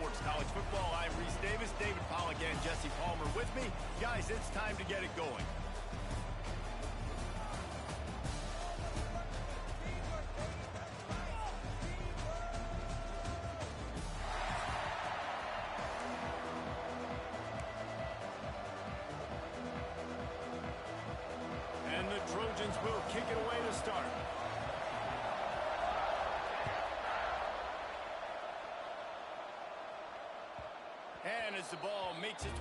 Sports College Football. I'm Reese Davis, David Pollack, and Jesse Palmer with me. Guys, it's time to get it going. And the Trojans will kick it away to start. And as the ball makes its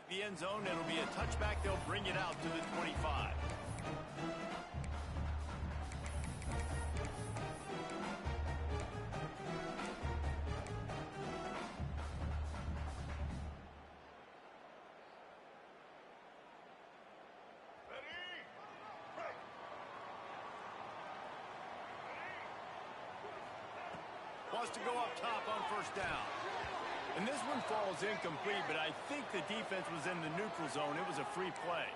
the end zone, it'll be a touchback. They'll bring it out to the 25. Wants to go up top on first down. And this one falls incomplete, but I think the defense was in the neutral zone. It was a free play.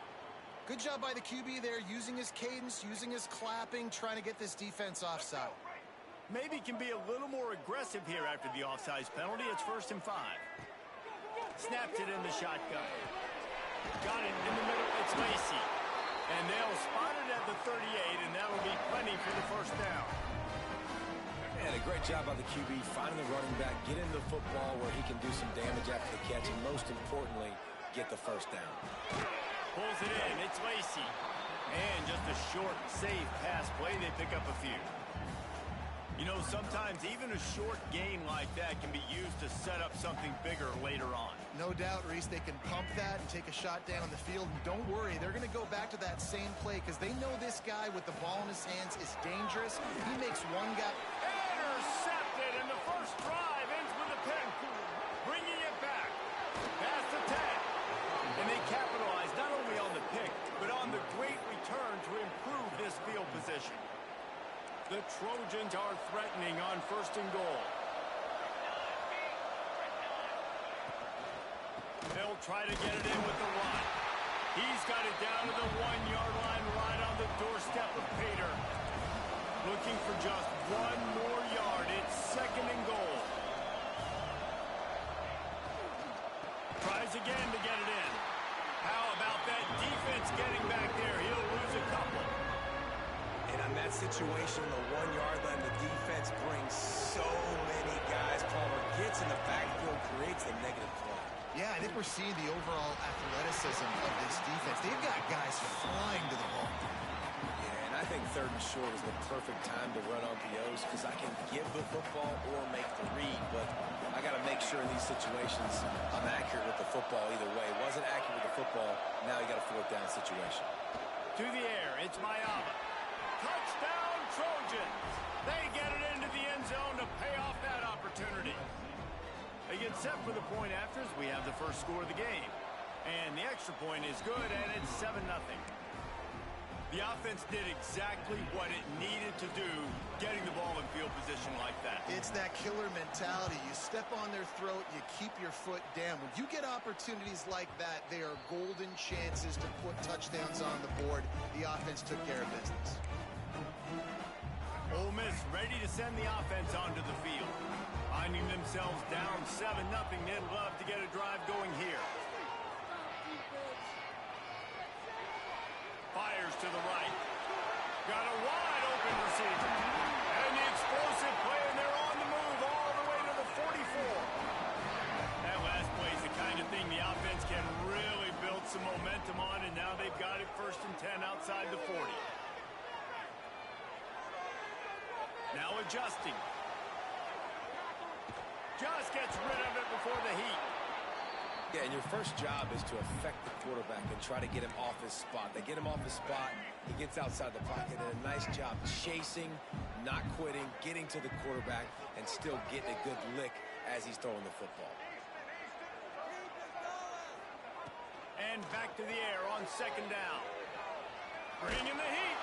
Good job by the QB there, using his cadence, using his clapping, trying to get this defense offside. Maybe can be a little more aggressive here after the offsides penalty. It's 1st and 5. Snapped it in the shotgun. Got it in the middle. It's Lacey. And they'll spot it at the 38, and that'll be plenty for the first down. And a great job by the QB finding the running back, getting the football where he can do some damage after the catch, and most importantly, get the first down. Pulls it in. It's Lacey. And just a short, safe pass play. They pick up a few. You know, sometimes even a short gain like that can be used to set up something bigger later on. No doubt, Reese, they can pump that and take a shot down the field. And don't worry, they're going to go back to that same play because they know this guy with the ball in his hands is dangerous. He makes one guy... Intercepted, and the first drive ends with a pick. Bringing it back. Past the 10. And they capitalize not only on the pick, but on the great return to improve this field position. The Trojans are threatening on 1st and goal. They'll try to get it in with the run. He's got it down to the 1-yard line right on the doorstep of Pater. Looking for just one more yard. It's 2nd and goal. Tries again to get it in. How about that defense getting back there? He'll lose a couple. And on that situation, the 1-yard line, the defense brings so many guys. Palmer gets in the backfield, creates the negative play. Yeah, I think we're seeing the overall athleticism of this defense. They've got guys flying to the ball. Yeah, and I think 3rd and short is the perfect time to run RPOs because I can give the football or make the read, but I got to make sure in these situations I'm accurate with the football either way. Wasn't accurate with the football, now you got a 4th down situation. To the air, it's Mayaba. Touchdown, Trojans! They get it into the end zone to pay off that opportunity. They get set for the point after as we have the first score of the game. And the extra point is good, and it's 7-0. The offense did exactly what it needed to do, getting the ball in field position like that. It's that killer mentality. You step on their throat, you keep your foot down. When you get opportunities like that, they are golden chances to put touchdowns on the board. The offense took care of business. Ole Miss ready to send the offense onto the field. Finding themselves down 7-0, they'd love to get a drive going here. Fires to the right. Got a wide open receiver. And the explosive play, and they're on the move all the way to the 44. That last play is the kind of thing the offense can really build some momentum on, and now they've got it 1st and 10 outside the 40. Now adjusting. Just gets rid of it before the heat. Yeah, and your first job is to affect the quarterback and try to get him off his spot. They get him off his spot, he gets outside the pocket, and a nice job chasing, not quitting, getting to the quarterback, and still getting a good lick as he's throwing the football. And back to the air on second down. Bringing the heat.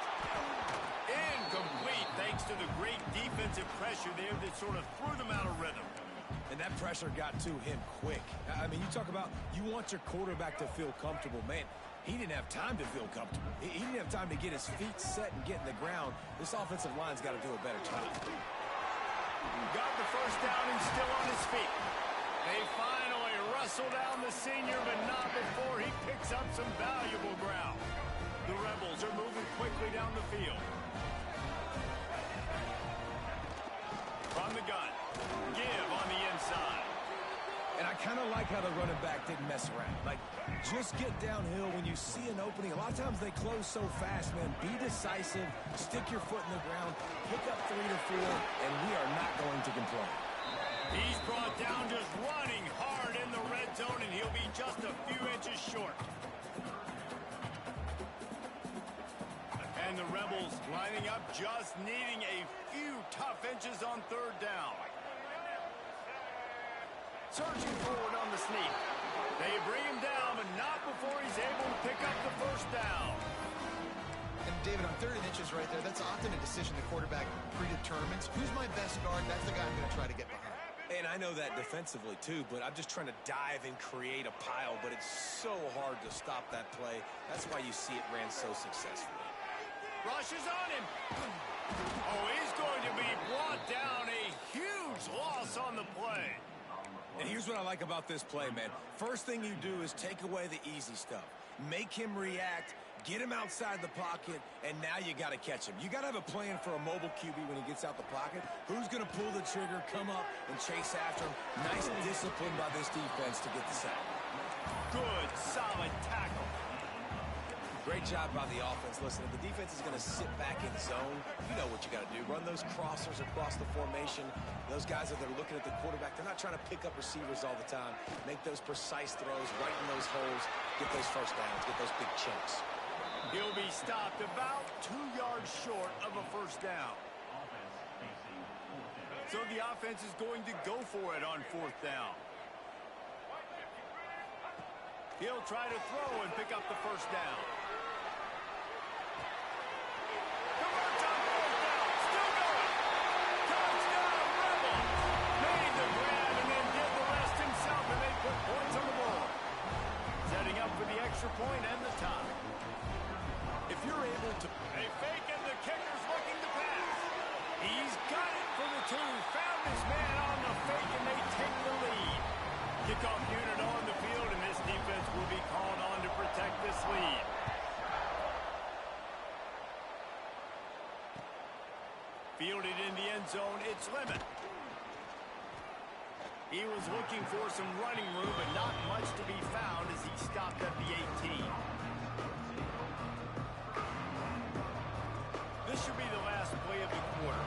Incomplete thanks to the great defensive pressure there that sort of threw them out of rhythm. And that pressure got to him quick. I mean, you talk about you want your quarterback to feel comfortable. Man, he didn't have time to feel comfortable. He didn't have time to get his feet set and get in the ground. This offensive line's got to do a better job. Got the first down and still on his feet. They finally wrestle down the senior, but not before he picks up some valuable ground. The Rebels are moving quickly down the field. From the gun. Give on the inside. And I kind of like how the running back didn't mess around. Like, just get downhill when you see an opening. A lot of times they close so fast, man. Be decisive, stick your foot in the ground, pick up 3 to 4, and we are not going to complain. He's brought down just running hard in the red zone, and he'll be just a few inches short. And the Rebels lining up, just needing a few tough inches on third down. Surging forward on the sneak. They bring him down, but not before he's able to pick up the first down. And David, on 3rd and inches right there, that's often a decision the quarterback predetermines. Who's my best guard? That's the guy I'm going to try to get behind. And I know that defensively, too, but I'm just trying to dive and create a pile, but it's so hard to stop that play. That's why you see it ran so successfully. Rushes on him. Oh, he's going to be brought down. A huge loss on the play. And here's what I like about this play, man. First thing you do is take away the easy stuff. Make him react, get him outside the pocket, and now you got to catch him. You got to have a plan for a mobile QB when he gets out the pocket. Who's going to pull the trigger, come up, and chase after him? Nice discipline by this defense to get the sack. Good, solid tackle. Great job by the offense. Listen, if the defense is going to sit back in zone, you know what you got to do. Run those crossers across the formation. Those guys that are looking at the quarterback, they're not trying to pick up receivers all the time. Make those precise throws, right in those holes, get those first downs, get those big chunks. He'll be stopped about 2 yards short of a first down. So the offense is going to go for it on 4th down. He'll try to throw and pick up the first down. Extra point and the tie. If you're able to... They fake and the kicker's looking to pass. He's got it for the 2. Found his man on the fake and they take the lead. Kickoff unit on the field and this defense will be called on to protect this lead. Fielded in the end zone, it's Lemon. He was looking for some running room, but not much to be found as he stopped at the 18. This should be the last play of the quarter.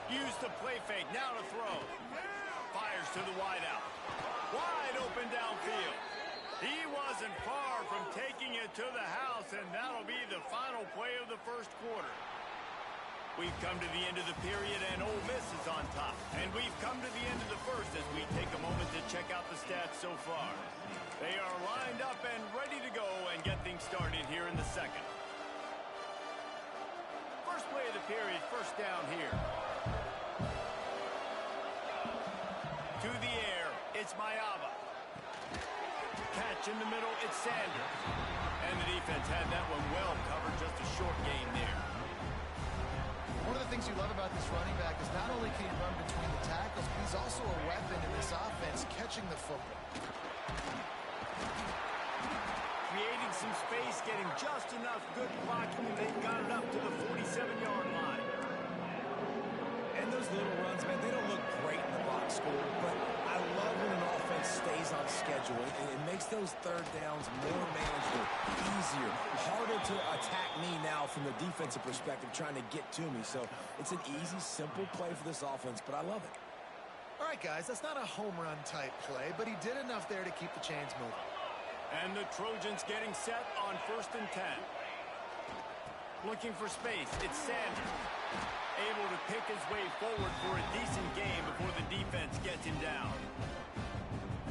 Use the play fake, now to throw. Fires to the wideout. Wide open downfield. He wasn't far from taking it to the house, and that'll be the final play of the first quarter. We've come to the end of the period, and Ole Miss is on top. And we've come to the end of the first as we take a moment to check out the stats so far. They are lined up and ready to go and get things started here in the second. First play of the period, first down here. To the air, it's Mayaba. Catch in the middle, it's Sanders. And the defense had that one well covered, just a short game there. One of the things you love about this running back is not only can he run between the tackles, but he's also a weapon in this offense, catching the football. Creating some space, getting just enough good blocking, and they've got it up to the 47-yard line. And those little runs, man, they don't look great in the box score, but I love when an offense stays on schedule. It makes those third downs more manageable, easier, harder to attack me now from the defensive perspective trying to get to me. So it's an easy, simple play for this offense, but I love it. All right, guys, that's not a home run type play, but he did enough there to keep the chains moving. And the Trojans getting set on 1st and 10. Looking for space, it's Sanders. Able to pick his way forward for a decent game before the defense gets him down.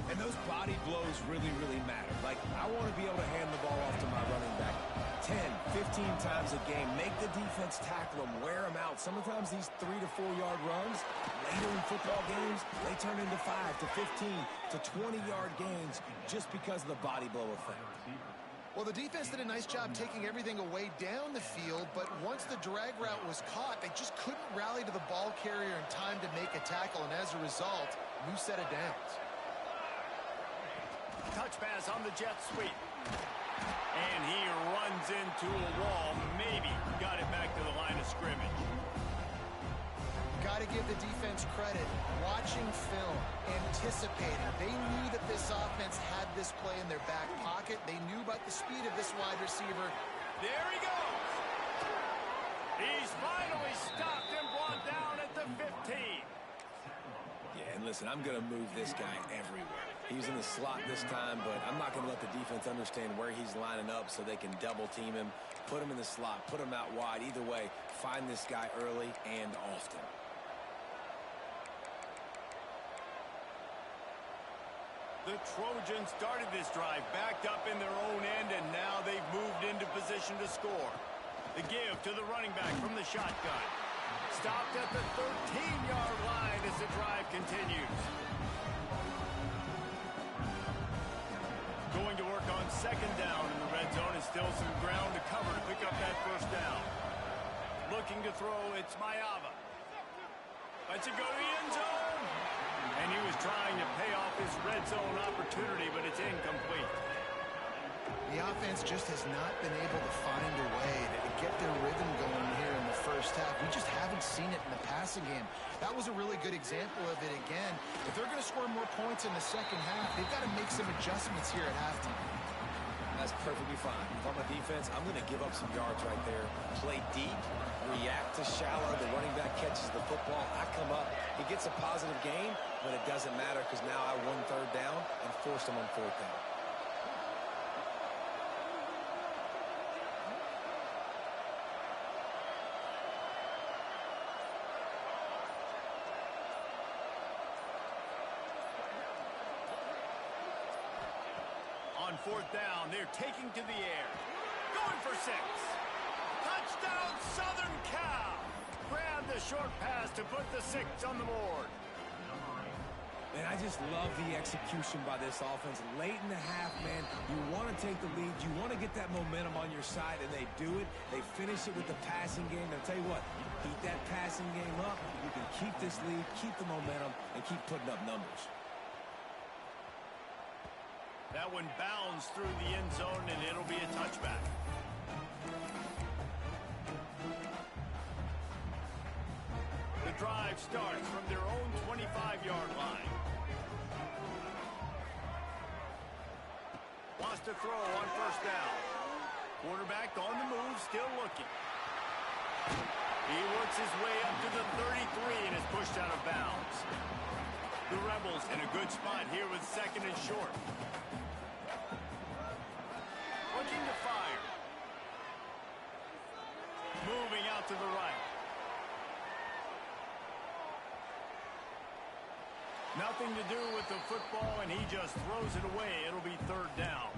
And those body blows really, really matter. Like, I want to be able to hand the ball off to my running back 10, 15 times a game. Make the defense tackle them, wear them out. Sometimes these 3 to 4 yard runs, later in football games, they turn into 5 to 15 to 20 yard gains just because of the body blow effect. Well, the defense did a nice job taking everything away down the field, but once the drag route was caught, they just couldn't rally to the ball carrier in time to make a tackle, and as a result, new set of downs. Touch pass on the jet sweep. And he runs into a wall. Maybe got it back to the line of scrimmage. Got to give the defense credit. Watching film, anticipating. They knew that this offense had this play in their back pocket. They knew about the speed of this wide receiver. There he goes. He's finally stopped and brought down at the 15. Yeah, and listen, I'm going to move this guy everywhere. He's in the slot this time, but I'm not going to let the defense understand where he's lining up so they can double team him, put him in the slot, put him out wide. Either way, find this guy early and often. The Trojans started this drive backed up in their own end, and now they've moved into position to score. The give to the running back from the shotgun. Stopped at the 13-yard line as the drive continues. Going to work on 2nd down in the red zone, and still some ground to cover to pick up that 1st down. Looking to throw, it's Mayava. Lets it go to the end zone. And he was trying to pay off his red zone opportunity, but it's incomplete. The offense just has not been able to find a way to get their rhythm going here in the first half. We just haven't seen it in the passing game. That was a really good example of it again. If they're going to score more points in the second half, they've got to make some adjustments here at halftime. That's perfectly fine. If I'm a defense, I'm going to give up some yards right there. Play deep, react to shallow. The running back catches the football. I come up. He gets a positive gain, but it doesn't matter because now I won 3rd down and forced him on 4th down. On 4th down, they're taking to the air. Going for 6. Touchdown, Southern Cal. Grab the short pass to put the 6 on the board. Man, I just love the execution by this offense. Late in the half, man, you want to take the lead. You want to get that momentum on your side, and they do it. They finish it with the passing game. I'll tell you what, keep that passing game up. You can keep this lead, keep the momentum, and keep putting up numbers. That one bounds through the end zone, and it'll be a touchback. The drive starts from their own 25-yard line. Wants to throw on 1st down. Quarterback on the move, still looking. He works his way up to the 33 and is pushed out of bounds. The Rebels in a good spot here with 2nd and short. Looking to fire. Moving out to the right. Nothing to do with the football, and he just throws it away. It'll be 3rd down.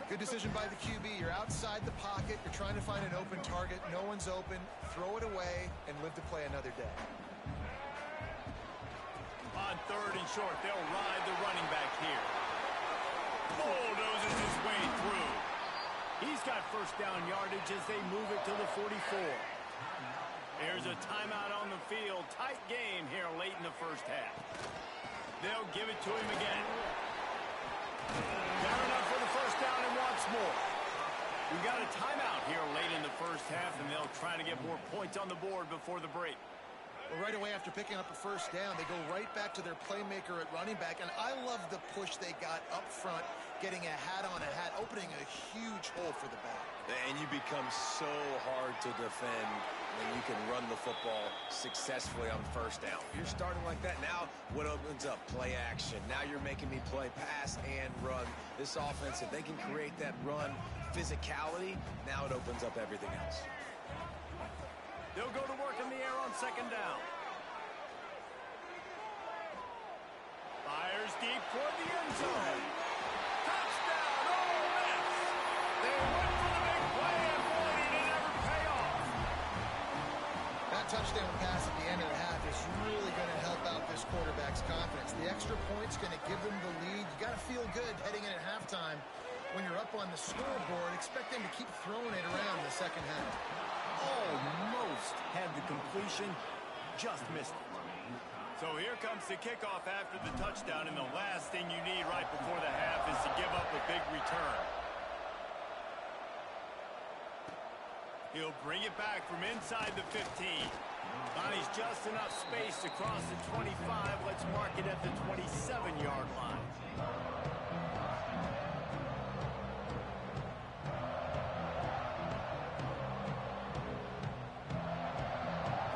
Good decision by the QB. You're outside the pocket. You're trying to find an open target. No one's open. Throw it away and live to play another day. On 3rd and short, they'll ride the running back here. Bulldozes his way through. He's got 1st down yardage as they move it to the 44. There's a timeout on the field. Tight game here late in the 1st half. They'll give it to him again. Got enough for the 1st down and wants more. We got a timeout here late in the 1st half, and they'll try to get more points on the board before the break. Well, right away after picking up a first down, they go right back to their playmaker at running back. And I love the push they got up front, getting a hat on a hat, opening a huge hole for the back. And you become so hard to defend when you can run the football successfully on first down. You're starting like that. Now what opens up? Play action. Now you're making me play pass and run. This offense, if they can create that run physicality, now it opens up everything else. They'll go to work in the air on second down. Fires deep toward the end zone. Touchdown, Ole Miss! They went for the big play, and boy, did it ever pay off. That touchdown pass at the end of the half is really going to help out this quarterback's confidence. The extra point's going to give them the lead. You got to feel good heading in at halftime. When you're up on the scoreboard, expect them to keep throwing it around in the second half. Almost had the completion, just missed it. So here comes the kickoff after the touchdown, and the last thing you need right before the half is to give up a big return. He'll bring it back from inside the 15. Finds just enough space to cross the 25. Let's mark it at the 27-yard line.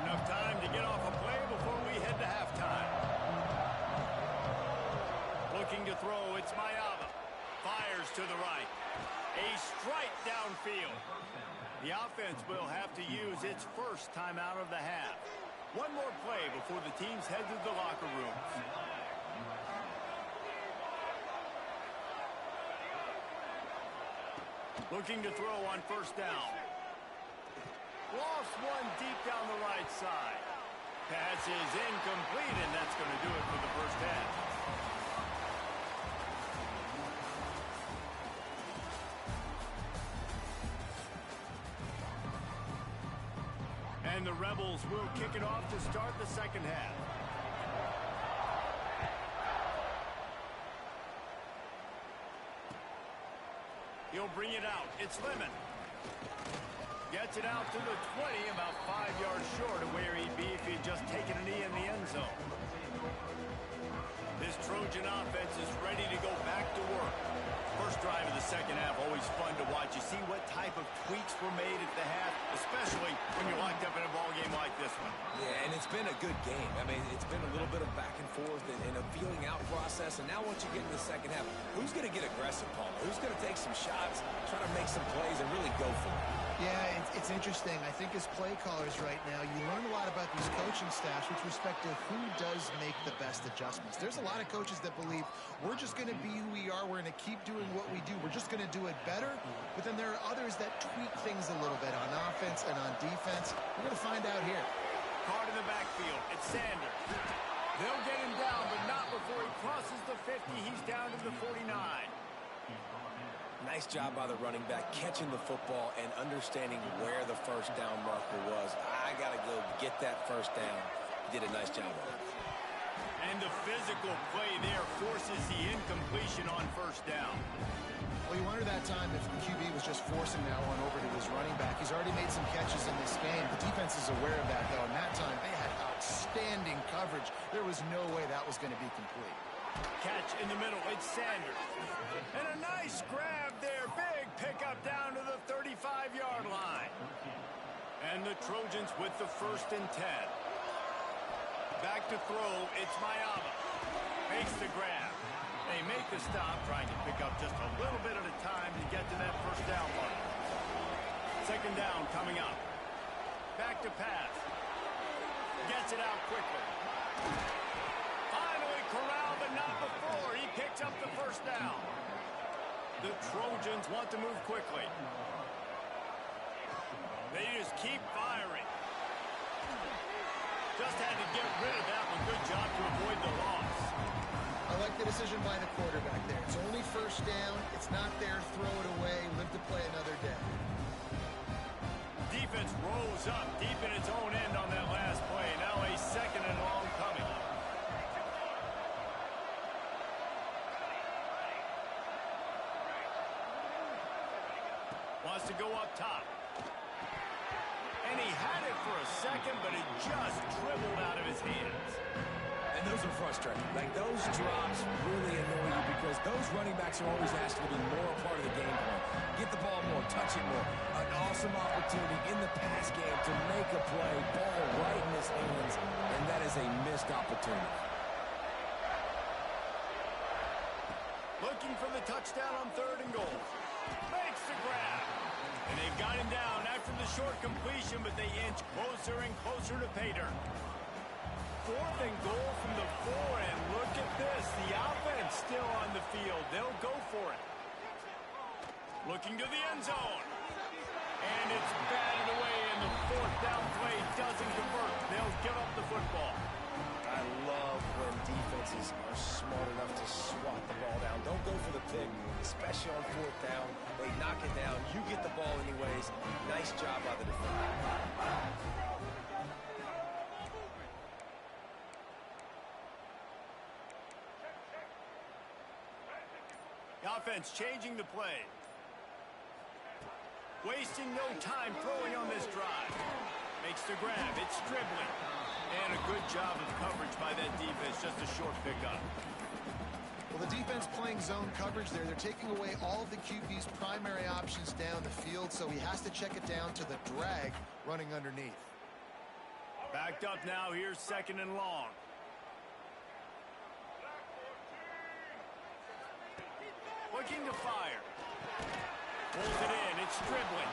Enough time to get off a play before we head to halftime. Looking to throw, it's Mayava. Fires to the right. A strike downfield. The offense will have to use its first timeout of the half. One more play before the teams head to the locker rooms. Looking to throw on first down. Lost one deep down the right side. Pass is incomplete, and that's going to do it for the first half. And the Rebels will kick it off to start the second half. He'll bring it out. It's Lemon. Gets it out to the 20, about 5 yards short of where he'd be if he'd just taken a knee in the end zone. This Trojan offense is ready to go back to work. First drive of the second half, always fun to watch. You see what type of tweaks were made at the half, especially when you're locked up in a ball game like this one. Yeah, and it's been a good game. I mean, it's been a little bit of back and forth and a feeling out process. And now once you get in the second half, who's going to get aggressive, Paul? Who's going to take some shots, try to make some plays, and really go for it? Yeah, it's interesting. I think as play callers right now, you learn a lot about these coaching staffs with respect to who does make the best adjustments. There's a lot of coaches that believe we're just going to be who we are. We're going to keep doing what we do. We're just going to do it better. But then there are others that tweak things a little bit on offense and on defense. We're going to find out here. Card in the backfield. It's Sanders. They'll get him down, but not before he crosses the 50. He's down to the 49. Nice job by the running back, catching the football and understanding where the first down marker was. I got to go get that first down. He did a nice job of it. And the physical play there forces the incompletion on first down. Well, you wonder that time if the QB was just forcing that one over to his running back. He's already made some catches in this game. The defense is aware of that, though, and that time they had outstanding coverage. There was no way that was going to be complete. Catch in the middle. It's Sanders. And a nice grab there. Big pickup down to the 35-yard line. And the Trojans with the 1st and 10. Back to throw. It's Mayava. Makes the grab. They make the stop, trying to pick up just a little bit at a time to get to that first down mark. Second down coming up. Back to pass. Gets it out quickly. Finally corralled, but not before. He picks up the first down. The Trojans want to move quickly. They just keep firing. Just had to get rid of that one. Good job to avoid the loss. I like the decision by the quarterback there. It's only first down. It's not there. Throw it away. Live to play another day. Defense rose up deep in its own end on that last play. Now a second and long coming. Wants to go up top. And he had it for a second, but it just dribbled out of his hands. And those are frustrating. Like, those drops really annoy you because those running backs are always asked to be more a part of the game plan. Get the ball more, touch it more. An awesome opportunity in the pass game to make a play, ball right in his hands, and that is a missed opportunity. Looking for the touchdown on 3rd and goal. Makes the grab. And they've got him down after the short completion, but they inch closer and closer to pay dirt. 4th and goal from the 4, and look at this. The offense still on the field. They'll go for it. Looking to the end zone. And it's batted away, and the 4th down play doesn't convert. They'll give up the football. I love when defenses are smart enough to swat the ball down. Don't go for the pick, especially on 4th down. They knock it down. You get the ball anyways. Nice job by the defender. The offense changing the play. Wasting no time throwing on this drive. Makes the grab. It's dribbling. And a good job of coverage by that defense. Just a short pickup. Well, the defense playing zone coverage there. They're taking away all of the QB's primary options down the field, so he has to check it down to the drag running underneath. Backed up now. Here's 2nd and long. Looking to fire. Pulls it in. It's dribbling.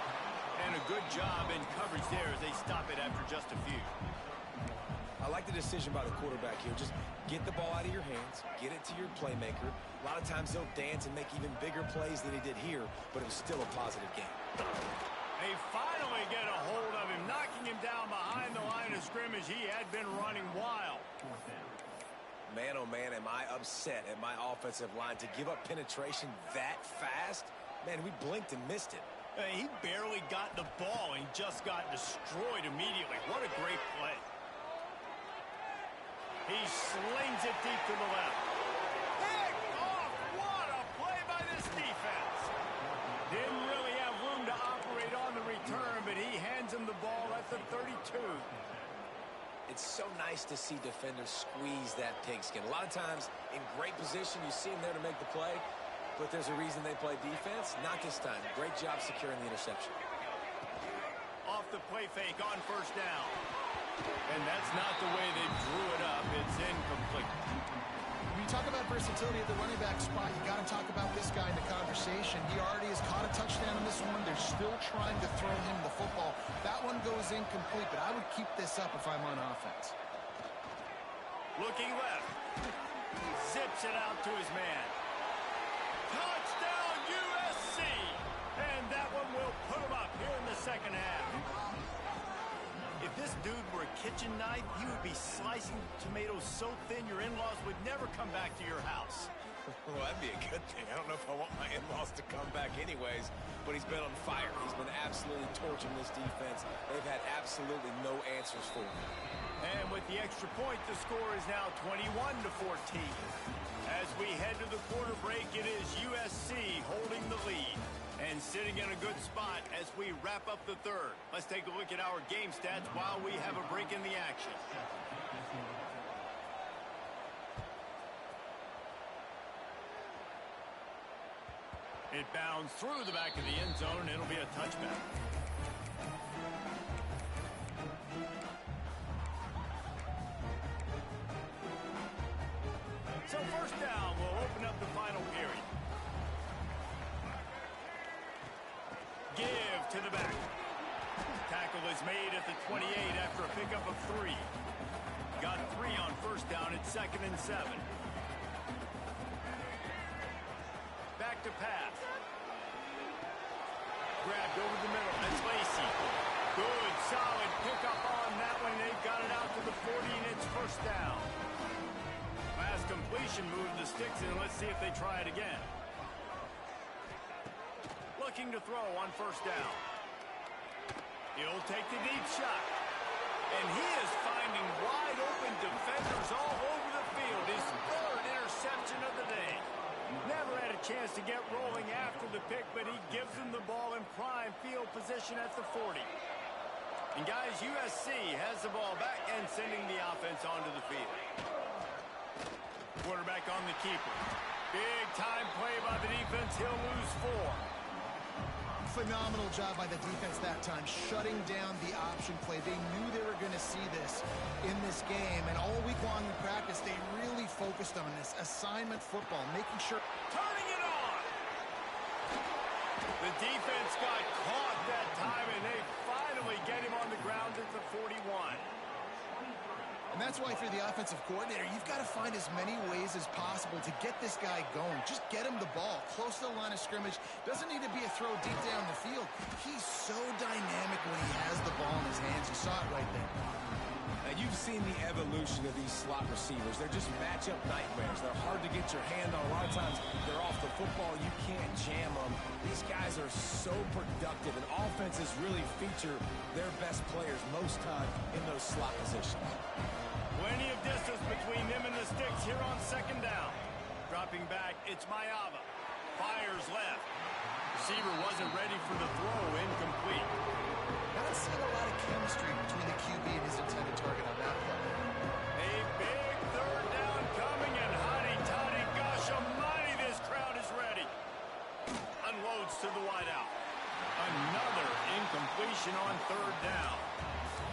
And a good job in coverage there as they stop it after just a few. I like the decision by the quarterback here. Just get the ball out of your hands, get it to your playmaker. A lot of times he'll dance and make even bigger plays than he did here, but it was still a positive game. They finally get a hold of him, knocking him down behind the line of scrimmage. He had been running wild. Man, oh man, am I upset at my offensive line to give up penetration that fast? Man, we blinked and missed it. He barely got the ball and just got destroyed immediately. What a great play. He slings it deep to the left. Picked off! What a play by this defense. Didn't really have room to operate on the return, but he hands him the ball at the 32. It's so nice to see defenders squeeze that pigskin. A lot of times, in great position, you see them there to make the play, but there's a reason they play defense. Not this time. Great job securing the interception. Off the play fake on 1st down. And that's not the way they drew it up. It's incomplete. When you talk about versatility at the running back spot, you got to talk about this guy in the conversation. He already has caught a touchdown in this one. They're still trying to throw him the football. That one goes incomplete, but I would keep this up if I'm on offense. Looking left. Zips it out to his man. Touchdown USC! And that one will put him up here in the 2nd half. If this dude were a kitchen knife, he would be slicing tomatoes so thin your in-laws would never come back to your house. Well, that'd be a good thing. I don't know if I want my in-laws to come back anyways, but he's been on fire. He's been absolutely torching this defense. They've had absolutely no answers for him. And with the extra point, the score is now 21-14. As we head to the quarter break, it is USC holding the lead. And sitting in a good spot as we wrap up the 3rd. Let's take a look at our game stats while we have a break in the action. It bounds through the back of the end zone, and it'll be a touchback. So 1st down will open up the final period. Give to the back. Tackle is made at the 28 after a pickup of 3. Got 3 on 1st down at 2nd and 7. Back to pass. Grabbed over the middle. That's Lacey. Good, solid pickup on that one. They've got it out to the 40, and it's 1st down. Last completion moved the sticks in. Let's see if they try it again. Looking to throw on 1st down. He'll take the deep shot. And he is finding wide open defenders all over the field. His 3rd interception of the day. Never had a chance to get rolling after the pick, but he gives them the ball in prime field position at the 40. And guys, USC has the ball back and sending the offense onto the field. Quarterback on the keeper. Big time play by the defense. He'll lose 4. Phenomenal job by the defense that time, shutting down the option play. They knew they were going to see this in this game, and all week long in practice, they really focused on this assignment football, making sure. Turning it on! The defense got caught that time, and they finally get him on the ground at the 41. And that's why, if you're the offensive coordinator, you've got to find as many ways as possible to get this guy going. Just get him the ball close to the line of scrimmage. Doesn't need to be a throw deep down the field. He's so dynamic when he has the ball in his hands. You saw it right there. Now, you've seen the evolution of these slot receivers. They're just matchup nightmares. They're hard to get your hand on. A lot of times, they're off the football. You can't jam them. These guys are so productive, and offenses really feature their best players most time in those slot positions. Plenty of distance between them and the sticks here on second down. Dropping back, it's Mayava. Fires left. Receiver wasn't ready for the throw, incomplete. Not seeing a lot of chemistry between the QB and his intended target on that play. A big third down coming, and hotty-toddy, gosh almighty, this crowd is ready. Unloads to the wideout. Another incompletion on third down.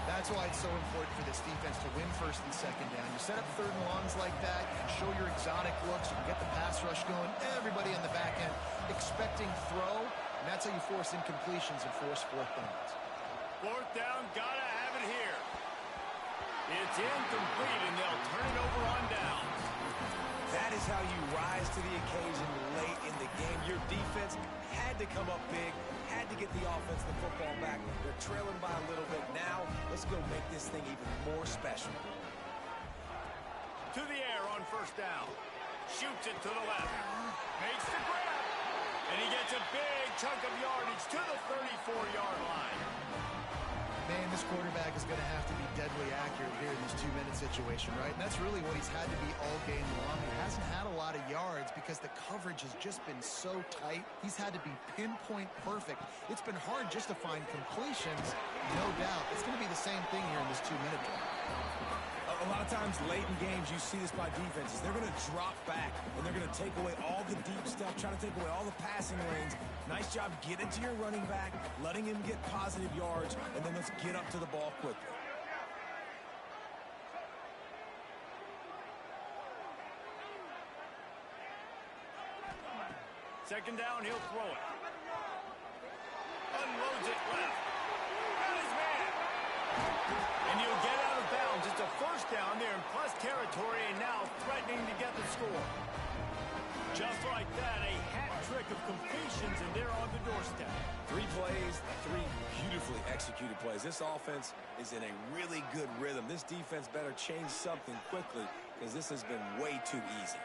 That's why it's so important for this defense to win first and second down. You set up third and longs like that, you can show your exotic looks, you can get the pass rush going, everybody in the back end expecting throw, and that's how you force incompletions and force fourth downs. Fourth down, gotta have it here. It's incomplete, and they'll turn it over on downs. That is how you rise to the occasion late in the game. Your defense had to come up big, had to get the offense the football back. They're trailing by a little bit. Now, let's go make this thing even more special. To the air on first down. Shoots it to the left. Makes the grab. And he gets a big chunk of yardage to the 34-yard line. Man, this quarterback is going to have to be deadly accurate here in this two-minute situation, right? And that's really what he's had to be all game long. He hasn't had a lot of yards because the coverage has just been so tight. He's had to be pinpoint perfect. It's been hard just to find completions, no doubt. It's going to be the same thing here in this two-minute drill. A lot of times late in games, you see this by defenses. They're going to drop back, and they're going to take away all the deep stuff, try to take away all the passing lanes. Nice job getting to your running back, letting him get positive yards, and then let's get up to the ball quickly. Second down, he'll throw it. Unloads it left. Got his man. And he'll get out of bounds. It's a first down there in plus territory, and now threatening to get the score. Just like that, a hat trick of completions, and they're on the doorstep. 3 plays, 3 beautifully executed plays. This offense is in a really good rhythm. This defense better change something quickly because this has been way too easy.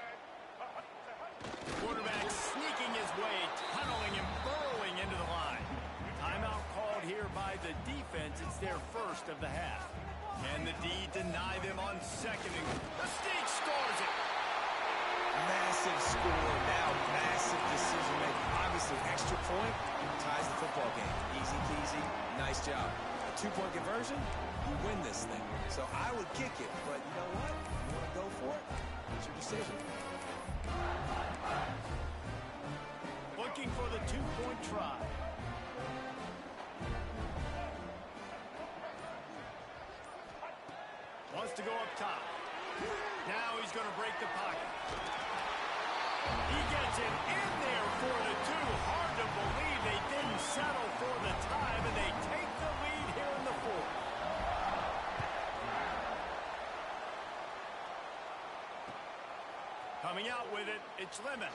Quarterback sneaking his way, tunneling and burrowing into the line. Timeout called here by the defense. It's their first of the half. Can the D deny them on second? The Sneak scores it. Massive score now, massive decision making. Obviously, extra point ties the football game. Easy peasy, nice job. A 2-point conversion, you win this thing. So I would kick it, but you know what? You want to go for it? It's your decision. Looking for the 2-point try. Wants to go up top. Now he's going to break the pocket. He gets it in there for the 2. Hard to believe they didn't settle for the time, and they take the lead here in the 4th. Coming out with it, it's Lemon.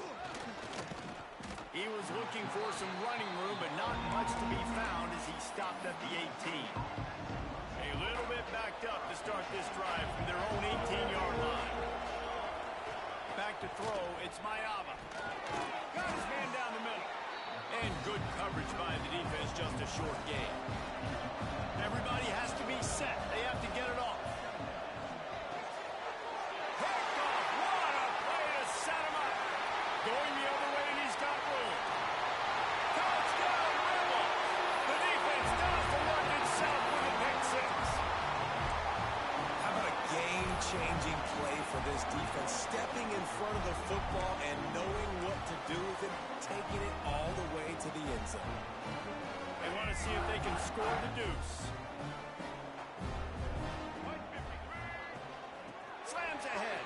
He was looking for some running room, but not much to be found as he stopped at the 18. A little bit backed up to start this drive from their own 18-yard line. Back to throw, it's Mayava. Got his man down the middle. And good coverage by the defense, just a short gain. Everybody has to be set. They have to get it off. Picked off. What a play to set him up. Going the other way, and he's got room. Touchdown, Rebels. The defense does the work itself with a pick football and knowing what to do with it, taking it all the way to the end zone. They want to see if they can score the deuce. Slams ahead.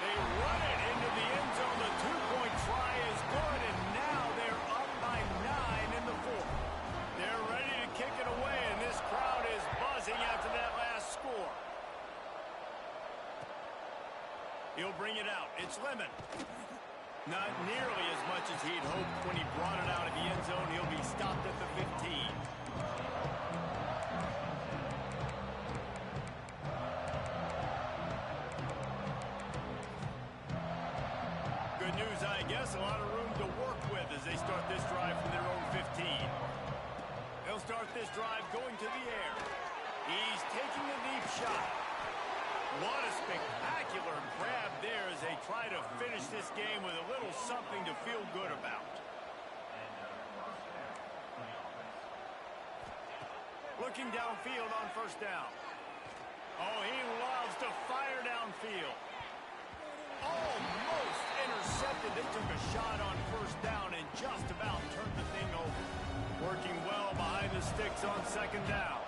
They run it into the end zone. The two-point try is good, and now they're up by 9 in the fourth. They're ready to kick it away, and this crowd is buzzing after that last score. He'll bring it out. It's Lemon. Not nearly as much as he'd hoped when he brought it out of the end zone. He'll be stopped at the 15. Good news, I guess. A lot of room to work with as they start this drive from their own 15. They'll start this drive going to the air. He's taking a deep shot. What a spectacular grab there as they try to finish this game with a little something to feel good about. Looking downfield on first down. Oh, he loves to fire downfield. Almost intercepted. They took a shot on first down and just about turned the thing over. Working well behind the sticks on second down.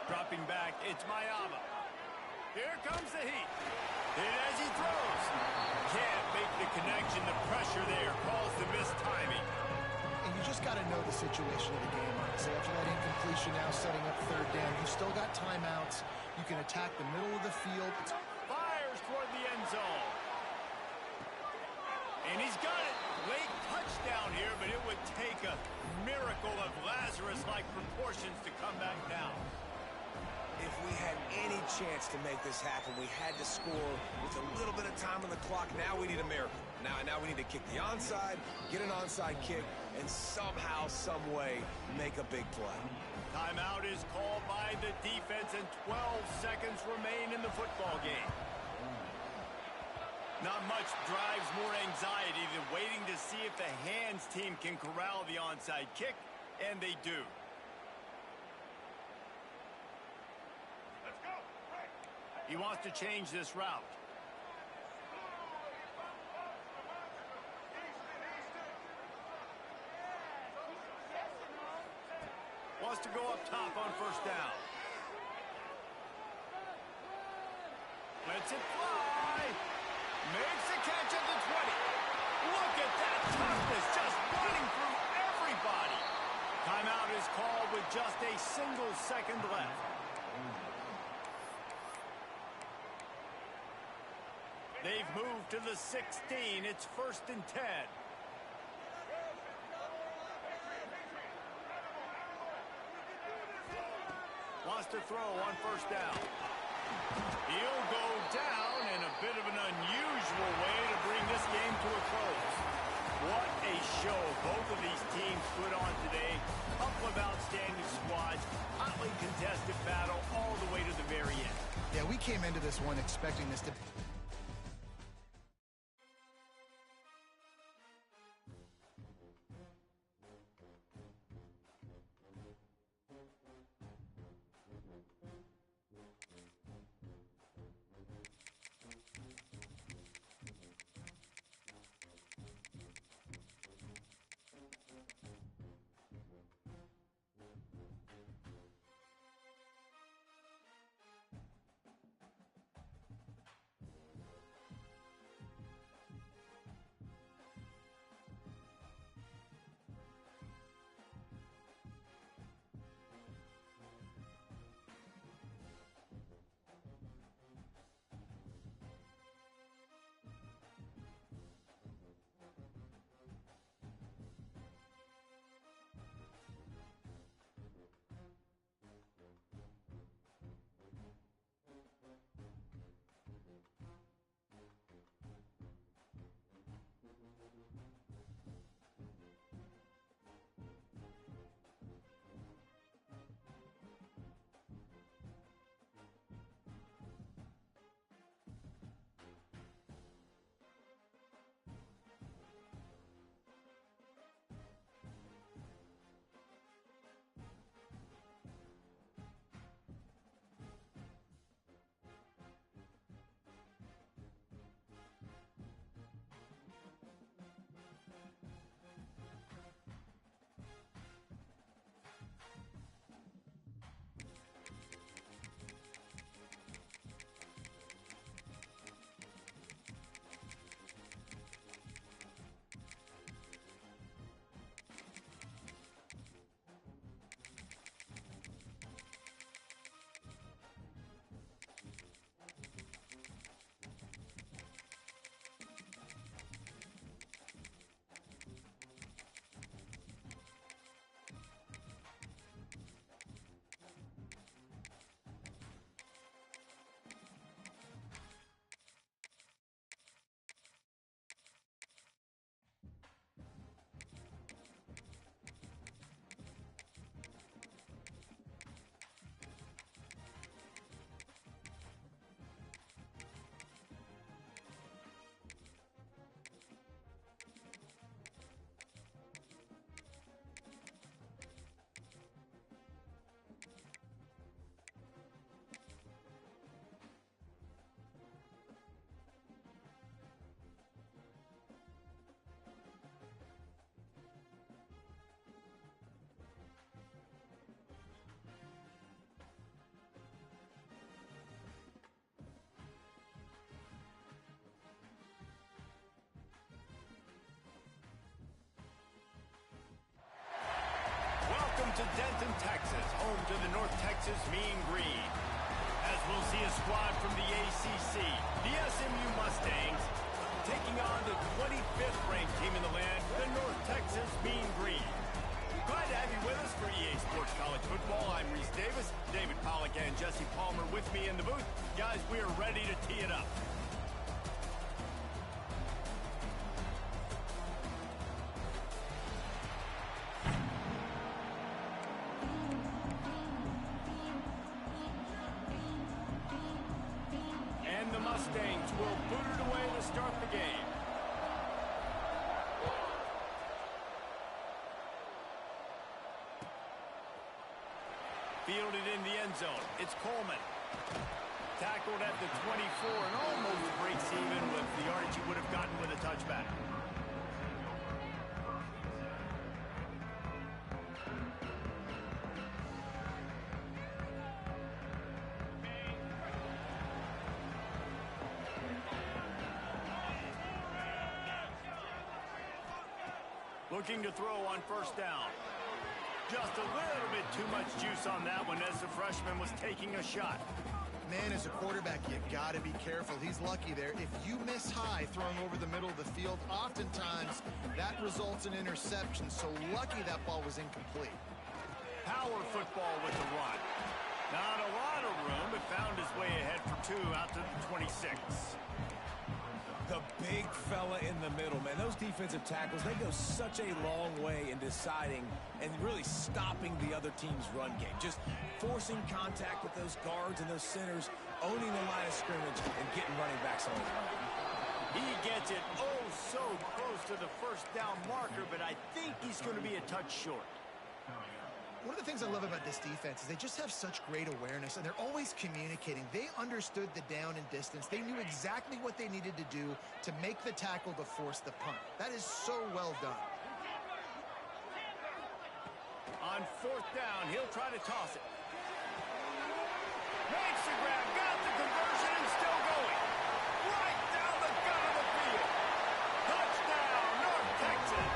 Dropping back, it's Mayaba. Here comes the heat. And as he throws, can't make the connection. The pressure there calls the missed timing. And you just got to know the situation of the game, honestly. After that incompletion, now setting up third down, you still got timeouts. You can attack the middle of the field. Fires toward the end zone. And he's got it. Late touchdown here, but it would take a miracle of Lazarus-like proportions to come back down. If we had any chance to make this happen, we had to score with a little bit of time on the clock. Now we need a miracle. Now we need to kick the onside, get an onside kick, and somehow, some way, make a big play. Timeout is called by the defense, and 12 seconds remain in the football game. Not much drives more anxiety than waiting to see if the hands team can corral the onside kick, and they do. He wants to change this route. Wants to go up top on first down. Lets it fly. Makes the catch at the 20. Look at that toughness, just running through everybody. Timeout is called with just a single second left. They've moved to the 16. It's 1st and 10. Wants to throw on first down. He'll go down in a bit of an unusual way to bring this game to a close. What a show both of these teams put on today. Couple of outstanding squads. Hotly contested battle all the way to the very end. Yeah, we came into this one expecting this to... Denton, Texas, home to the North Texas Mean Green. As we'll see a squad from the ACC, the SMU Mustangs, taking on the 25th ranked team in the land, the North Texas Mean Green. Glad to have you with us for EA Sports College Football. I'm Reese Davis, David Pollack and Jesse Palmer with me in the booth. Guys, we are ready to tee it up. And the Mustangs will boot it away to start the game. Fielded in the end zone. It's Coleman. Tackled at the 24 and almost breaks even with the yardage he would have gotten with a touchback. Looking to throw on first down. Just a little bit too much juice on that one as the freshman was taking a shot. Man, as a quarterback, you got to be careful. He's lucky there. If you miss high throwing over the middle of the field, oftentimes that results in interception. So lucky that ball was incomplete. Power football with the run. Not a lot of room, but found his way ahead for two out to the 26. The big fella in the middle, man. Those defensive tackles, they go such a long way in deciding and really stopping the other team's run game. Just forcing contact with those guards and those centers, owning the line of scrimmage, and getting running backs on the run. He gets it oh so close to the first down marker, but I think he's going to be a touch short. One of the things I love about this defense is they just have such great awareness, and they're always communicating. They understood the down and distance. They knew exactly what they needed to do to make the tackle to force the punt. That is so well done. On fourth down, he'll try to toss it. Makes the grab, got the conversion, and still going. Right down the gut of the field. Touchdown, North Texas.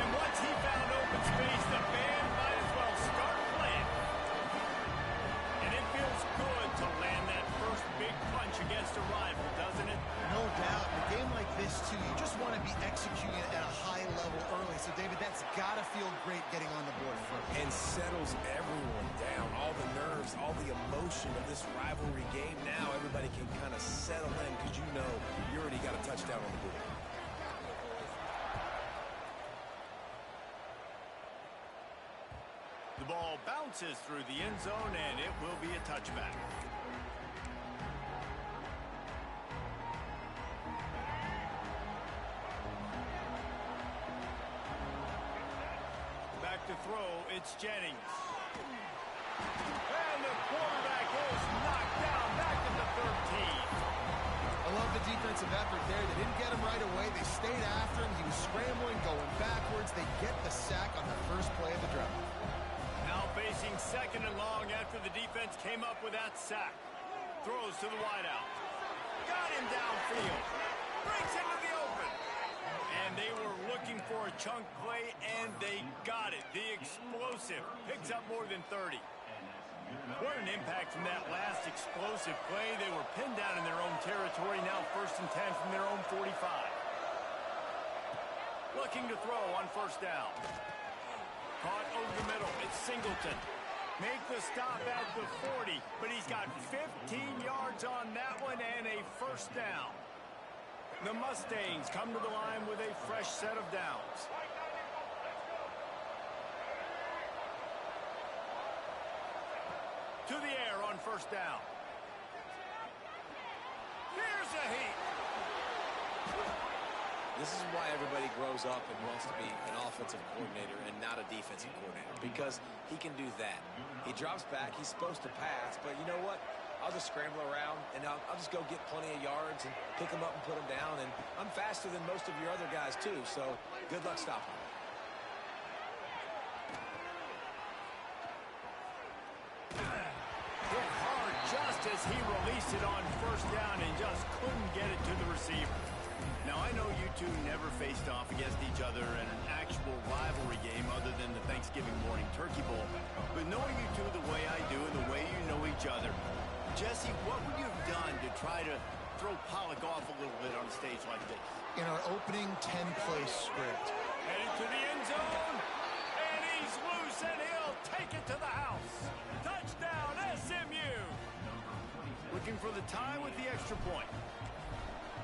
And once he found open space, the band might as well start playing. And it feels good to land that first big punch against a rival, doesn't it? No doubt. In a game like this, too, you just want to be executing it at a high level early. So, David, that's got to feel great getting on the board first. And settles everyone down. All the nerves, all the emotion of this rivalry game. Now everybody can kind of settle in because you know you already got a touchdown on the board. The ball bounces through the end zone, and it will be a touchback. Back to throw, it's Jennings. And the quarterback is knocked down back at the 13. I love the defensive effort there. They didn't get him right away. They stayed after him. He was scrambling, going backwards. They get the sack on the first play of the drive. Now facing second and long after the defense came up with that sack. Throws to the wideout. Got him downfield. Breaks into the open. And they were looking for a chunk play, and they got it. The explosive picks up more than 30. What an impact from that last explosive play. They were pinned down in their own territory. Now 1st and 10 from their own 45. Looking to throw on first down. Caught over the middle. It's Singleton. Make the stop at the 40, but he's got 15 yards on that one and a first down. The Mustangs come to the line with a fresh set of downs. To the air on first down. Here's a heat. This is why everybody grows up and wants to be an offensive coordinator and not a defensive coordinator, because he can do that. He drops back. He's supposed to pass, but you know what? I'll just scramble around, and I'll just go get plenty of yards and pick them up and put them down. And I'm faster than most of your other guys, too, so good luck stopping me. Hit hard just as he released it on first down and just couldn't get it to the receiver. Now, I know you two never faced off against each other in an actual rivalry game other than the Thanksgiving morning turkey bowl. But knowing you two the way I do and the way you know each other, Jesse, what would you have done to try to throw Pollock off a little bit on a stage like this? In our opening 10-play script. Headed to the end zone, and he's loose, and he'll take it to the house. Touchdown, SMU! Looking for the tie with the extra point.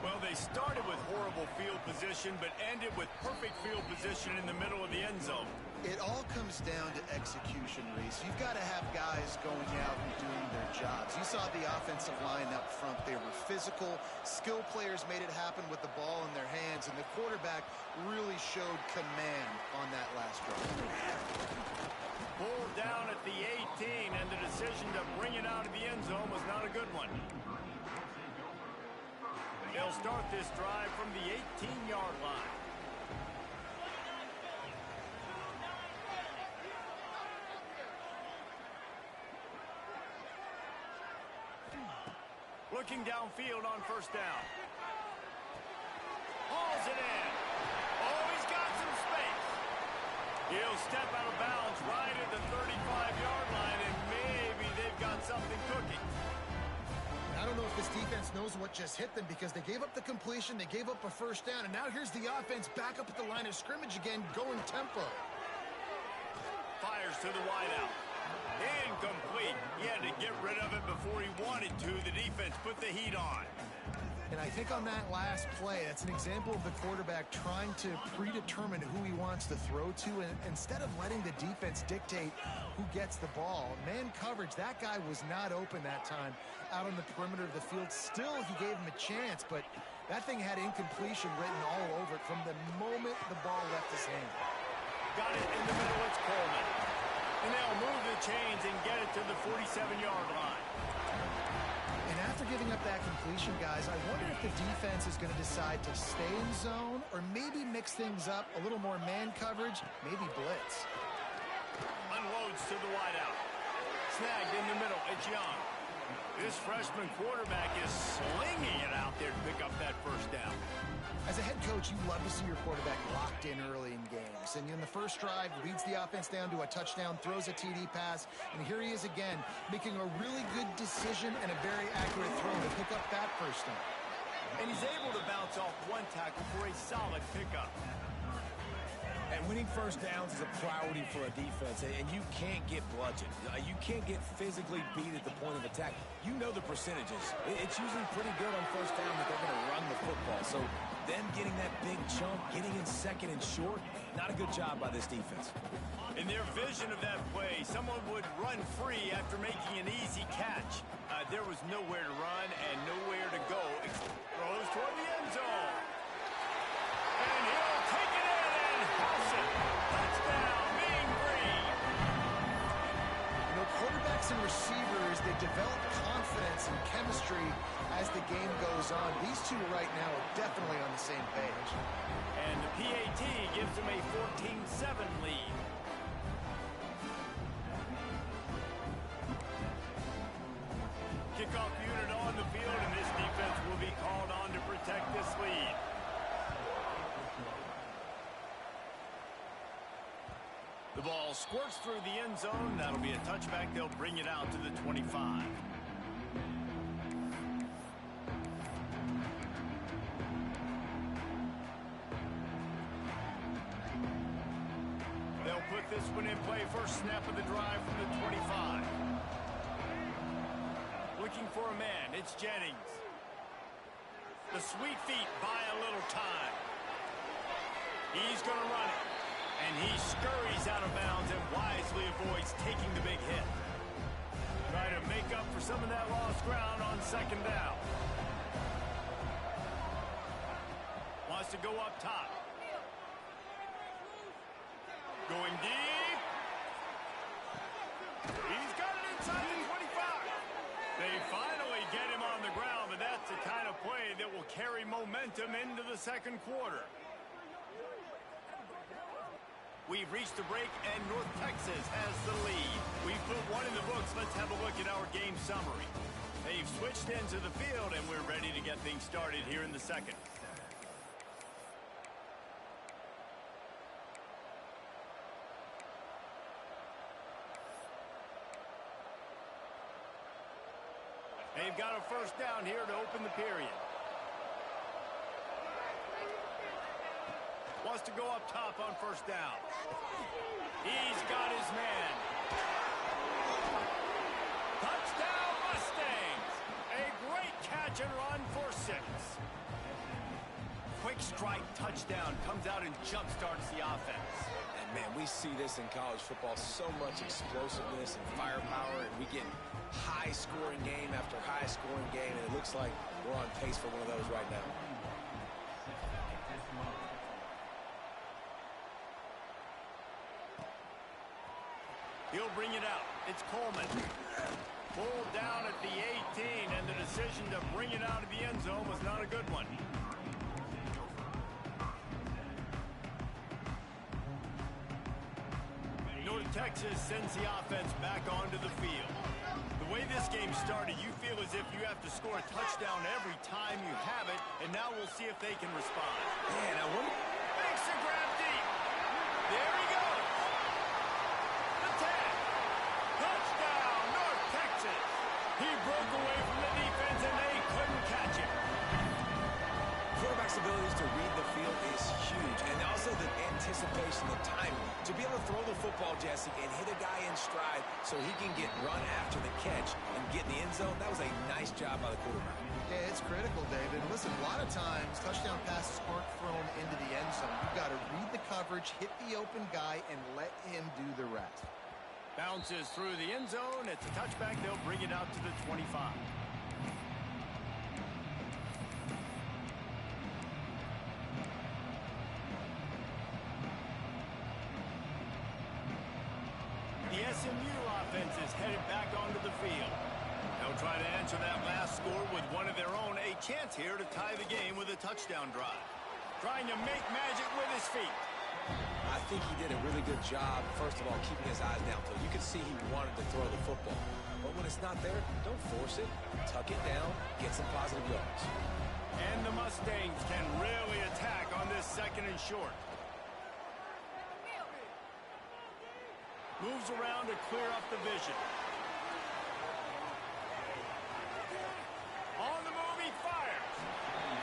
Well, they started with horrible field position, but ended with perfect field position in the middle of the end zone. It all comes down to execution, Reese. You've got to have guys going out and doing their jobs. You saw the offensive line up front. They were physical. Skill players made it happen with the ball in their hands, and the quarterback really showed command on that last drive. Pulled down at the 18, and the decision to bring it out of the end zone was not a good one. They'll start this drive from the 18-yard line. Looking downfield on first down. Hauls it in. Oh, he's got some space. He'll step out of bounds right at the 35-yard line, and maybe they've got something cooking. I don't know if this defense knows what just hit them because they gave up the completion, they gave up a first down, and now here's the offense back up at the line of scrimmage again, going tempo. Fires to the wideout. Incomplete. He had to get rid of it before he wanted to. The defense put the heat on. And I think on that last play, that's an example of the quarterback trying to predetermine who he wants to throw to, and instead of letting the defense dictate who gets the ball. Man coverage, that guy was not open that time out on the perimeter of the field. Still, he gave him a chance, but that thing had incompletion written all over it from the moment the ball left his hand. Got it in the middle, it's Coleman. And they'll move the chains and get it to the 47-yard line. And after giving up that completion, guys, I wonder if the defense is going to decide to stay in zone or maybe mix things up, a little more man coverage, maybe blitz. Unloads to the wideout. Snagged in the middle, it's Young. This freshman quarterback is slinging it out there to pick up that first down. As a head coach, you love to see your quarterback locked in early in games. And in the first drive, leads the offense down to a touchdown, throws a TD pass, and here he is again, making a really good decision and a very accurate throw to pick up that first down. And he's able to bounce off one tackle for a solid pickup. And winning first downs is a priority for a defense, and you can't get bludgeoned. You can't get physically beat at the point of attack. You know the percentages. It's usually pretty good on first down that they're going to run the football. So them getting that big chunk, getting in second and short, not a good job by this defense. In their vision of that play, someone would run free after making an easy catch. There was nowhere to run and nowhere to go. Throws toward the end zone. And he'll take it in and house it. Touchdown, Mean Green. You know, quarterbacks and receivers, they develop confidence and chemistry as the game goes on. These two right now are definitely on the same page. And the PAT gives them a 14-7 lead. Kickoff unit on the field, and this defense will be called on to protect this lead. The ball squirts through the end zone. That'll be a touchback. They'll bring it out to the 25. They'll put this one in play. First snap of the drive from the 25. Looking for a man. It's Jennings. The sweet feet buy a little time. He's going to run it. And he scurries out of bounds and wisely avoids taking the big hit. Try to make up for some of that lost ground on second down. Wants to go up top. Going deep. He's got it inside the 25. They finally get him on the ground, but that's the kind of play that will carry momentum into the second quarter. We've reached the break, and North Texas has the lead. We've put one in the books. Let's have a look at our game summary. They've switched into the field, and we're ready to get things started here in the second. They've got a first down here to open the period. Wants to go up top on first down. He's got his man. Touchdown Mustangs! A great catch and run for 6. Quick strike touchdown comes out and jump-starts the offense. And, man, we see this in college football, so much explosiveness and firepower, and we get high-scoring game after high-scoring game, and it looks like we're on pace for one of those right now. He'll bring it out. It's Coleman. Pulled down at the 18, and the decision to bring it out of the end zone was not a good one. North Texas sends the offense back onto the field. The way this game started, you feel as if you have to score a touchdown every time you have it, and now we'll see if they can respond. Man, I wonder... Makes a grab deep. There he goes. The 10. Touchdown, North Texas. He broke away from the defense, and they couldn't catch him. Quarterback's abilities to read the field is huge, and also the anticipation, the timing. To be able to throw the football, Jesse, and hit a guy in stride so he can get run after the catch and get in the end zone, that was a nice job by the quarterback. Yeah, it's critical, David. Listen, a lot of times, touchdown passes aren't thrown into the end zone. You've got to read the coverage, hit the open guy, and let him do the rest. Bounces through the end zone. It's a touchback. They'll bring it out to the 25. The SMU offense is headed back onto the field. They'll try to answer that last score with one of their own. A chance here to tie the game with a touchdown drive. Trying to make magic with his feet. I think he did a really good job, first of all, keeping his eyes downfield. You could see he wanted to throw the football. But when it's not there, don't force it. Tuck it down, get some positive yards. And the Mustangs can really attack on this second and short. Moves around to clear up the vision. On the move, he fires.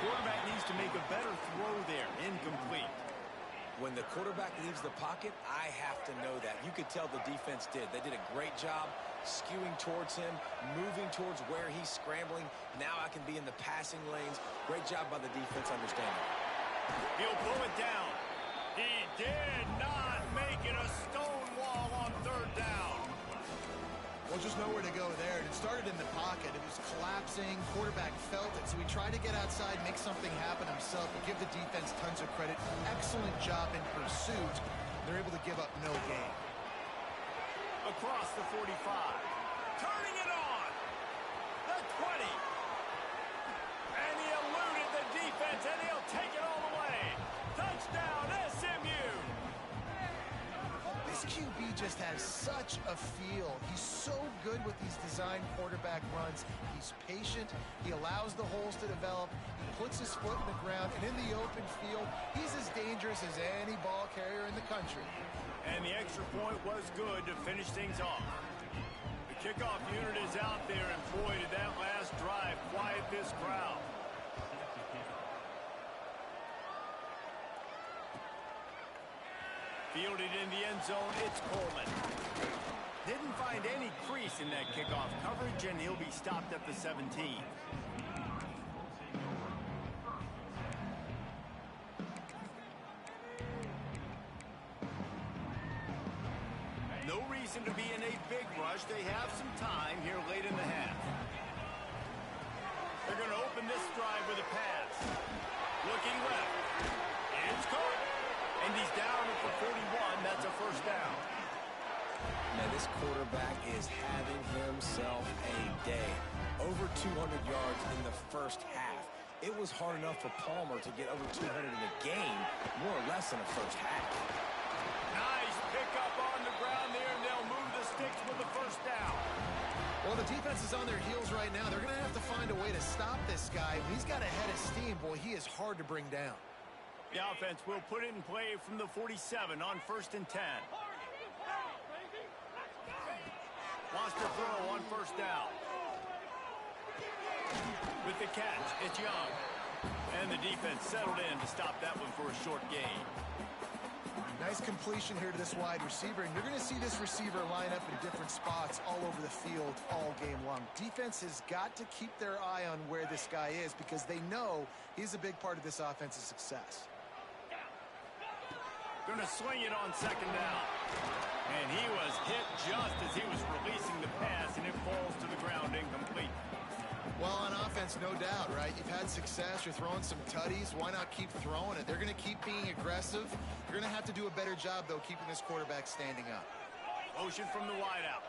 Quarterback needs to make a better throw there. Incomplete. When the quarterback leaves the pocket, I have to know that. You could tell the defense did. They did a great job skewing towards him, moving towards where he's scrambling. Now I can be in the passing lanes. Great job by the defense understanding. He'll pull it down. He did not make it a stone wall on third down. Well, just nowhere to go there. It started in the pocket. It was collapsing. Quarterback felt it, so he tried to get outside, make something happen himself, but give the defense tons of credit. Excellent job in pursuit. They're able to give up no gain. Across the 45. Turning it on. The 20. And he eluded the defense, and he'll take it all the way. Touchdown, SMU. This QB just has such a feel. He's so good with these design quarterback runs. He's patient. He allows the holes to develop. He puts his foot in the ground, and in the open field, he's as dangerous as any ball carrier in the country. And the extra point was good to finish things off. The kickoff unit is out there, and boy, did that last drive quiet this crowd. Fielded in the end zone, it's Coleman. Didn't find any crease in that kickoff coverage, and he'll be stopped at the 17. No reason to be in a big rush. They have some time here late in the half. They're going to open this drive with a pass. Looking left. It's caught. And he's down at the 41. That's a first down. Man, this quarterback is having himself a day. Over 200 yards in the first half. It was hard enough for Palmer to get over 200 in a game, more or less in the first half. Nice pickup on the ground there, and they'll move the sticks with the first down. Well, the defense is on their heels right now. They're going to have to find a way to stop this guy. When he's got a head of steam, boy, he is hard to bring down. The offense will put it in play from the 47 on 1st and 10. Wants to throw on first down. With the catch, it's Young. And the defense settled in to stop that one for a short gain. Nice completion here to this wide receiver, and you're going to see this receiver line up in different spots all over the field all game long. Defense has got to keep their eye on where this guy is because they know he's a big part of this offense's success. Going to swing it on second down. And he was hit just as he was releasing the pass, and it falls to the ground incomplete. Well, on offense, no doubt, right? You've had success. You're throwing some tutties. Why not keep throwing it? They're going to keep being aggressive. You're going to have to do a better job, though, keeping this quarterback standing up. Motion from the wideout.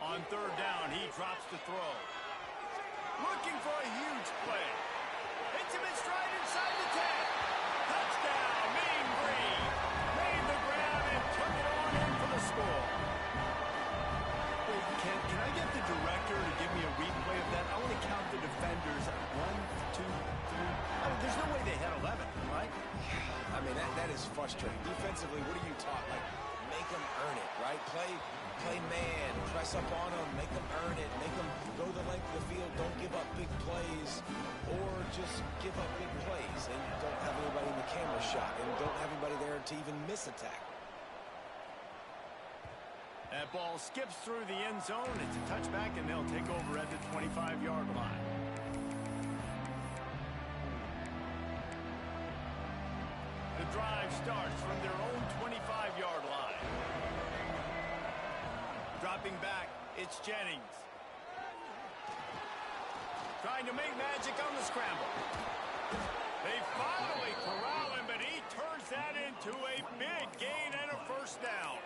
On third down, he drops to throw. Looking for a huge play. Hits him in stride inside the 10. Touchdown, Mean Green. Made the grab and took it on in for the score. Wait, can I get the director to give me a replay of that? I want to count the defenders. 1, 2, 3. I mean, there's no way they had 11, right? I mean, that is frustrating. Defensively, what are you taught? Like, make them earn it, right? Play man, press up on them, make them earn it, make them go the length of the field, don't give up big plays, or just give up big plays and don't have anybody in the camera shot and don't have anybody there to even miss a tackle. That ball skips through the end zone. It's a touchback, and they'll take over at the 25-yard line. The drive starts from their own 25-yard line. Dropping back, it's Jennings. Trying to make magic on the scramble. They finally corral him, but he turns that into a big gain and a first down.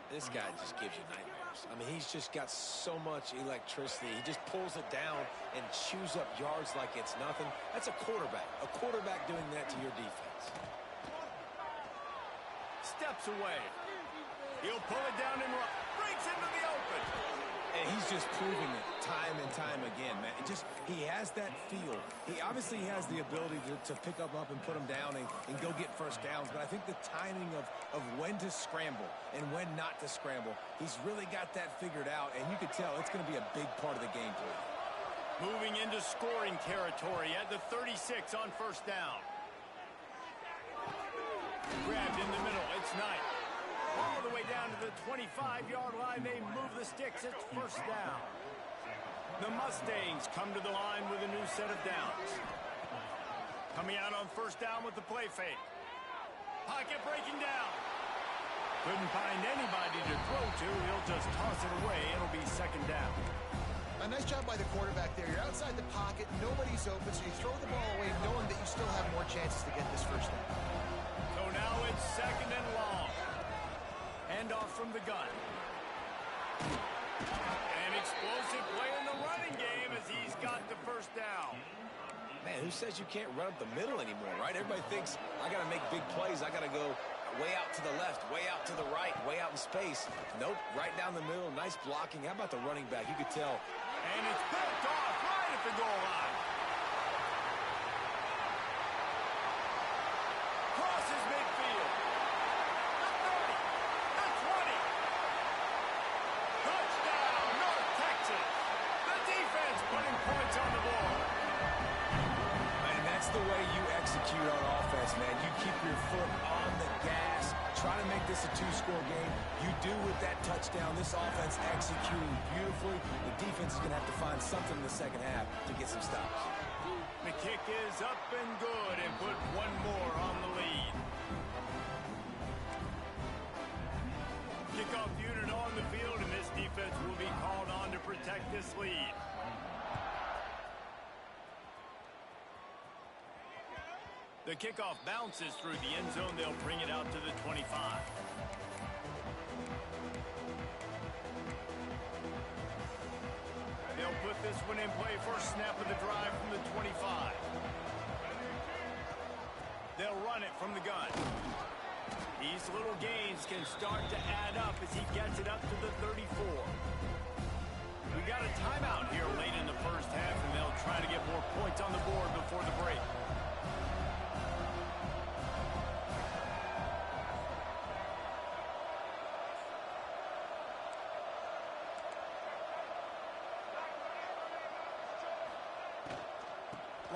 This guy just gives you nightmares. I mean, he's just got so much electricity. He just pulls it down and chews up yards like it's nothing. That's a quarterback. A quarterback doing that to your defense. Steps away. He'll pull it down and run. Breaks into the open. And he's just proving it time and time again, man. He has that feel. He obviously has the ability to pick up and put him down and go get first downs. But I think the timing of when to scramble and when not to scramble, he's really got that figured out. And you could tell it's going to be a big part of the game plan. Moving into scoring territory at the 36 on first down. Grabbed in the middle. It's Knight. All the way down to the 25-yard line. They move the sticks. It's first down. The Mustangs come to the line with a new set of downs. Coming out on first down with the play fake. Pocket breaking down. Couldn't find anybody to throw to. He'll just toss it away. It'll be second down. A nice job by the quarterback there. You're outside the pocket. Nobody's open, so you throw the ball away knowing that you still have more chances to get this first down. So now it's second and long. Handoff from the gun. An explosive play in the running game as he's got the first down. Man, who says you can't run up the middle anymore, right? Everybody thinks, I got to make big plays. I got to go way out to the left, way out to the right, way out in space. Nope, right down the middle. Nice blocking. How about the running back? You could tell. And it's picked off right at the goal line. Crosses midfield. The 30. The 20. Touchdown, North Texas. The defense putting points on the board. And that's the way you execute on offense, man. You keep your foot on the gas. Try to make this a two-score game. You do with that touchdown. This offense executing beautifully. The defense is going to have to find something in the second half to get some stops. The kick is up and good and put one more on the lead. Kickoff unit on the field, and this defense will be called on to protect this lead. The kickoff bounces through the end zone. They'll bring it out to the 25. They'll put this one in play. First snap of the drive from the 25. They'll run it from the gun. These little gains can start to add up as he gets it up to the 34. We got a timeout here late in the first half, and they'll try to get more points on the board before the break.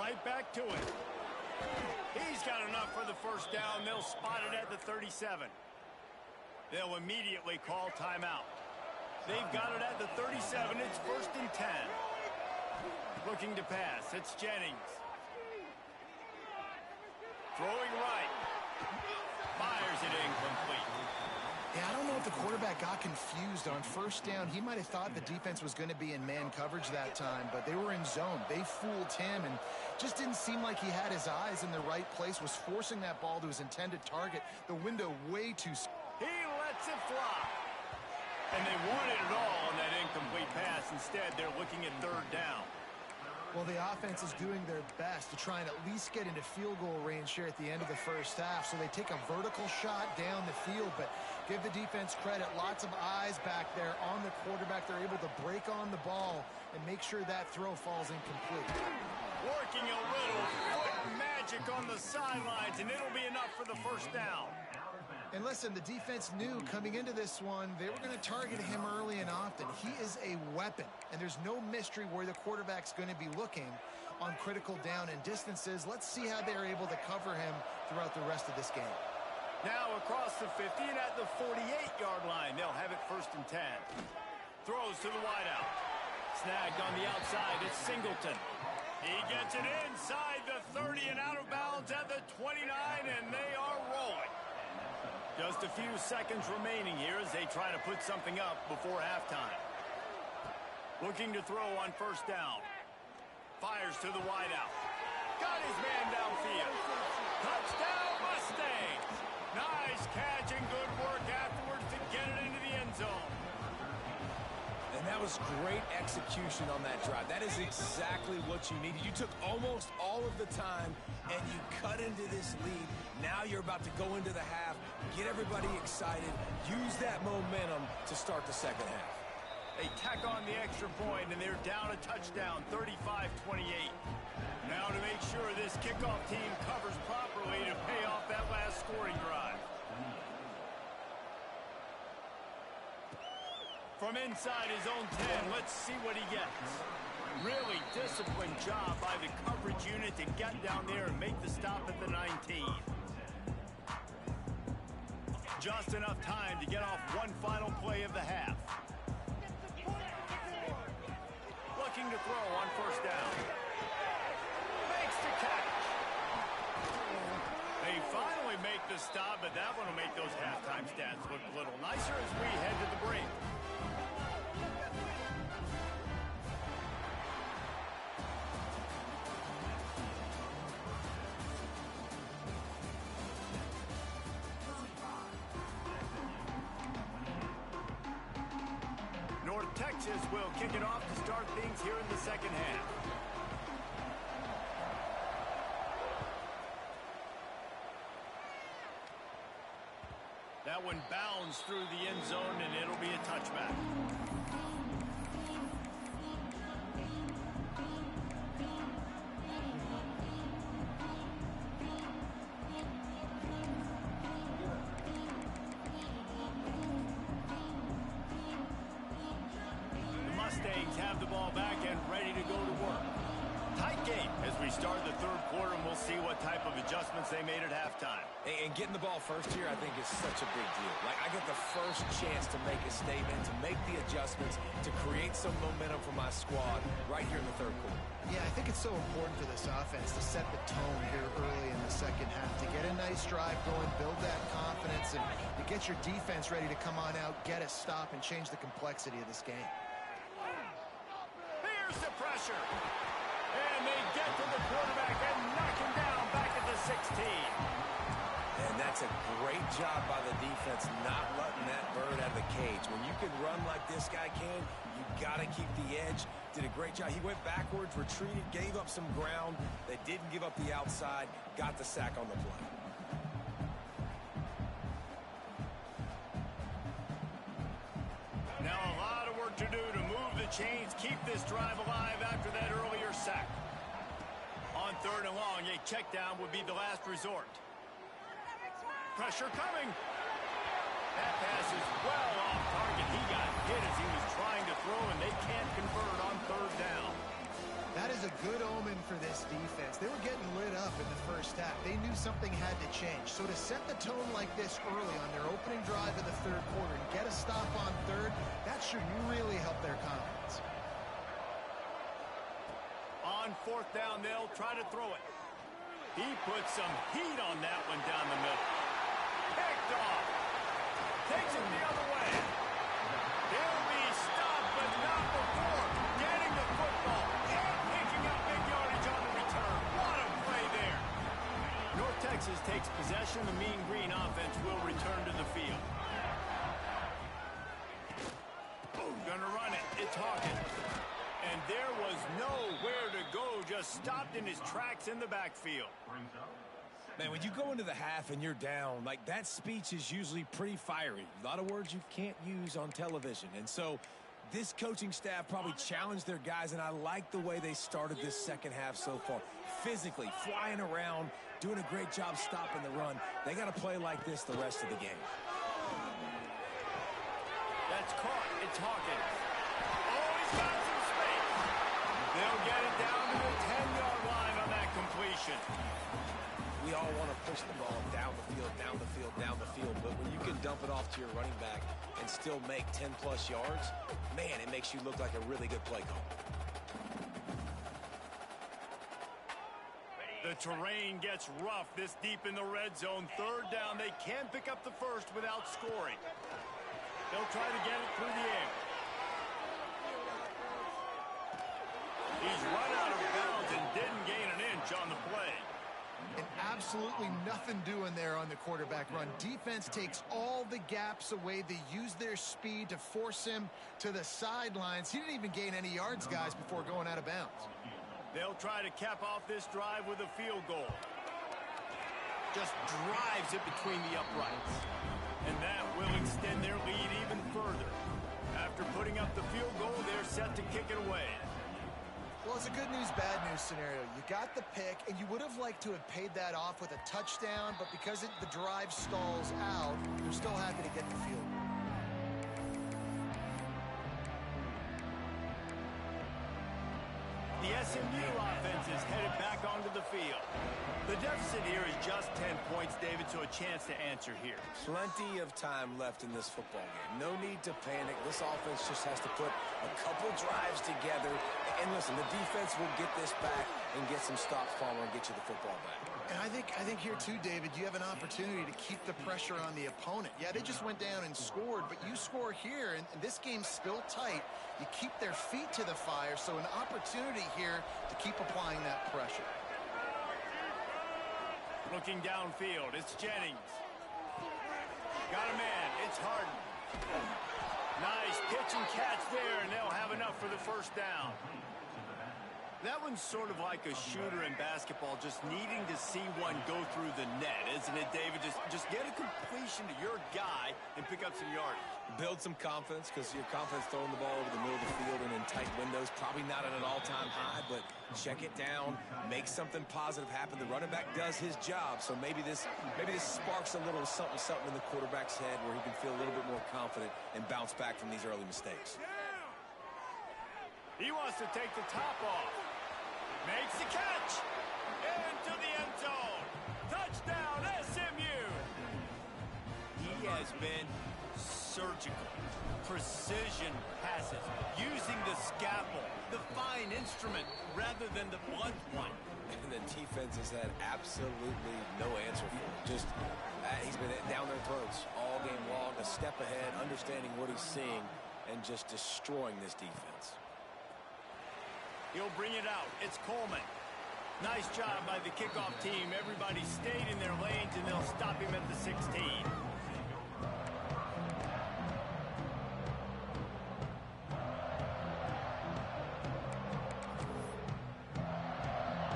right back to it. He's got enough for the first down. They'll spot it at the 37. They'll immediately call timeout. They've got it at the 37. It's 1st and 10. Looking to pass. It's Jennings. Throwing right. Fires it incomplete. Yeah, I don't know if the quarterback got confused on first down. He might have thought the defense was going to be in man coverage that time, but they were in zone. They fooled him and just didn't seem like he had his eyes in the right place, was forcing that ball to his intended target. The window way too small. He lets it fly. And they wanted it all on that incomplete pass. Instead, they're looking at 3rd down. Well, the offense is doing their best to try and at least get into field goal range here at the end of the first half. So they take a vertical shot down the field, but give the defense credit. Lots of eyes back there on the quarterback. They're able to break on the ball and make sure that throw falls incomplete. Working a little foot magic on the sidelines, and it'll be enough for the first down. And listen, the defense knew coming into this one, they were going to target him early and often. He is a weapon, and there's no mystery where the quarterback's going to be looking on critical down and distances. Let's see how they're able to cover him throughout the rest of this game. Now across the 50 and at the 48-yard line, they'll have it 1st and 10. Throws to the wideout. Snagged on the outside, it's Singleton. He gets it inside the 30 and out of bounds at the 29, and they are rolling. Just a few seconds remaining here as they try to put something up before halftime. Looking to throw on first down. Fires to the wideout. Got his man downfield. Touchdown Mustangs! Nice catch and good work afterwards to get it into the end zone. And that was great execution on that drive. That is exactly what you needed. You took almost all of the time, and you cut into this lead. Now you're about to go into the half, get everybody excited, use that momentum to start the second half. They tack on the extra point, and they're down a touchdown, 35-28. Now to make sure this kickoff team covers properly to pay off that last scoring drive. From inside his own 10, let's see what he gets. Really disciplined job by the coverage unit to get down there and make the stop at the 19. Just enough time to get off one final play of the half. Looking to throw on first down. Makes the catch. They finally make the stop, but that one will make those halftime stats look a little nicer as we head to the break. Texas will kick it off to start things here in the second half. That one bounds through the end zone, and it'll be a touchback. Have the ball back and ready to go to work. Tight game as we start the third quarter, and we'll see what type of adjustments they made at halftime. And getting the ball first here, I think, is such a big deal. Like, I get the first chance to make a statement, to make the adjustments, to create some momentum for my squad right here in the third quarter. Yeah, I think it's so important for this offense to set the tone here early in the second half, to get a nice drive going, build that confidence, and to get your defense ready to come on out, get a stop, and change the complexity of this game. Here's the pressure. And they get to the quarterback and knock him down back at the 16. And that's a great job by the defense not letting that bird out of the cage. When you can run like this guy can, you got to keep the edge. Did a great job. He went backwards, retreated, gave up some ground. They didn't give up the outside, got the sack on the play. Now a lot of work to do to move the chains, keep this drive alive after that earlier sack. On third and long, a check down would be the last resort. Pressure coming. That pass is well off target. He got hit as he was trying to throw, and they can't convert on third down. That is a good omen for this defense. They were getting lit up in the first half. They knew something had to change. So to set the tone like this early on their opening drive of the third quarter and get a stop on third, that should really help their confidence. On fourth down, they'll try to throw it. He puts some heat on that one down the middle. Picked off. Takes it the other way. He'll be stopped, but not before getting the football and picking up big yardage on the return. What a play there. North Texas takes possession. The Mean Green offense will return to the field. Gonna run it. It's Hawkins. And there was nowhere to go. Just stopped in his tracks in the backfield. Man, when you go into the half and you're down, like that speech is usually pretty fiery. A lot of words you can't use on television. And so this coaching staff probably challenged their guys, and I like the way they started this second half so far. Physically, flying around, doing a great job stopping the run. They got to play like this the rest of the game. That's caught. It's Hawkins. Oh, he's got some space. They'll get it down to the 10-yard line on that completion. We all want to push the ball down the field, down the field, down the field. But when you can dump it off to your running back and still make 10-plus yards, man, it makes you look like a really good play call. The terrain gets rough this deep in the red zone. Third down, they can pick up the first without scoring. They'll try to get it through the air. He's run out of bounds and didn't gain an inch on the play. And absolutely nothing doing there on the quarterback run. Defense takes all the gaps away. They use their speed to force him to the sidelines. He didn't even gain any yards, guys, before going out of bounds. They'll try to cap off this drive with a field goal. Just drives it between the uprights. And that will extend their lead even further. After putting up the field goal, they're set to kick it away. Well, it's a good news, bad news scenario. You got the pick, and you would have liked to have paid that off with a touchdown, but because the drive stalls out, you're still happy to get the field goal. The SMU offense is headed back onto the field. The deficit here is just 10 points, David, so a chance to answer here. Plenty of time left in this football game. No need to panic. This offense just has to put a couple drives together. And listen, the defense will get this back and get some stops, Palmer, and get you the football back. And I think here too, David, you have an opportunity to keep the pressure on the opponent. Yeah, they just went down and scored, but you score here, and this game's still tight. You keep their feet to the fire, so an opportunity here to keep applying that pressure. Looking downfield, it's Jennings. Got a man, it's Harden. Nice pitch and catch there, and they'll have enough for the first down. That one's sort of like a shooter in basketball, just needing to see one go through the net, isn't it, David? Just get a completion to your guy and pick up some yardage. Build some confidence, because your confidence throwing the ball over the middle of the field and in tight windows, probably not at an all-time high, but check it down, make something positive happen. The running back does his job, so maybe this sparks a little something in the quarterback's head where he can feel a little bit more confident and bounce back from these early mistakes. He wants to take the top off. Makes the catch. Into the end zone. Touchdown, SMU. He has been surgical. Precision passes. Using the scalpel, the fine instrument, rather than the blunt one. And the defense has had absolutely no answer for him. Just, he's been down their throats all game long, a step ahead, understanding what he's seeing, and just destroying this defense. He'll bring it out. It's Coleman. Nice job by the kickoff team. Everybody stayed in their lanes, and they'll stop him at the 16.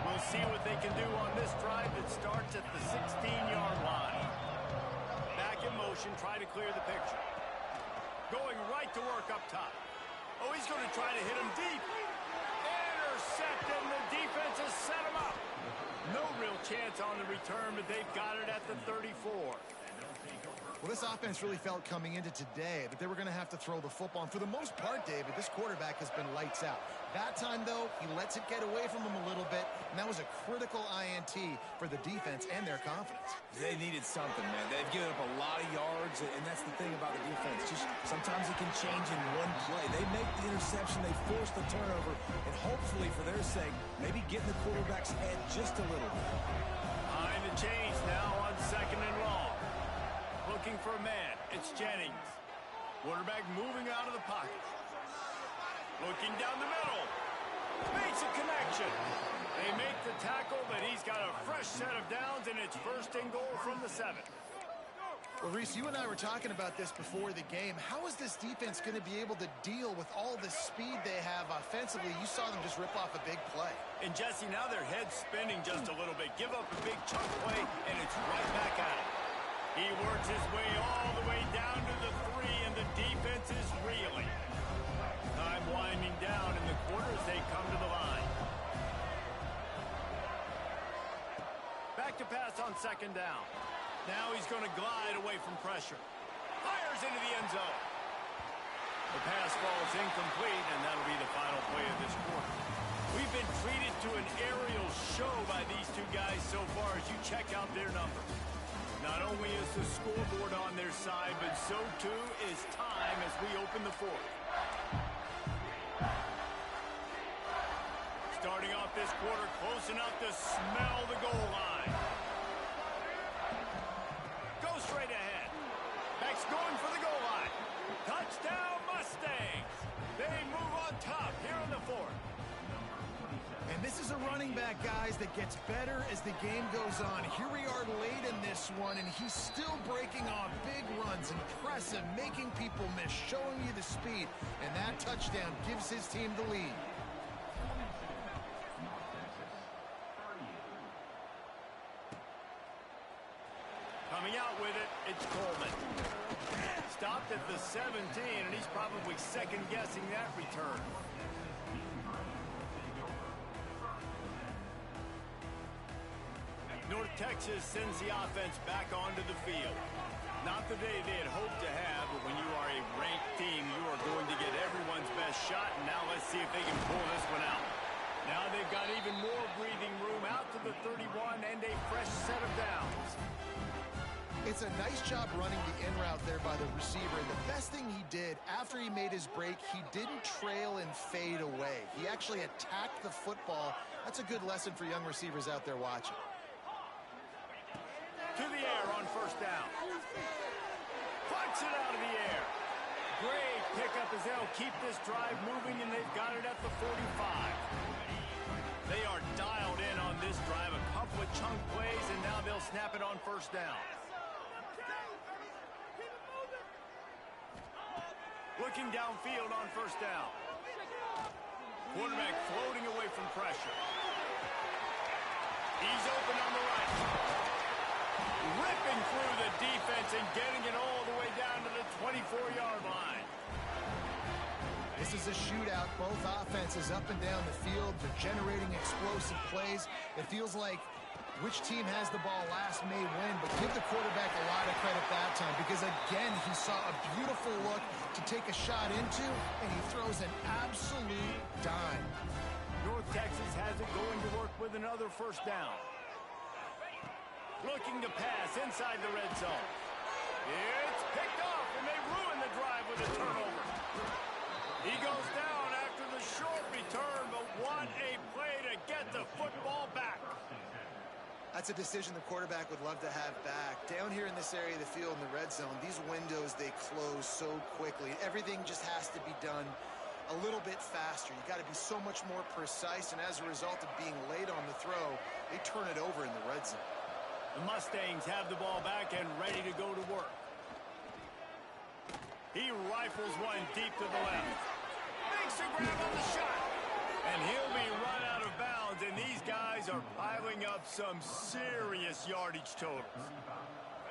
We'll see what they can do on this drive that starts at the 16-yard line. Back in motion, try to clear the picture. Going right to work up top. Oh, he's going to try to hit him deep. Intercepted, and the defense has set him up. No real chance on the return, but they've got it at the 34. Well, this offense really felt coming into today that they were going to have to throw the football. And for the most part, David, this quarterback has been lights out. That time, though, he lets it get away from him a little bit, and that was a critical INT for the defense and their confidence. They needed something, man. They've given up a lot of yards, and that's the thing about the defense. Just sometimes it can change in one play. They make the interception, they force the turnover, and hopefully, for their sake, maybe get in the quarterback's head just a little bit. Behind the change now on 2nd and long. Looking for a man. It's Jennings. Quarterback moving out of the pocket. Looking down the middle. Makes a connection. They make the tackle, but he's got a fresh set of downs, and it's 1st and goal from the 7. Well, Reese, you and I were talking about this before the game. How is this defense going to be able to deal with all the speed they have offensively? You saw them just rip off a big play. And, Jesse, now their head's spinning just a little bit. Give up a big chunk play, and it's right back at him. He works his way all the way down to the 3, and the defense is reeling. Time winding down in the quarter as they come to the line. Back to pass on 2nd down. Now he's going to glide away from pressure. Fires into the end zone. The pass falls incomplete, and that'll be the final play of this quarter. We've been treated to an aerial show by these two guys so far as you check out their numbers. Not only is the scoreboard on their side, but so too is time as we open the 4th. Starting off this quarter close enough to smell the goal line. Go straight ahead. Back's going for the goal line. Touchdown Mustangs. They move on top here in the 4th. And this is a running back, guys, that gets better as the game goes on. Here we are late in this one, and he's still breaking off big runs. Impressive, making people miss, showing you the speed. And that touchdown gives his team the lead. Coming out with it, it's Coleman. Stopped at the 17, and he's probably second-guessing that return. North Texas sends the offense back onto the field. Not the day they had hoped to have, but when you are a ranked team, you are going to get everyone's best shot, and now let's see if they can pull this one out. Now they've got even more breathing room out to the 31 and a fresh set of downs. It's a nice job running the in route there by the receiver. And the best thing he did after he made his break, he didn't trail and fade away. He actually attacked the football. That's a good lesson for young receivers out there watching. To the air on 1st down. Plucks it out of the air. Great pickup as they'll keep this drive moving, and they've got it at the 45. They are dialed in on this drive. A couple of chunk plays, and now they'll snap it on 1st down. Looking downfield on 1st down. Quarterback floating away from pressure. He's open on the right. Ripping through the defense and getting it all the way down to the 24-yard line. This is a shootout. Both offenses up and down the field. They're generating explosive plays. It feels like which team has the ball last may win, but give the quarterback a lot of credit that time because, again, he saw a beautiful look to take a shot into, and he throws an absolute dime. North Texas has it going to work with another 1st down. Looking to pass inside the red zone. It's picked off, and they ruin the drive with a turnover. He goes down after the short return, but what a play to get the football back. That's a decision the quarterback would love to have back. Down here in this area of the field in the red zone, these windows, they close so quickly. Everything just has to be done a little bit faster. You got to be so much more precise, and as a result of being late on the throw, they turn it over in the red zone. The Mustangs have the ball back and ready to go to work. He rifles one deep to the left. Makes a grab on the shot. And he'll be run out of bounds, and these guys are piling up some serious yardage totals.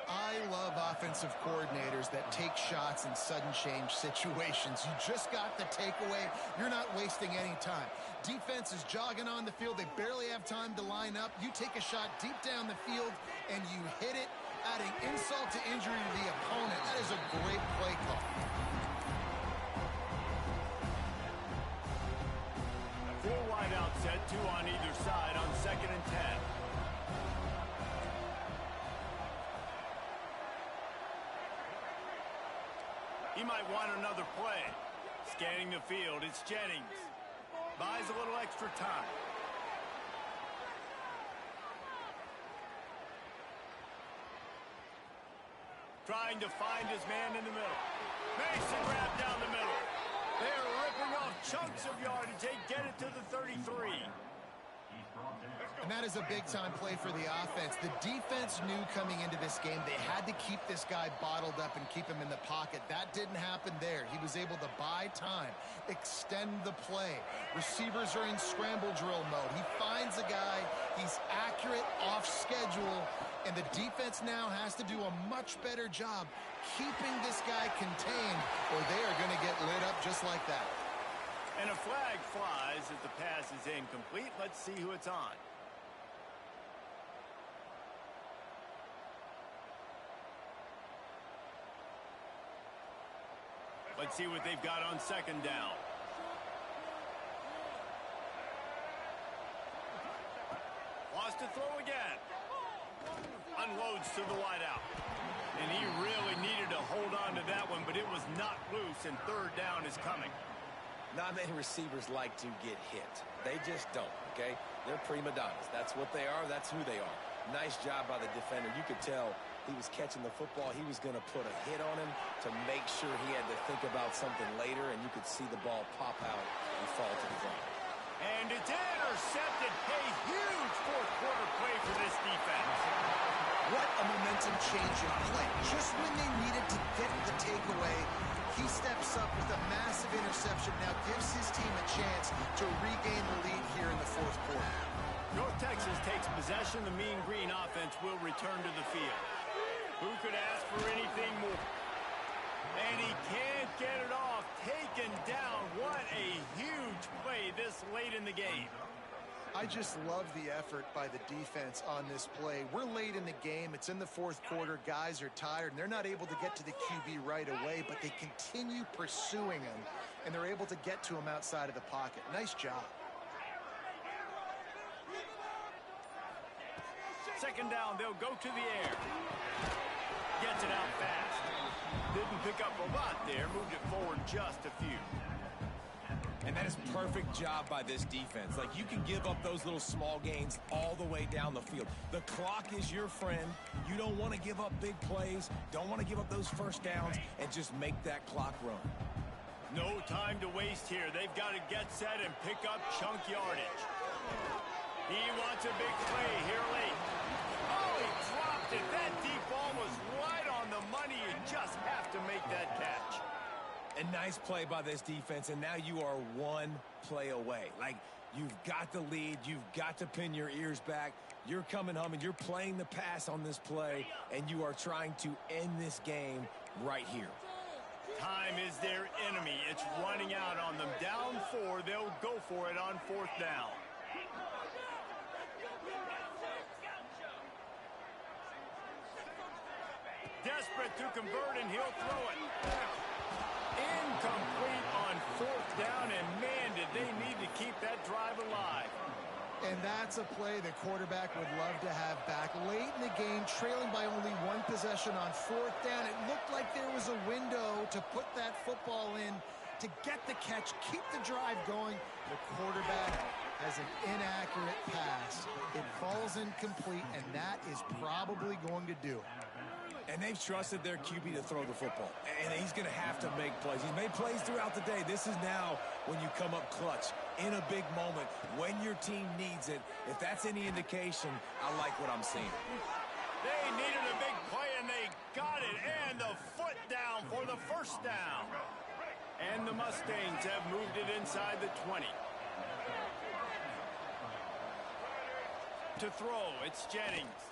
I love offensive coordinators that take shots in sudden change situations. You just got the takeaway. You're not wasting any time. Defense is jogging on the field. They barely have time to line up. You take a shot deep down the field, and you hit it, Adding insult to injury to the opponent. That is a great play call. Full wide out set, 2 on either side on 2nd and 10. He might want another play. Scanning the field, it's Jennings. Buys a little extra time. Trying to find his man in the middle. Makes a grab down the middle. They're ripping off chunks of yardage. They get it to the 33. And that is a big-time play for the offense. The defense knew coming into this game they had to keep this guy bottled up and keep him in the pocket. That didn't happen there. He was able to buy time, extend the play. Receivers are in scramble drill mode. He finds a guy. He's accurate, off schedule, and the defense now has to do a much better job keeping this guy contained, or they are going to get lit up just like that. And a flag flies as the pass is incomplete. Let's see who it's on. Let's see what they've got on 2nd down. Wants to throw again. Unloads to the wideout. And he really needed to hold on to that one, but it was not loose, and 3rd down is coming. Not many receivers like to get hit. They just don't, okay? They're prima donnas. That's what they are. That's who they are. Nice job by the defender. You could tell he was catching the football. He was going to put a hit on him to make sure he had to think about something later, and you could see the ball pop out and fall to the ground. And it's intercepted. A huge 4th-quarter play for this defense. What a momentum-changing play. Just when they needed to get the takeaway, he steps up with a massive interception, now gives his team a chance to regain the lead here in the 4th quarter. North Texas takes possession. The Mean Green offense will return to the field. Who could ask for anything more? And he can't get it off. Taken down. What a huge play this late in the game. I just love the effort by the defense on this play. We're late in the game. It's in the 4th quarter. Guys are tired, and they're not able to get to the QB right away, but they continue pursuing him, and they're able to get to him outside of the pocket. Nice job. 2nd down, they'll go to the air. Gets it out fast. Didn't pick up a lot there. Moved it forward just a few. And that is perfect job by this defense. Like, you can give up those little small gains all the way down the field. The clock is your friend. You don't want to give up big plays. Don't want to give up those 1st downs and just make that clock run. No time to waste here. They've got to get set and pick up chunk yardage. He wants a big play here late. Oh, he dropped it. That deep ball was right on the money. You just have to make that catch. A nice play by this defense, and now you are 1 play away. Like, you've got the lead. You've got to pin your ears back. You're coming home, and you're playing the pass on this play, and you are trying to end this game right here. Time is their enemy. It's running out on them. Down 4, they'll go for it on 4th down. Desperate to convert, and he'll throw it. Incomplete on 4th down, and man, did they need to keep that drive alive. And that's a play the quarterback would love to have back. Late in the game, trailing by only 1 possession on 4th down, it looked like there was a window to put that football in, to get the catch, keep the drive going. The quarterback has an inaccurate pass. It falls incomplete, and that is probably going to do it. And they've trusted their QB to throw the football. And he's going to have to make plays. He's made plays throughout the day. This is now when you come up clutch in a big moment when your team needs it. If that's any indication, I like what I'm seeing. They needed a big play, and they got it. And the foot down for the 1st down. And the Mustangs have moved it inside the 20. To throw, it's Jennings.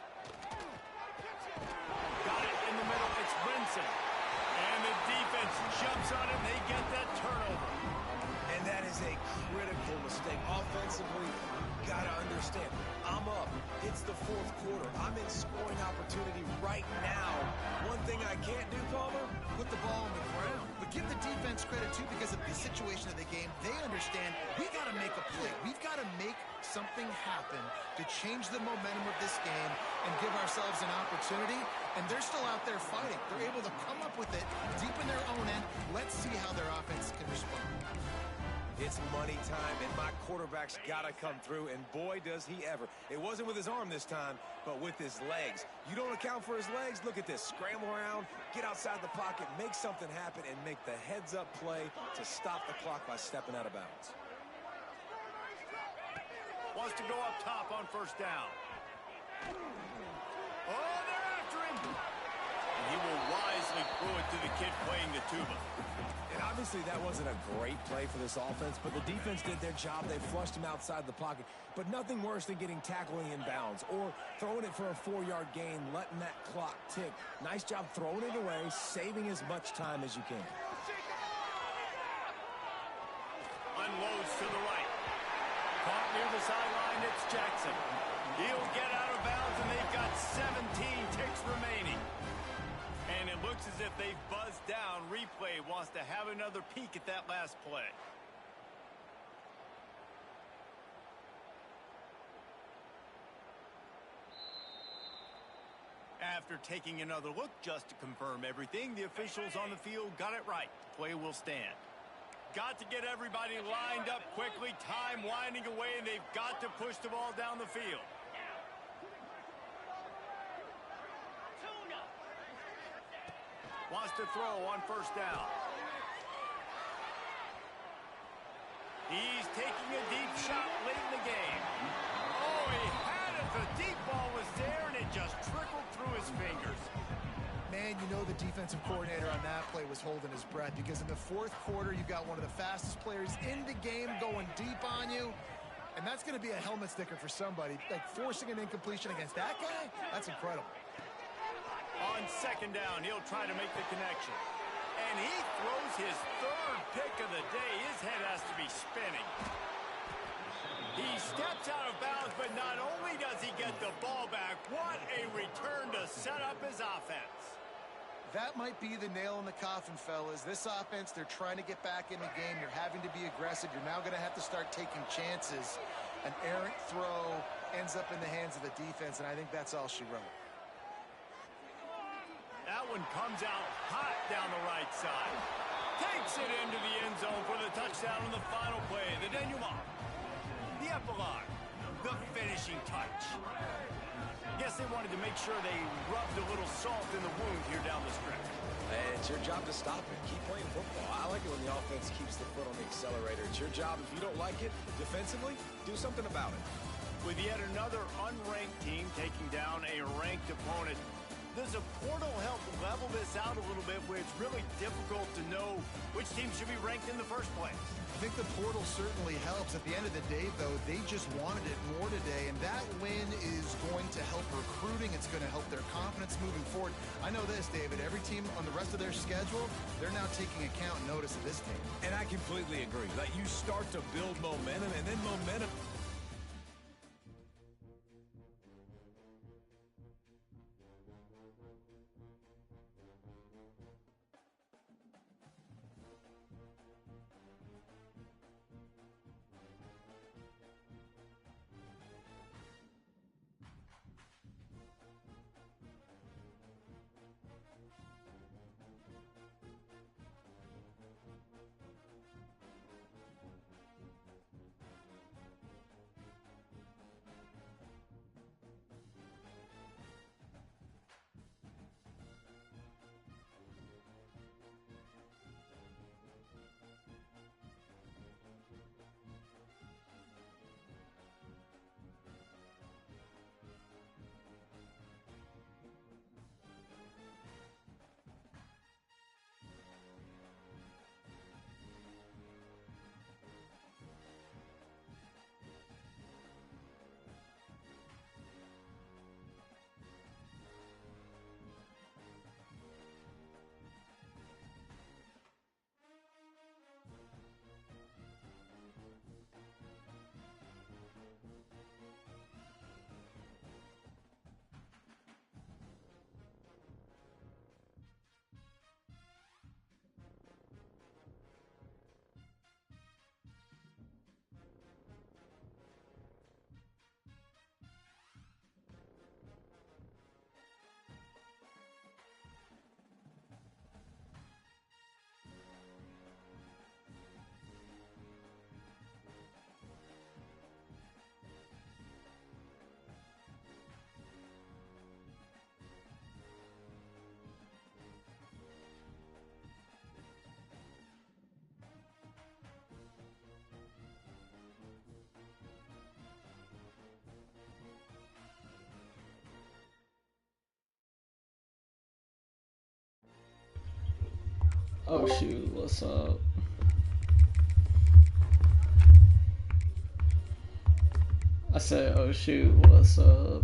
Got it in the middle, it's Brinson. And the defense jumps on it, they get that turnover. And that is a critical mistake. Offensively, got to understand, I'm up. It's the fourth quarter. I'm in scoring opportunity right now. One thing I can't do, Palmer, put the ball on the ground. But give the defense credit, too, because of this situation of the game, they understand we got to make a play. We've got to make something happen to change the momentum of this game and give ourselves an opportunity. And they're still out there fighting. They're able to come up with it deep in their own end. Let's see how their offense can respond. It's money time, and my quarterback's got to come through, and boy, does he ever. It wasn't with his arm this time, but with his legs. You don't account for his legs? Look at this. Scramble around, get outside the pocket, make something happen, and make the heads-up play to stop the clock by stepping out of bounds. Wants to go up top on first down. Oh, they're after him. And he will wisely throw it to the kid playing the tuba. And obviously that wasn't a great play for this offense, but the defense did their job. They flushed him outside the pocket. But nothing worse than getting tackling in bounds or throwing it for a 4-yard gain, letting that clock tick. Nice job throwing it away, saving as much time as you can. Unloads to the right. Caught near the sideline, it's Jackson. He'll get out of bounds, and they've got 17 ticks remaining. And it looks as if they've buzzed down. Replay wants to have another peek at that last play. After taking another look just to confirm everything, the officials on the field got it right. The play will stand. Got to get everybody lined up quickly. Time winding away, and they've got to push the ball down the field. Wants to throw on first down. He's taking a deep shot late in the game. Oh, he had it. The deep ball was there, and it just trickled through his fingers. Man, you know the defensive coordinator on that play was holding his breath, because in the fourth quarter, you've got one of the fastest players in the game going deep on you. And that's going to be a helmet sticker for somebody. Like, forcing an incompletion against that guy, that's incredible. On second down, he'll try to make the connection. And he throws his third pick of the day. His head has to be spinning. He steps out of bounds, but not only does he get the ball back, what a return to set up his offense. That might be the nail in the coffin, fellas. This offense, they're trying to get back in the game. You're having to be aggressive. You're now going to have to start taking chances. An errant throw ends up in the hands of the defense, and I think that's all she wrote. That one comes out hot down the right side. Takes it into the end zone for the touchdown on the final play. The denouement. The epilogue. The finishing touch. Guess they wanted to make sure they rubbed a little salt in the wound here down the stretch. And it's your job to stop it. Keep playing football. I like it when the offense keeps the foot on the accelerator. It's your job. If you don't like it defensively, do something about it. With yet another unranked team taking down a ranked opponent, does a portal help level this out a little bit, where it's really difficult to know which team should be ranked in the first place? I think the portal certainly helps. At the end of the day, though, they just wanted it more today, and that win is going to help recruiting. It's going to help their confidence moving forward. I know this, David. Every team on the rest of their schedule, they're now taking account and notice of this team. And I completely agree. Like, you start to build momentum, and then momentum Oh shoot, what's up? I said, oh shoot, what's up?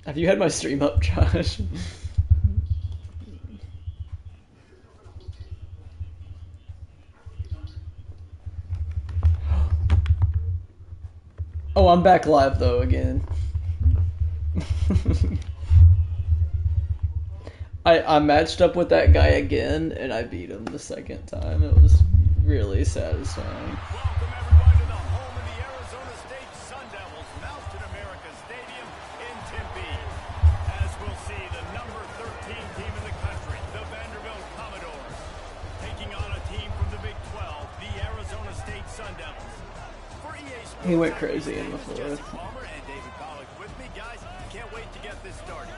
Have you had my stream up, Josh? Oh, I'm back live though again. I matched up with that guy again and I beat him the second time. It was really satisfying. Welcome everyone to the home of the Arizona State Sun Devils, Mountain America Stadium in Tempe. As we'll see, the number 13 team in the country, the Vanderbilt Commodores, taking on a team from the Big 12, the Arizona State Sun Devils. For EA Sports, He went crazy in the fourth. Jesse Palmer and David Pollack with me, guys. Can't wait to get this started.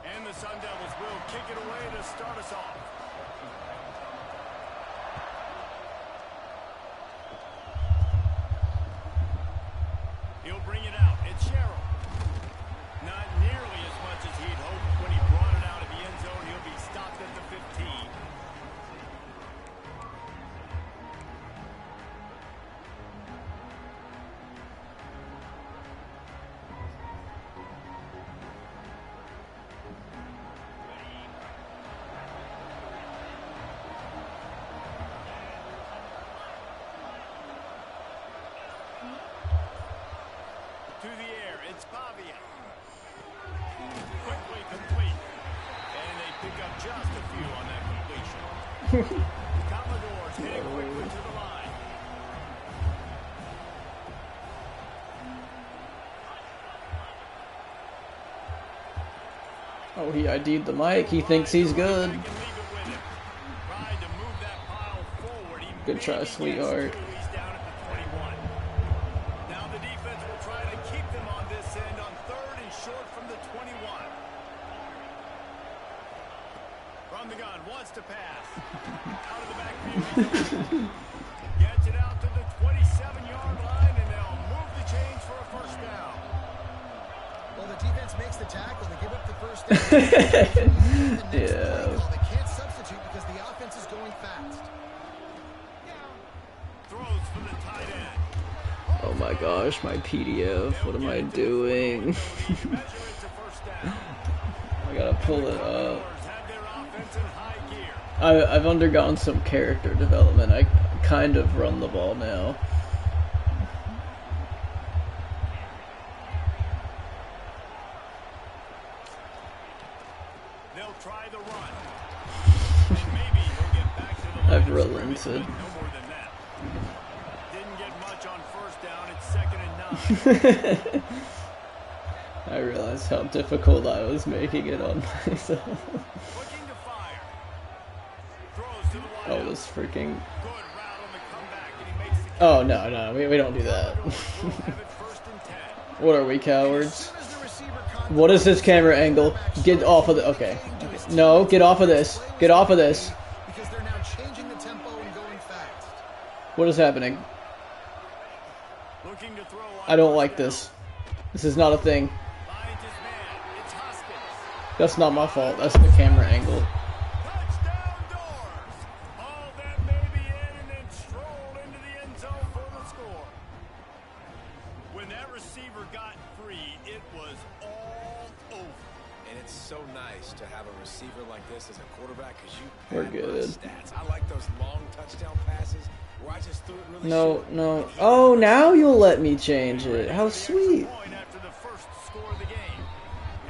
And the Sun Devils will kick it away to start us off. He'll bring it out. It's Sherrill. Not nearly as much as he'd hoped when he brought it out of the end zone. He'll be stopped at the 15. To the air, it's Pavia. Quickly complete. And they pick up just a few on that completion. Commodores heading quickly to the line. Oh, he ID'd the mic. He thinks he's good. They can leave it with him. Tried to move that pile forward. He Good try, maybe sweetheart. gets two. He's down at the 21. Now the defense will try to keep them on this end on third and short from the 21. From the gun, wants to pass. Out of the backfield. Gets it out to the 27-yard line, and they'll move the chains for a first down. Well, the defense makes the tackle. They give up the first down. Yeah. They can't substitute because the offense is going fast. Throws for the tight end. Oh my gosh, my PDF. What am I doing? Measure it's a first down. I gotta pull it up. Have their offense in high gear. I've undergone some character development. I kind of run the ball now. They'll try the run. And maybe he'll get back to the line I've of relented. scrimmage, but no more than that. Didn't get much on first down. It's 2nd and 9. I realized how difficult I was making it on myself. Looking to fire. Throws to the wide Oh, this freaking... Good route on the comeback, and he makes the catch. Oh, no, we don't do that. Will have it 1st and 10. What are we, cowards? What is this camera angle? Get off of the... Okay. No, get off of this. Get off of this. Because they're now changing the tempo and going fast. What is happening? Looking to throw on I don't first like down. this. This is not a thing. Finds his man. It's Hoskins. That's not my fault. That's the camera angle. Touchdown Doors! All that baby in and then strolled into the end zone for the score. When that receiver got free, it was all over. And it's so nice to have a receiver like this as a quarterback because you We're pad good. those stats. I like those long touchdown passes where I just threw it really No, short. no. Oh, now you'll let me change it. How sweet. Point after the first score of the game.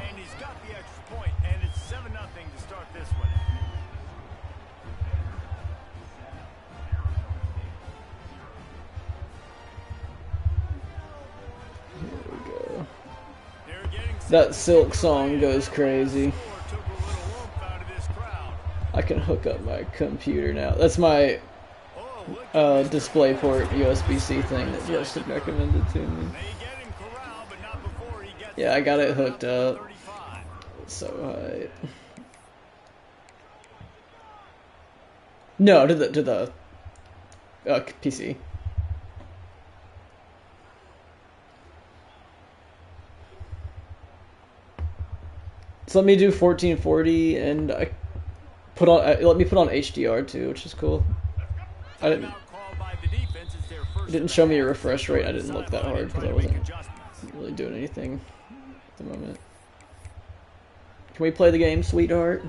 And he's got the extra point, and it's 7-0 to start this one. Here we go. They're getting That Silk song goes crazy. took a little oomph out of this crowd. I can hook up my computer now. That's my DisplayPort USB-C thing that Justin recommended to me. Yeah, I got it hooked up. So no, to the PC. So let me do 1440, and I put on let me put on HDR too, which is cool. It didn't show me a refresh rate. I didn't look that hard because I wasn't really doing anything at the moment. Can we play the game, sweetheart?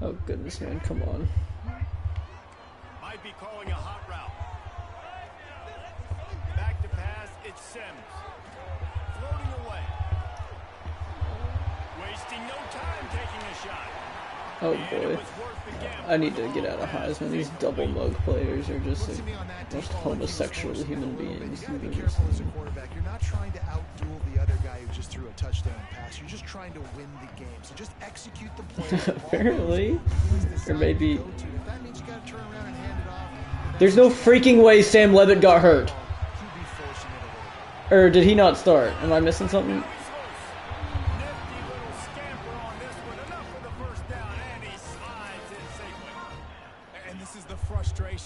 Oh goodness, man, come on. Might be calling a hot route. Back to pass, it's Sims. Floating away. Wasting no time taking a shot. Oh boy. I need to get out of Heisman. These double mug players are just the most homosexual human beings you've ever seen. You're not trying to outduel the other guy who just threw a touchdown pass. You're just trying to win the game. So just execute the play. Apparently. Or maybe... There's no freaking way Sam Levitt got hurt. Or did he not start? Am I missing something?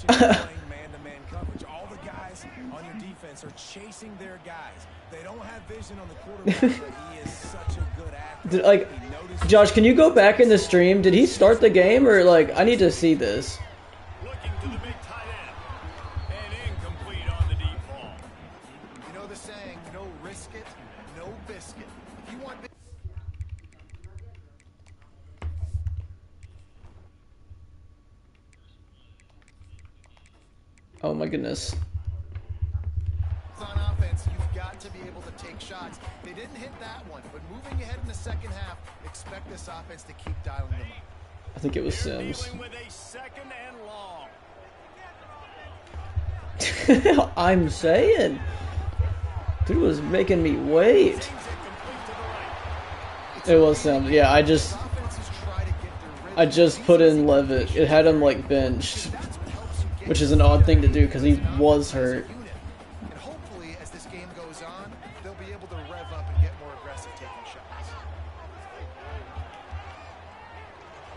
Playing man-to-man coverage. All the guys on your defense are chasing their guys. They don't have vision on the quarterback, but he is such a good athlete. Like, Josh, can you go back in the stream? Did he start the game, or like I need to see this? Looking to the big tight end. And incomplete on the deep ball. You know the saying, no risk it, no biscuit. If you want Oh my goodness. on offense, you've got to be able to take shots. They didn't hit that one, but moving ahead in the second half, expect this offense to keep dialing them up. I think it was Sims. Dealing with a second and long. I'm saying. Dude was making me wait. It was Sims. Yeah, I just put in Levitt. It had him like benched, which is an odd thing to do because he was hurt. And hopefully, as this game goes on, they'll be able to rev up and get more aggressive taking shots.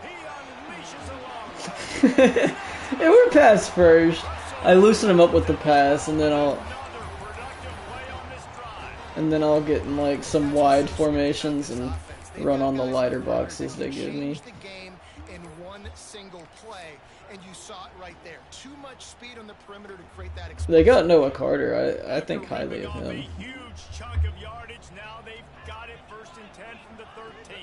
He unleashes a long. Yeah, we're pass first. I loosen him up with the pass, and then I'll get in like some wide formations and run on the lighter boxes they give me. In one single play, and you saw it right there. Too much speed on the perimeter to create that explosion. They got Noah Carter. I think highly of him. Huge chunk of yardage. Now they've got it first and 10 from the 13.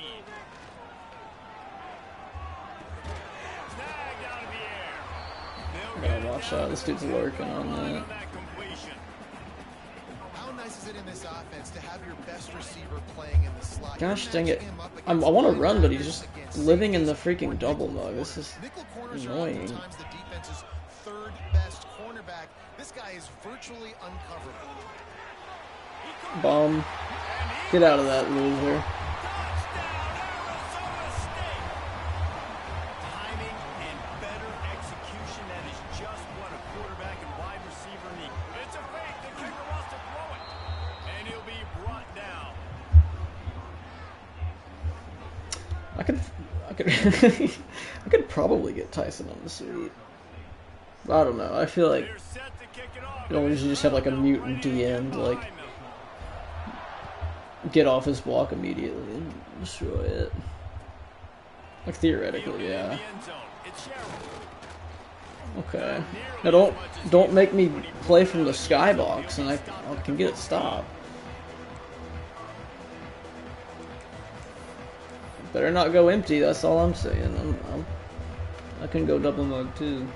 Snagged out of the air. Gotta watch out. This dude's lurking on that. How nice is it in this offense to have your best receiver playing in the slot? Gosh dang it. I want to run, but he's just living in the freaking double mug. This is annoying. Sometimes the defense's third best cornerback. This guy is virtually uncoverable. Bum. Get out of that, loser. Timing and better execution. That is just what a quarterback and wide receiver need. It's a fake. The kicker wants to throw it. And he'll be brought down. I could probably get Tyson on the suite. I don't know. I feel like They're set to kick it off. you don't usually just have like a mutant DN to like get off his block immediately and destroy it. Like theoretically, yeah. Okay. Now don't make me play from the skybox and I can get it stopped. Better not go empty, that's all I'm saying. I can go double mug too.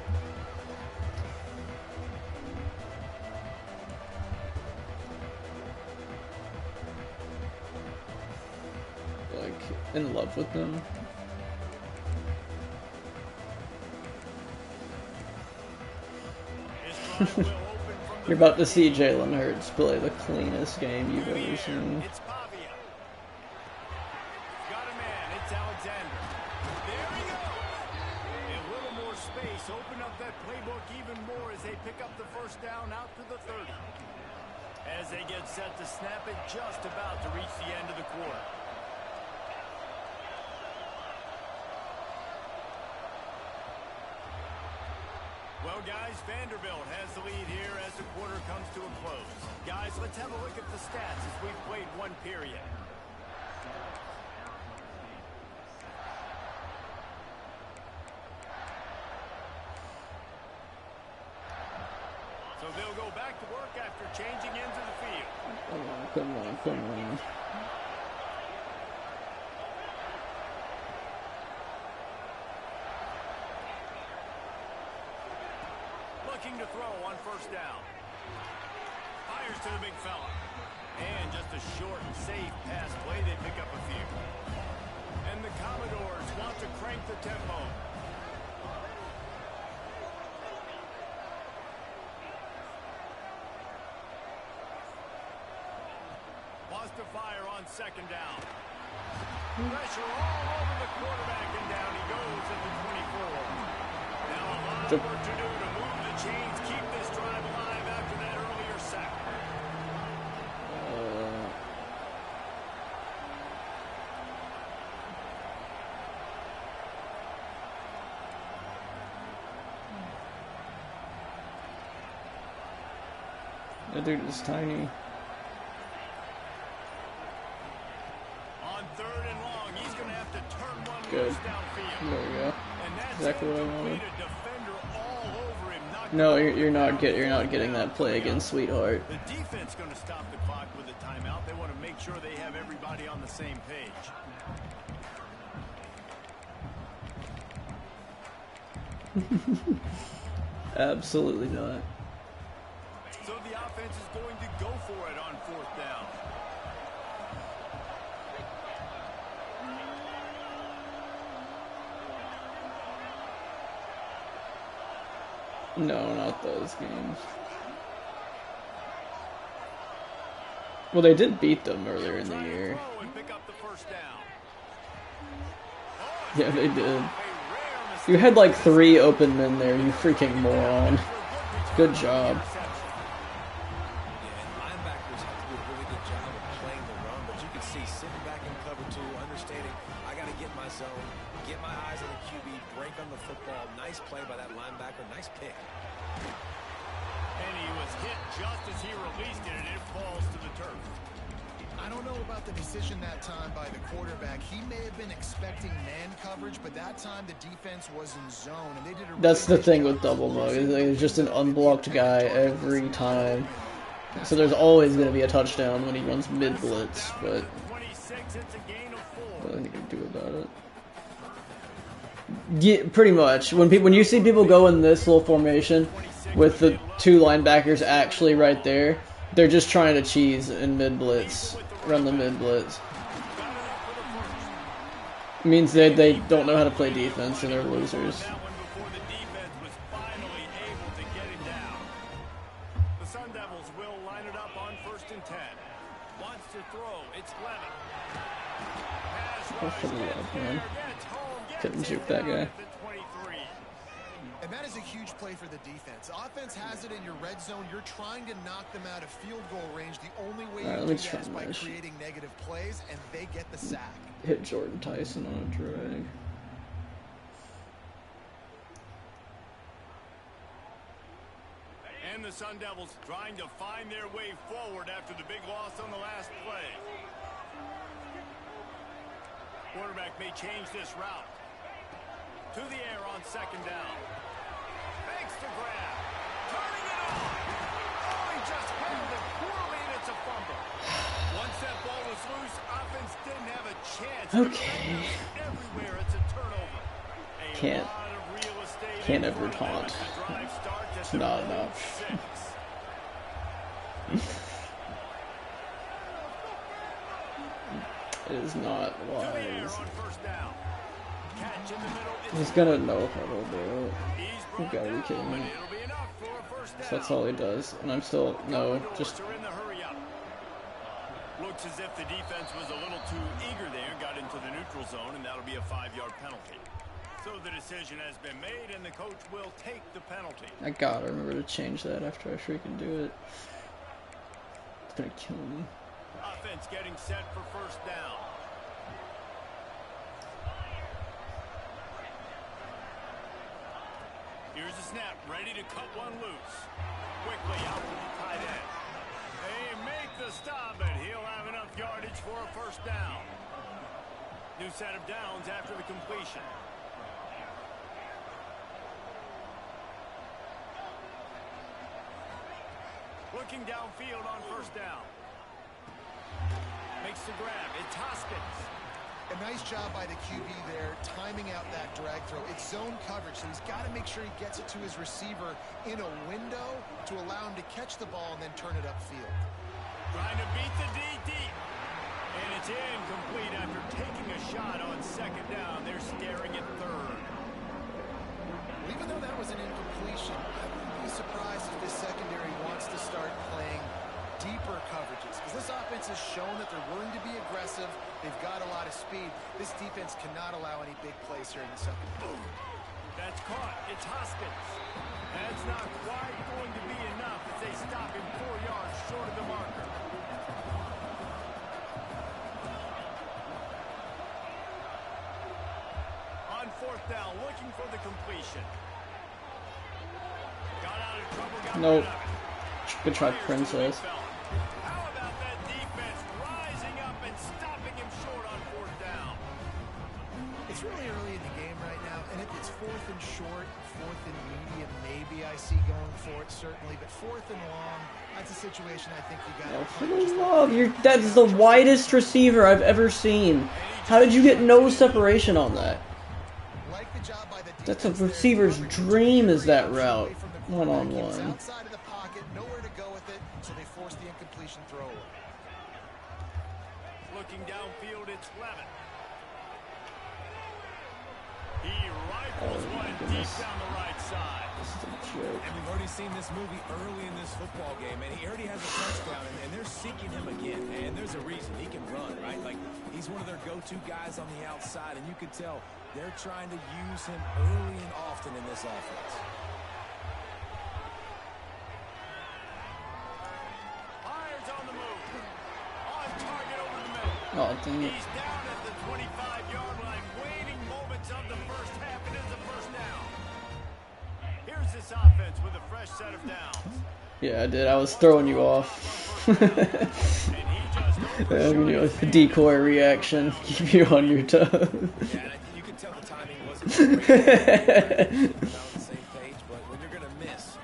Like, in love with them. His drive will open from You're about to see Jalen Hurts play the cleanest game you've ever seen. It's Pavia. Got a man. It's Alexander. There he goes. A little more space. Open up that playbook even more as they pick up the first down out to the 30. As they get set to snap it, just about to reach the end of the quarter. Well, guys, Vanderbilt has the lead here as the quarter comes to a close. Guys, let's have a look at the stats as we've played one period. So they'll go back to work after changing into the field. Come on, come on. Looking to throw on first down. Fires to the big fella. And just a short and safe pass play. They pick up a few. And the Commodores want to crank the tempo. Wants to fire on second down. Pressure all over the quarterback, and down he goes at the 24. Now a lot of work to do to move the chains, keep this drive alive after that earlier sack. That dude is tiny. On third and long, he's going to have to turn one Good. loose downfield. There we go. And that's Exactly what I incomplete. wanted. A defender all over him. No, you're not getting that play again, sweetheart. The defense going to stop the clock with a timeout. They want to make sure they have everybody on the same page. Absolutely not. So the offense is going to go for it on fourth down. No, not those games. Well, they did beat them earlier in the year. Yeah, they did. You had like 3 open men there, you freaking moron. Good job. Yeah, and linebackers have to do a really good job of playing the run, but you can see sitting back in cover 2, understanding I got to get my zone, get my eyes on the QB, break on the football. Nice play by that linebacker. Nice pick. And he was hit just as he released it, and it falls to the turf. I don't know about the decision that time by the quarterback. He may have been expecting man coverage, but that time the defense was in zone, and they did a That's the thing with double mug. It's just an unblocked guy every time. So there's always going to be a touchdown when he runs mid blitz, but what are you going to do about it? Yeah, pretty much. When you see people go in this little formation with the 2 linebackers actually right there, they're just trying to cheese in mid blitz, run the mid blitz. It means they don't know how to play defense and they're losers. The Sun Devils will line it up on first and 10. Wants to throw. It's Levin. For the love, man. Couldn't juke that guy. And that is a huge play for the defense. Offense has it in your red zone. You're trying to knock them out of field goal range. The only way you do that is by creating negative plays, and they get the sack. Hit Jordan Tyson on a drag. And the Sun Devils trying to find their way forward after the big loss on the last play. Quarterback may change this route. To the air on second down. Makes the grab. Turning it on. Oh, he just handled it poorly, and it's a fumble. Once that ball was loose, offense didn't have a chance. Okay. Everywhere, it's a turnover. Can't ever taunt. It's not enough. It is not wise. He's gonna know huddle, bro. You gotta be kidding me. first down. So that's all he does. And I'm still, no, just... Are in the hurry up. Looks as if the defense was a little too eager there, got into the neutral zone, and that'll be a 5-yard penalty. So the decision has been made, and the coach will take the penalty. I gotta remember to change that after I freaking do it. It's gonna kill me. Offense getting set for first down. Here's the snap, ready to cut one loose. Quickly out to the tight end. They make the stop, and he'll have enough yardage for a first down. New set of downs after the completion. Looking downfield on first down. Makes the grab. It's Hoskins. A nice job by the QB there, timing out that drag throw. It's zone coverage, so he's got to make sure he gets it to his receiver in a window to allow him to catch the ball and then turn it upfield. Trying to beat the D deep. And it's incomplete after taking a shot on second down. They're staring at third. Well, even though that was an incompletion, I wouldn't be surprised if this secondary wants to start playing deeper coverages, because this offense has shown that they're willing to be aggressive. They've got a lot of speed. This defense cannot allow any big plays here in the second. Boom. That's caught. It's Hoskins. That's not quite going to be enough as they stop him 4 yards short of the marker. On fourth down, looking for the completion. Got out of trouble, got Nope. rid of it. Good try, Princess. How about that defense rising up and stopping him short on fourth down? It's really early in the game right now, and if it's fourth and short, fourth and medium, maybe I see going for it, certainly, but fourth and long, that's a situation I think you got to For the love, that's the widest receiver I've ever seen. How did you get no separation on that? Like the job by the That's a receiver's dream, is that route. One-on-one. Outside of the pocket, nowhere to go with it, so they force the incompletion throw. Looking downfield, it's Levin. He rifles one deep down the right side. This is a joke. And we've already seen this movie early in this football game, and he already has a touchdown, and they're seeking him again. And there's a reason. He can run, right? Like, he's one of their go-to guys on the outside, and you can tell they're trying to use him early and often in this offense. Myers on the move. On target over the middle. Oh, dang it. He's down at the 25-yard line, waiting moments of the first half. It is a first down. Here's this offense with a fresh set of downs. Yeah, I did. I was throwing you off. Decoy reaction. Keep you on your toes. Yeah, you can tell the timing wasn't great. On the same page, but when you're going to miss,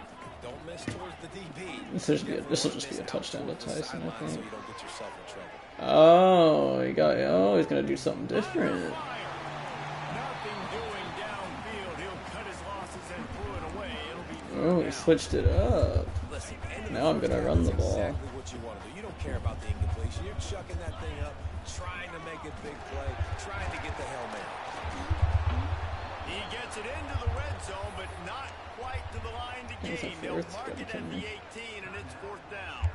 don't miss towards the DB. This will just be a touchdown to Tyson, I So think. you don't get yourself in trouble. Oh, he's gonna do something different. Nothing doing downfield. He'll cut his losses and pull it away. It'll be Oh, he switched it up. Listen, Now I'm gonna run the ball. Exactly what you want to do. You don't care about the incompletion. You're chucking that thing up, trying to make a big play, trying to get the Hail Mary. He gets it into the red zone, but not quite to the line to That's a gain. They'll fourth mark it at down. the 18, and it's fourth down.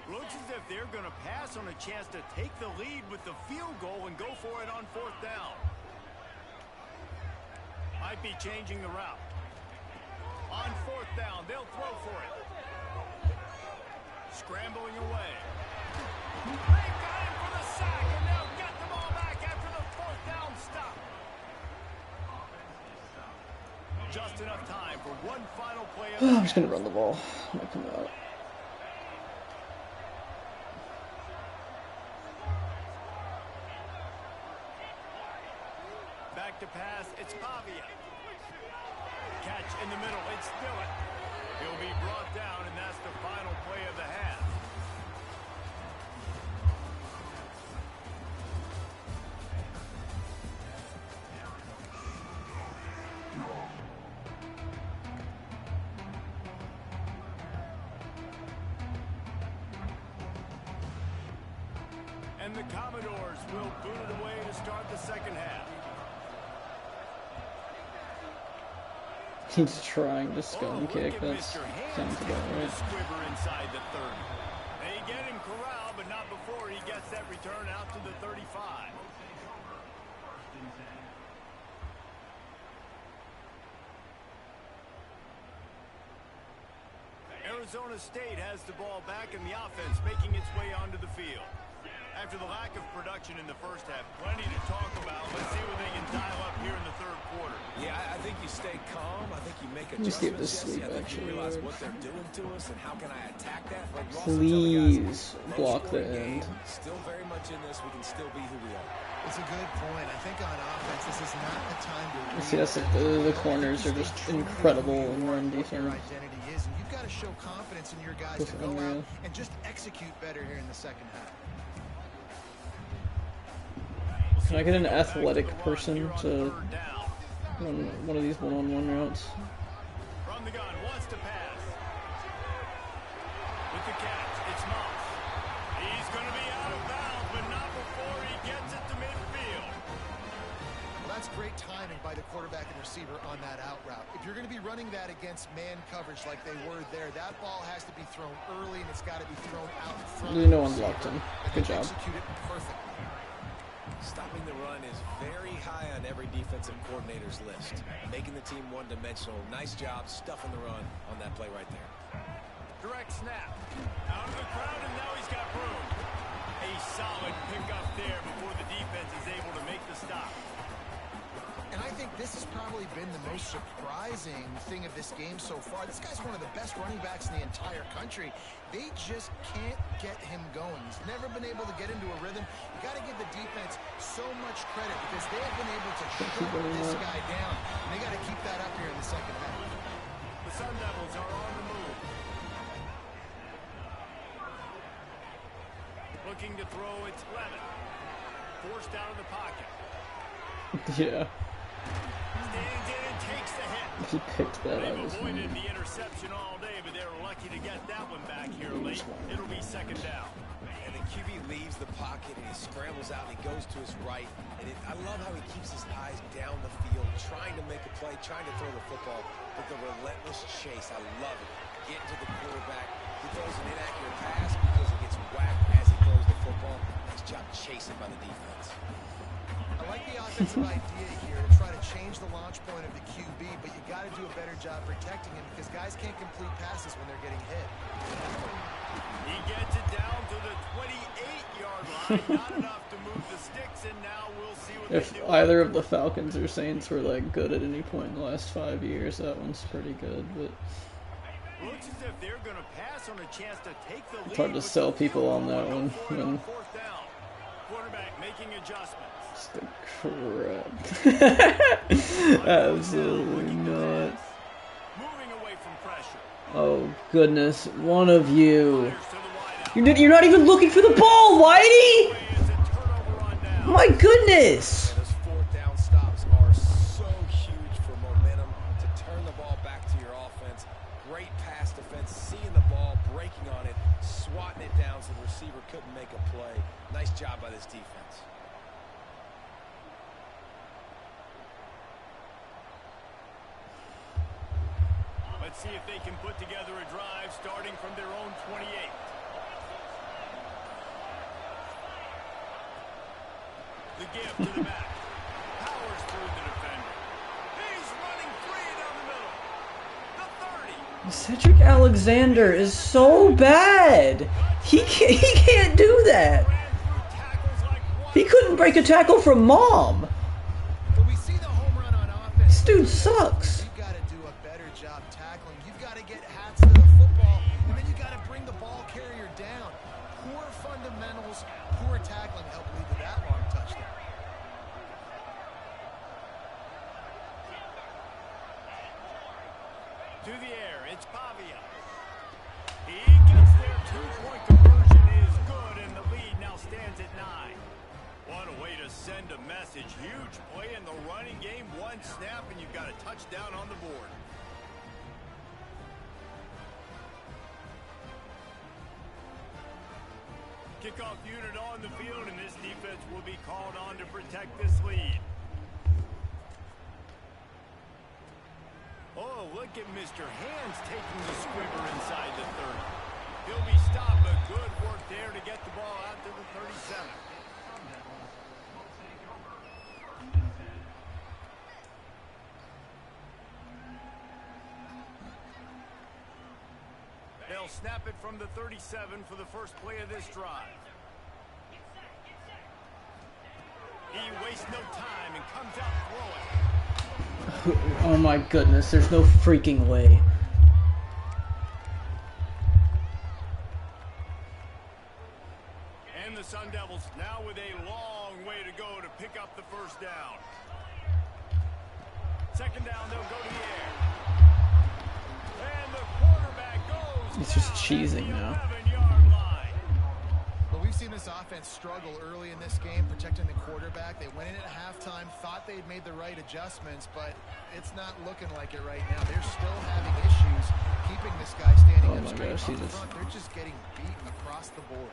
Looks as if they're going to pass on a chance to take the lead with the field goal and go for it on fourth down. Might be changing the route. On fourth down, they'll throw for it. Scrambling away. They got him for the sack, and they'll get the ball back after the fourth down stop. Just enough time for one final play of the I'm just gonna run the ball. I'm gonna come out. Back to pass, it's Pavia. Catch in the middle, it's Dillon. He'll be brought down, and that's the final play of the half. And the Commodores will boot it away to start the second half. He's trying to scum kick. That sounds about right. Squibber inside the 30. They get him corralled, but not before he gets that return out to the 35. Arizona State has the ball back in the offense, making its way onto the field. After the lack of production in the first half, plenty to talk about. Let's see what they can dial up here in the third quarter. Yeah, I think you stay calm. I think you make Let's get adjustments. this sleep, I think actually. you realize what they're doing to us and how can I attack that. Like Please block the end. Still very much in this. We can still be who we are. It's a good point. I think on offense, this is not the time to. See, that's like the corners are just incredible in run defense. Your identity is, and you've got to show confidence in your guys to go out and just execute better here in the second half. Can I get an athletic person to run one of these one-on-one routes? From the gun, wants to pass. With the catch, it's Moss. He's going to be out of bounds, but not before he gets it to midfield. Well, that's great timing by the quarterback and receiver on that out route. If you're going to be running that against man coverage like they were there, that ball has to be thrown early, and it's got to be thrown out in front. No one blocked him. Good job. Execute it perfectly. Stopping the run is very high on every defensive coordinator's list. Making the team one-dimensional. Nice job stuffing the run on that play right there. Direct snap. Out of the crowd, and now he's got room. A solid pickup there before the defense is able to make the stop. And I think this has probably been the most surprising thing of this game so far. This guy's one of the best running backs in the entire country. They just can't get him going. He's never been able to get into a rhythm. You got to give the defense so much credit because they have been able to shut this guy down. And they got to keep that up here in the second half. The Sun Devils are on the move. Looking to throw, it's Levin. Forced out of the pocket. Yeah. Stands in and takes the hit. He picked that They've up. avoided the interception all day, but they were lucky to get that one back here late. It'll be second down. And the QB leaves the pocket and he scrambles out and he goes to his right. And I love how he keeps his eyes down the field, trying to make a play, trying to throw the football, but the relentless chase. I love it. Get to the quarterback. He throws an inaccurate pass because he gets whacked as he throws the football. Nice job chasing by the defense. I like the offensive idea here to try to change the launch point of the QB, but you got to do a better job protecting him because guys can't complete passes when they're getting hit. He gets it down to the 28-yard line. Not enough to move the sticks, and now we'll see what If they do. either of the Falcons or Saints were like good at any point in the last 5 years, that one's pretty good. But Looks as if they're going to pass on a chance to take the lead. it's hard to sell people on that one when Fourth down. Quarterback making adjustments. the crap. Absolutely not. Moving away from pressure. Oh goodness, one of you. Fires to the wide out. You're not even looking for the ball, Whitey! It's a turnover on down. My goodness! Those fourth down stops are so huge for momentum to turn the ball back to your offense. Great pass defense, seeing the ball, breaking on it, swatting it down so the receiver couldn't make a play. Nice job by this defense. Let's see if they can put together a drive starting from their own 28. The give to the back. Powers through the defender. He's running free down the middle. The 30. Cedric Alexander is so bad. He can't do that. Ran through tackles like one. He couldn't break a tackle from Mom. But we see the home run on offense. This dude sucks. You've got to do a better job tackling. You've got to get hats to the football, and then you got to bring the ball carrier down. Poor fundamentals, poor tackling helped lead to that long touchdown. To the air, it's Pavia. He gets their two-point conversion is good, and the lead now stands at 9. What a way to send a message. Huge play in the running game. One snap, and you've got a touchdown on the board. Kickoff unit on the field, and this defense will be called on to protect this lead. Oh, look at Mr. Hands taking the squibber inside the 30. He'll be stopped, but good work there to get the ball out to the 37. They'll snap it from the 37 for the first play of this drive. He wastes no time and comes out throwing. Oh my goodness, there's no freaking way. And the Sun Devils now with a long way to go to pick up the first down. Second down, they'll go to the air. And the quarterback goes. It's just cheesing now. But we've seen this offense struggle early in this game, protecting the quarterback. They went in at halftime, thought they'd made the right adjustments, but it's not looking like it right now. They're still having issues keeping this guy standing up straight up front. They're just getting beaten across the board.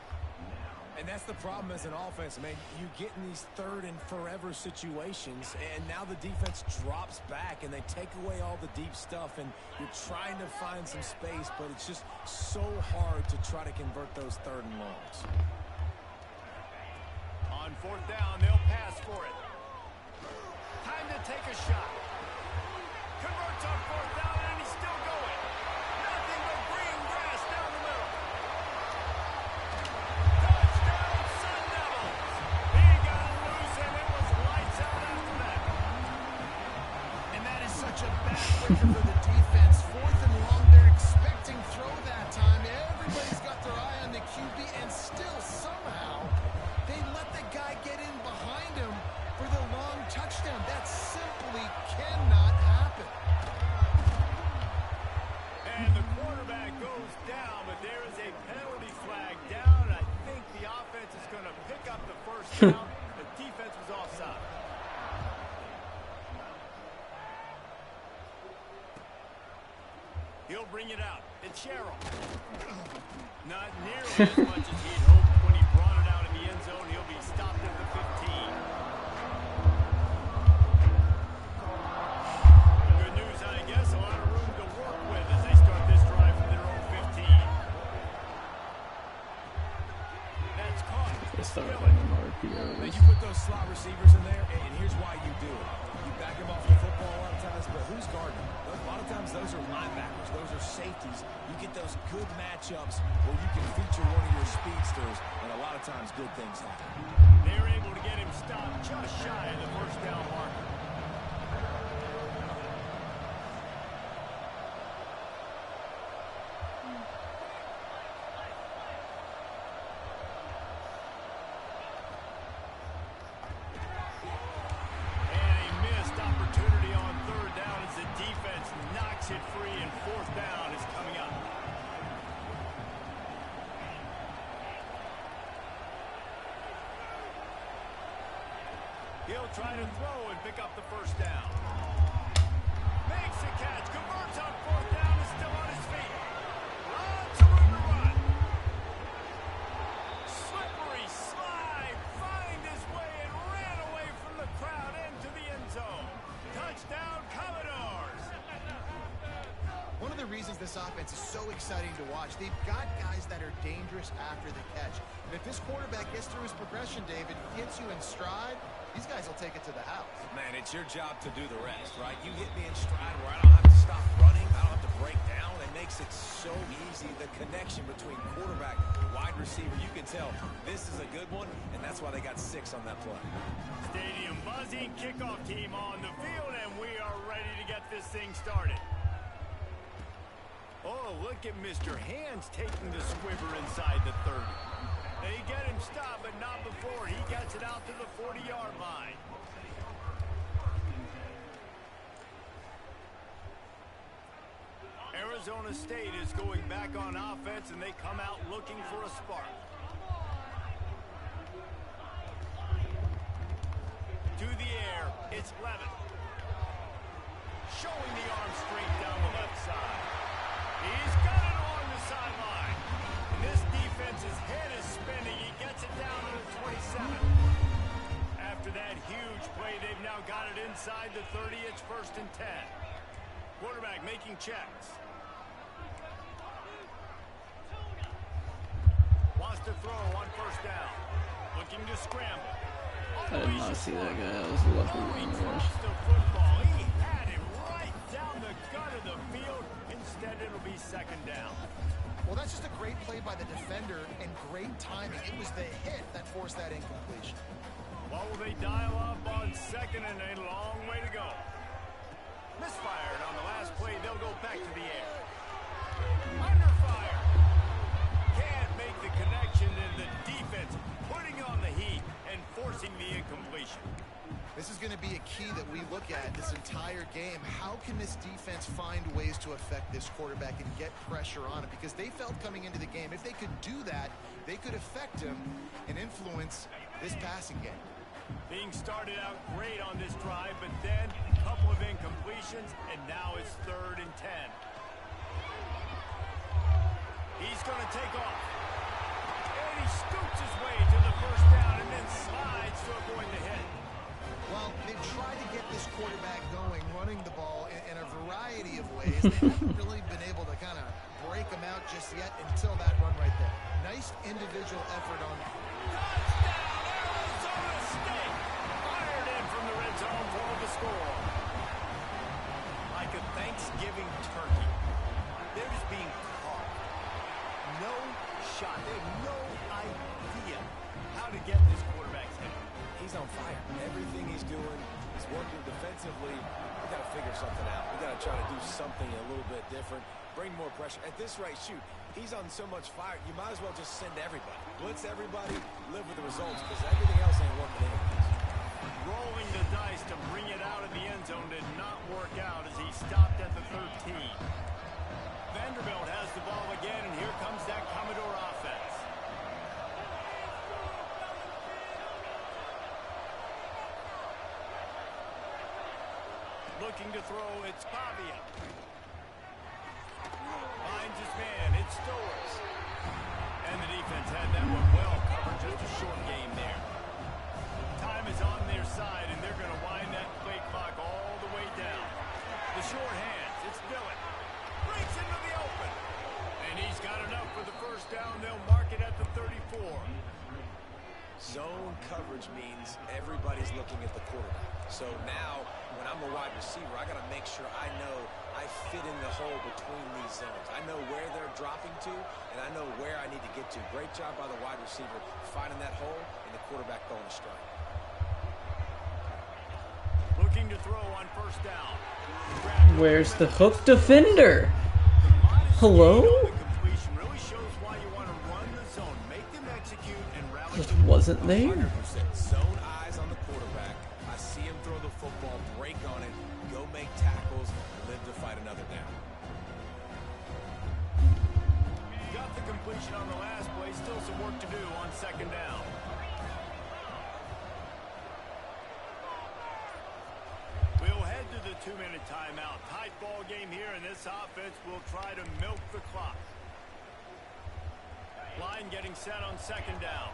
And that's the problem as an offense, man. You get in these third and forever situations, and now the defense drops back, and they take away all the deep stuff, and you're trying to find some space, but it's just so hard to try to convert those third and longs. On fourth down, they'll pass for it. Time to take a shot. Converts on fourth down, and he's still going. Nothing but green grass down the middle. Touchdown, Sun Devils. He got loose, and it was lights out after that. And that is such a backbreaker for the defense. Fourth and long, they're expecting throw that time. Everybody's got their eye on the QB, and still somehow they let the guy get in behind him for the long touchdown. That simply cannot happen. And the quarterback goes down, but there is a penalty flag down. I think the offense is going to pick up the first down. The defense was offside. He'll bring it out. It's Sherrill. Not nearly as much as he'd hoped when he brought it out in the end zone. He'll be stopped at the 15. Good news, I guess. A lot of room to work with as they start this drive from their own 15. That's caught. They start like RPOs. You put those slot receivers in there, and here's why you do it. You back them off the football a lot of times, but who's guarding them? A lot of times those are linebackers. Those are safeties. You get those good matchups where you can feature one of your speedsters, and a lot of times good things happen. They're able to get him stopped just shy of the first down marker. It free, and fourth down is coming up. He'll try to throw and pick up the first down. Makes a catch, converts on fourth down, is still on his feet. Lots of room to run. Slippery slide, find his way and ran away from the crowd into the end zone. Touchdown, Commodores. One of the reasons this offense is so exciting to watch, they've got guys that are dangerous after the catch. And if this quarterback gets through his progression, David, gets you in stride, these guys will take it to the house. Man, it's your job to do the rest, right? You hit me in stride where I don't have to stop running, I don't have to break down. It makes it so easy. The connection between quarterback and wide receiver, you can tell this is a good one, and that's why they got 6 on that play. Stadium buzzing, kickoff team on the field, and we are ready to get this thing started. Oh, look at Mr. Hands taking the squibber inside the 30. They get him stopped, but not before he gets it out to the 40-yard line. Arizona State is going back on offense, and they come out looking for a spark. To the air, it's Levin. Showing the arm straight down the left side. He's got it along the sideline. And this defense defense's head is spinning. He gets it down to the 27. After that huge play, they've now got it inside the 30. It's 1st and 10. Quarterback making checks. Wants to throw on 1st down. Looking to scramble. I did not see that guy. That was a lucky He one. drops the football. He had it right down the gut of the field. Instead, it'll be 2nd down. Well, that's just a great play by the defender and great timing. It was the hit that forced that incompletion. What will they dial up on 2nd and a long way to go? Misfired on the last play. They'll go back to the air. Under fire. Can't make the connection, and the defense putting on the heat and forcing the incompletion. This is going to be a key that we look at this entire game. How can this defense find ways to affect this quarterback and get pressure on him? Because they felt coming into the game, if they could do that, they could affect him and influence this passing game. Being started out great on this drive, but then a couple of incompletions, and now it's 3rd and 10. He's going to take off. And he scoots his way to the 1st down and then slides to avoid the hit. Well, they've tried to get this quarterback going, running the ball in a variety of ways. They haven't really been able to kind of break him out just yet until that run right there. Nice individual effort on that. Touchdown, Arizona State! Fired in from the red zone for the score. Like a Thanksgiving turkey. They're just being caught. No shot. They have no idea how to get this quarterback's head. He's on fire. Everything he's doing, he's working defensively. We got to figure something out. We got to try to do something a little bit different. Bring more pressure. At this rate, shoot, he's on so much fire, you might as well just send everybody. Blitz everybody, live with the results, because everything else ain't working anyways. Rolling the dice to bring it out of the end zone did not work out as he stopped at the 13. Vanderbilt has the ball again, and here comes that Commodore offense. Looking to throw, it's Pavia. Finds his man, it's Stowers. And the defense had that one well covered, just a short game there. Time is on their side, and they're going to wind that play clock all the way down. The short hands, it's Dillon. Breaks into the open. And he's got enough for the 1st down. They'll mark it at the 34. Zone coverage means everybody's looking at the quarterback. So now, when I'm a wide receiver, I got to make sure I know I fit in the hole between these zones. I know where they're dropping to, and I know where I need to get to. Great job by the wide receiver finding that hole, and the quarterback throwing a strike. Looking to throw on 1st down. Where's the hook defender? Hello? Really shows why you want to run the zone, make them execute, and rally. Just wasn't there. 100% zone eyes on the quarterback. I see him throw the football, break on it, go make tackles, live to fight another down. Got the completion on the last play. Still some work to do on 2nd down. We'll head to the 2-minute timeout. Tight ball game here, and this offense will try to milk the clock. Line getting set on 2nd down.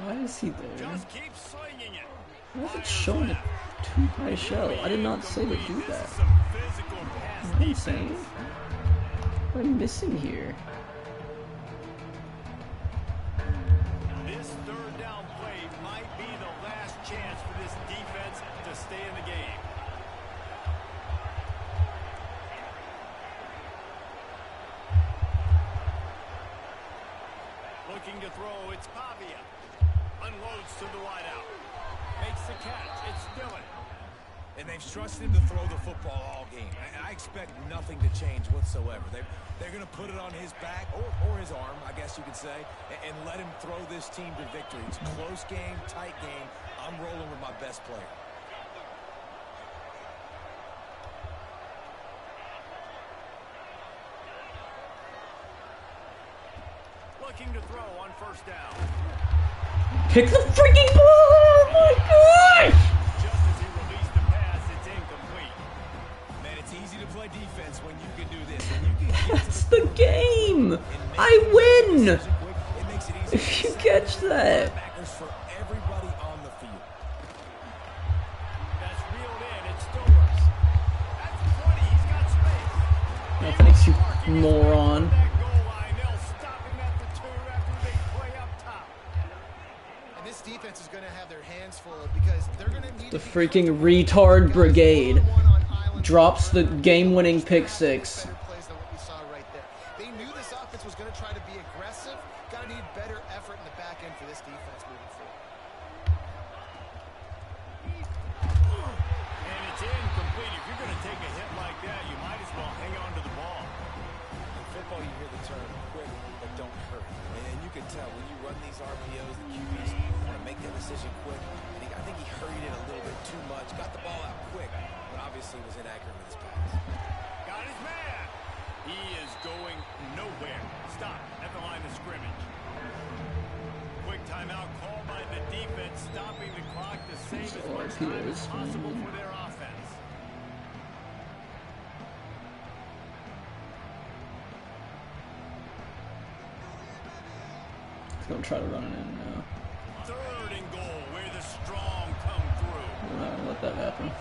Why is he there? Just keep slinging it. Why is it showing a too high shell? I did not say to do that. Some physical pass What am I saying? What am I missing here? This 3rd down play might be the last chance for this defense to stay in the game. Looking to throw, it's Pavia. Unloads to the wideout. Makes the catch, it's Dillon. And they've trusted him to throw the football all game. I expect nothing to change whatsoever. They're going to put it on his back, or his arm, I guess you could say, and let him throw this team to victory. It's a close game, tight game. I'm rolling with my best player. Looking to throw on 1st down. Pick the freaking ball! Oh my gosh! Just as he released the pass, it's can do this. When you can get That's the game. I win. If you catch that. For everybody on the field. That's reeled in. It still works. That's 20. He's got space. No thanks, you moron. That goal line. They'll stop him at the 2 after a big play up top. And this defense is going to have their hands full because they're going to need The freaking retard brigade drops the game-winning pick six. They knew this offense was going to try to be aggressive. Got to need better effort in the back end for this defense moving forward. And it's incomplete. If you're going to take a hit like that, you might as well hang on to the ball. In football, you hear the term quick, but don't hurt. And you can tell when you run these RPOs, the QBs want to make that decision quick. And I think he hurried it a little bit too much. Got the ball out quick, but obviously was inaccurate with his pass. Got his man. He is going nowhere. Stop at the line of scrimmage. Quick timeout called by the defense, stopping the clock to save as much time as possible for their offense. He's gonna try to run it in now. 3rd and goal, where the strong come through. We're not gonna let that happen.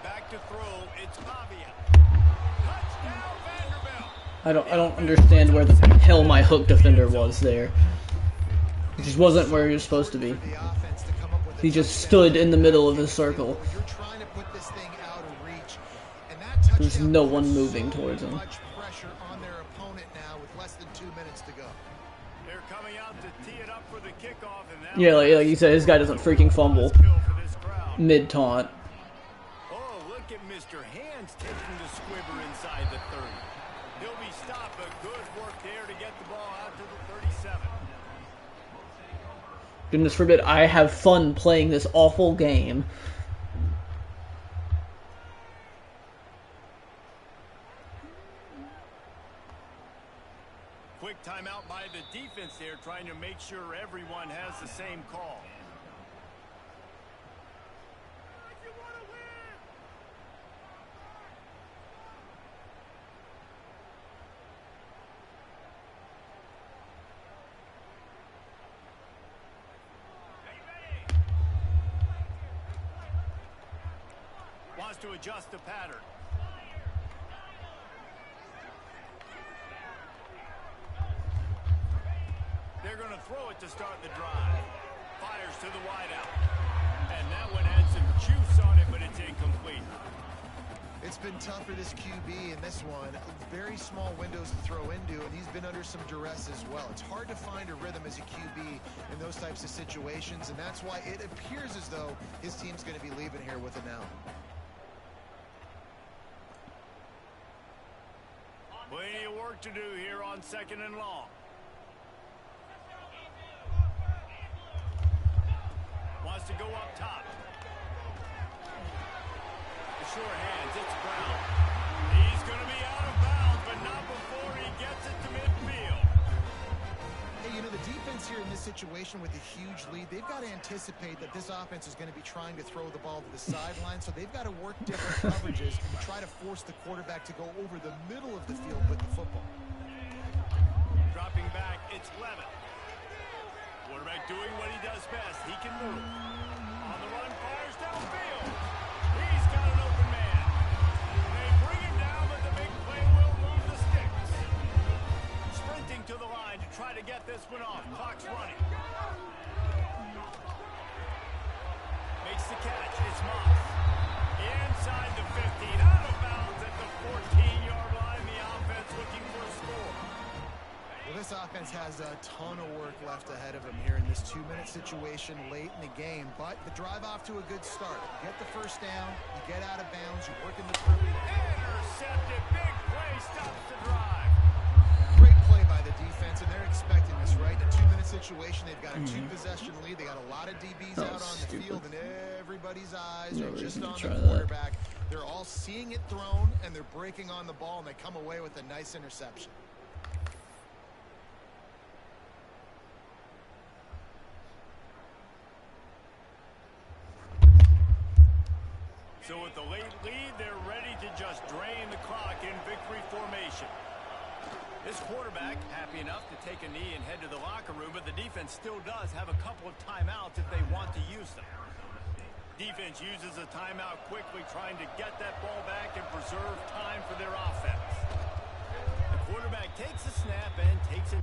Back to throw, it's Pavia. Touchdown, Vanderbilt. I don't understand where the hell my hook defender was there. He just wasn't where he was supposed to be. He just stood in the middle of his circle. There's no one moving towards him. They're coming out to tee it up for the kickoff, and that Yeah, like you said, this guy doesn't freaking fumble mid-taunt. Oh, look at Mr. Hands taking the squibber inside the 30. He'll be stopped, but good work there to get the ball out to the 37. Goodness forbid I have fun playing this awful game. Quick timeout by the defense there, trying to make sure everyone has the same call. Wants to adjust the pattern. They're going to throw it to start the drive. Fires to the wideout. And that one had some juice on it, but it's incomplete. It's been tough for this QB in this one. Very small windows to throw into, and he's been under some duress as well. It's hard to find a rhythm as a QB in those types of situations, and that's why it appears as though his team's going to be leaving here with a now. Plenty of work to do here on 2nd and long. Wants to go up top. The short hands, it's Brown. He's going to be out of bounds, but not before he gets it to midfield. Hey, you know, the defense here in this situation with a huge lead, they've got to anticipate that this offense is going to be trying to throw the ball to the sideline, so they've got to work different coverages and try to force the quarterback to go over the middle of the field with the football. Dropping back, it's Levitt. Quarterback doing what he does best. He can move. On the run, fires downfield. He's got an open man. They bring him down, but the big play will move the sticks. Sprinting to the line to try to get this one off. Clock's running. Makes the catch. It's Moss. Inside the 15. Out of bounds at the 14-yard line. The offense looking for a score. Well, this offense has a ton of work left ahead of them here in this 2-minute situation late in the game, but the drive off to a good start. You get the first down, you get out of bounds, you work in the perimeter. Intercepted. Big play stops the drive. Great play by the defense, and they're expecting this, right? In a 2-minute situation, they've got a 2-possession lead. They got a lot of DBs out on the field, and everybody's eyes are just on the quarterback. They're all seeing it thrown, and they're breaking on the ball, and they come away with a nice interception. regain the clock in victory formation. This quarterback happy enough to take a knee and head to the locker room, but the defense still does have a couple of timeouts if they want to use them. Defense uses a timeout quickly, trying to get that ball back and preserve time for their offense. The quarterback takes a snap and takes it.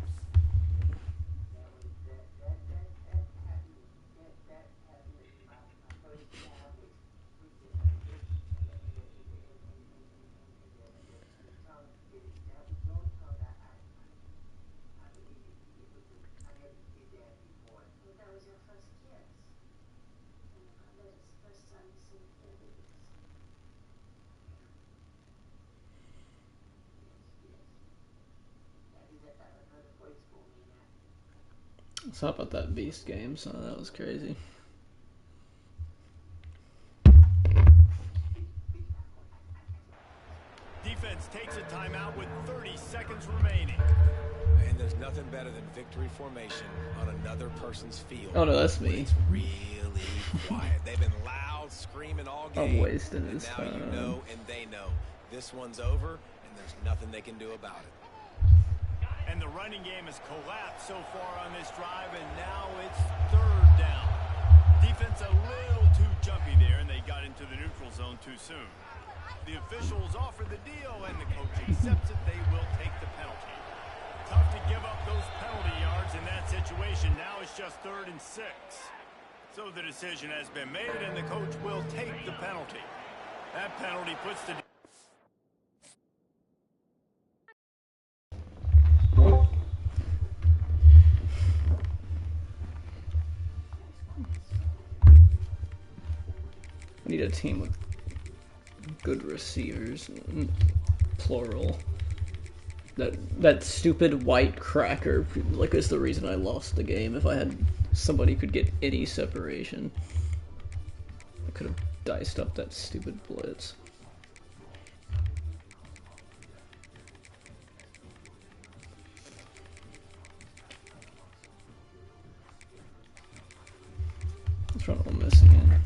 What's up with that Beast game? So that was crazy. Defense takes a timeout with 30 seconds remaining. And there's nothing better than victory formation on another person's field. Oh no, that's me. It's really quiet. They've been loud, screaming all game. I'm wasting his time. Now you know and they know this one's over, and there's nothing they can do about it. And the running game has collapsed so far on this drive, and now it's third down. Defense a little too jumpy there, and they got into the neutral zone too soon. The officials offer the deal, and the coach accepts it. They will take the penalty. Tough to give up those penalty yards in that situation. Now it's just 3rd and 6. So the decision has been made, and the coach will take the penalty. That penalty puts the... I need a team with good receivers, plural. That stupid white cracker, like, is the reason I lost the game. If I had somebody who could get any separation, I could have diced up that stupid blitz. What's wrong with this again?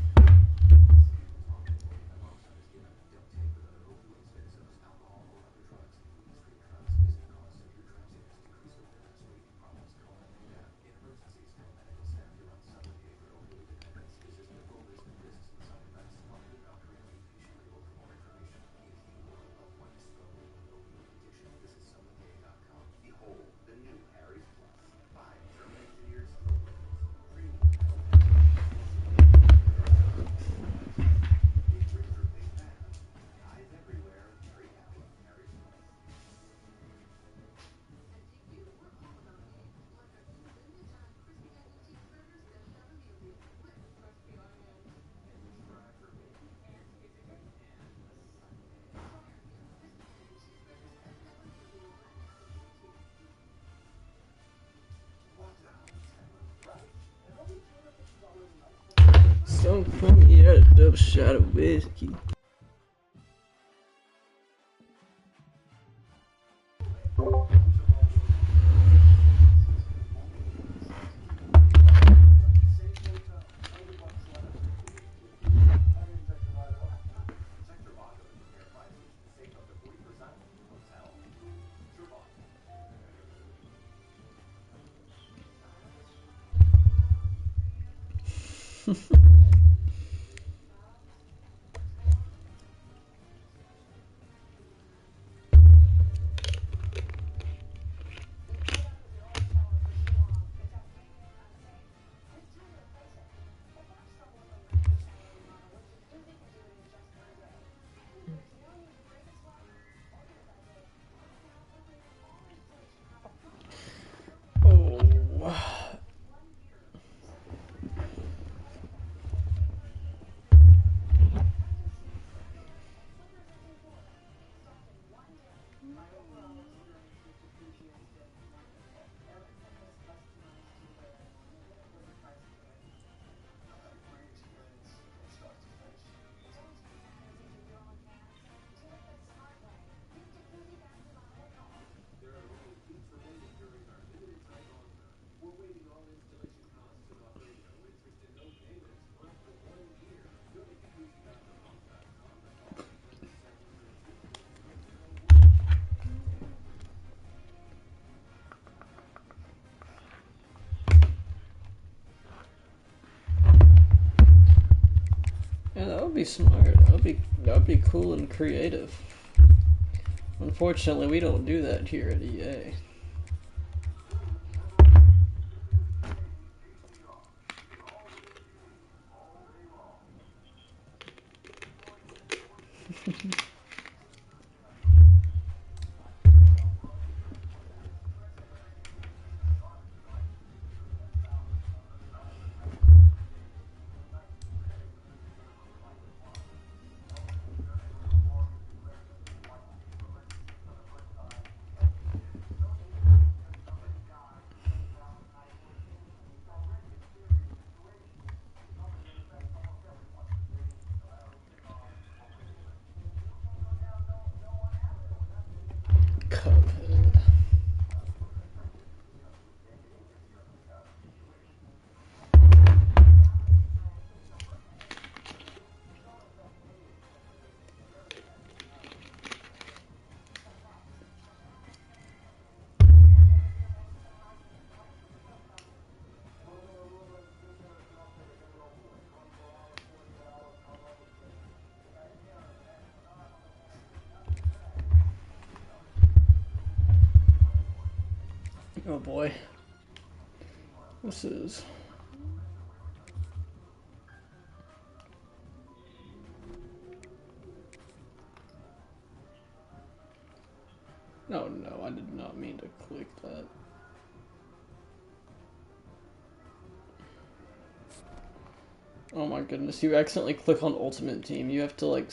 Don't put me at a double shot of whiskey. smart. That would be cool and creative. Unfortunately, we don't do that here at EA. Cuphead. Oh boy. This is... Oh no, I did not mean to click that. Oh my goodness, you accidentally click on Ultimate Team. You have to like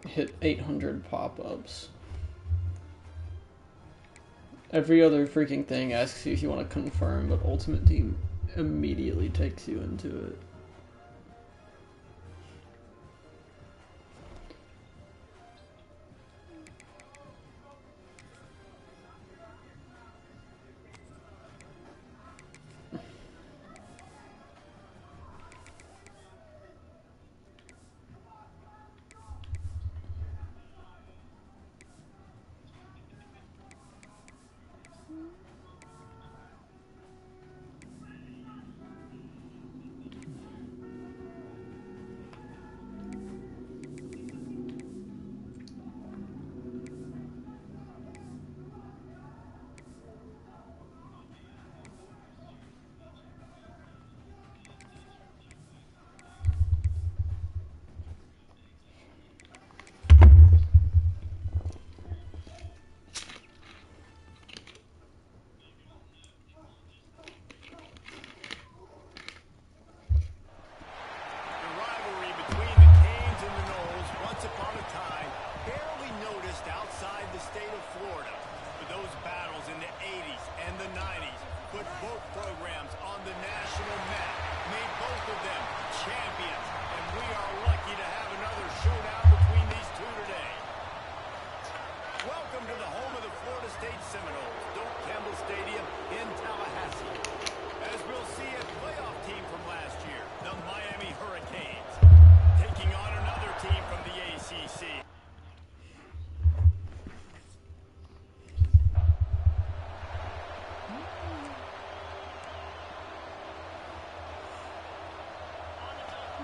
hit 800 pop-ups. Every other freaking thing asks you if you want to confirm, but Ultimate Team immediately takes you into it.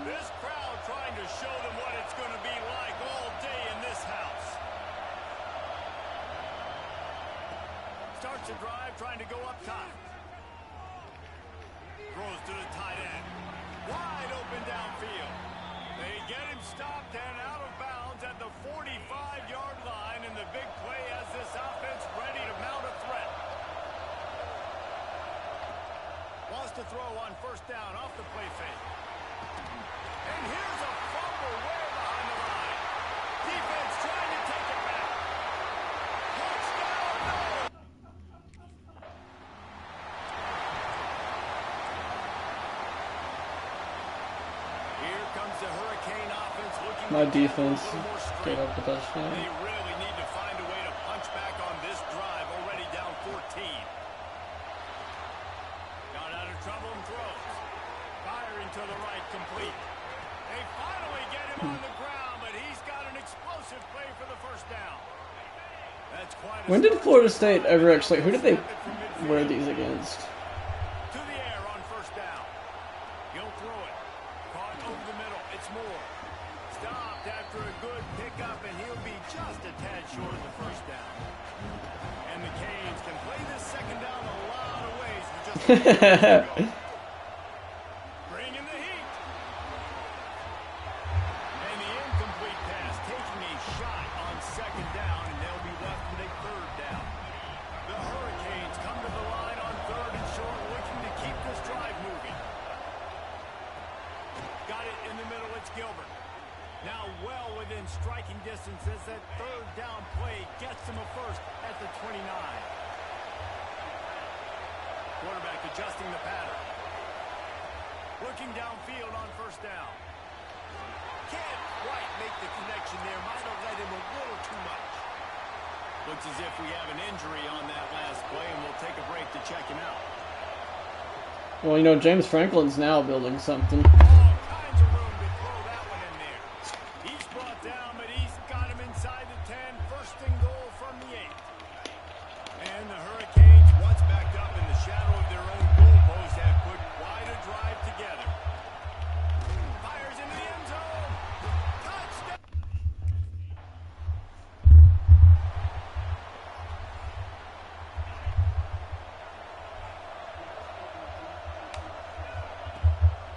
This crowd trying to show them what it's going to be like all day in this house. Starts a drive, trying to go up top. Throws to the tight end. Wide open downfield. They get him stopped and out of bounds at the 45-yard line, and the big play has this offense ready to mount a threat. Wants to throw on first down off the play fake. And here's a fumble way behind the line. Defense trying to take it back. Touchdown, no! Here comes the Hurricane offense looking. My defense get up the touchdown. They really need to find a way to punch back on this drive, already down 14. Got out of trouble and throws. Firing to the right, complete. They finally get him on the ground, but he's got an explosive play for the first down. That's quite When did Florida State ever actually... Who did they wear these against? To the air on first down. He'll throw it. Caught over the middle. It's Moore. short of the first down. And the Canes can play this second down a lot of ways with just a few minutes to go. Bring in the heat. And the incomplete pass taking a shot on second down, and they'll be left with a third down. The Hurricanes come to the line on third and short, looking to keep this drive moving. Got it in the middle, it's Gilbert. Now well within striking distance as that third down play gets him a first at the 29. Quarterback adjusting the pattern. Looking downfield on first down. Can't quite make the connection there. Might have led him a little too much. Looks as if we have an injury on that last play, and we'll take a break to check him out. Well, you know, James Franklin's now building something. All kinds of room to throw that one in there. He's brought down, but he's got him inside the 10. First and goal from the 8. And the Hurricanes, once backed up in the shadow of their own goalpost, have put quite a drive together. Fires into the end zone. Touchdown!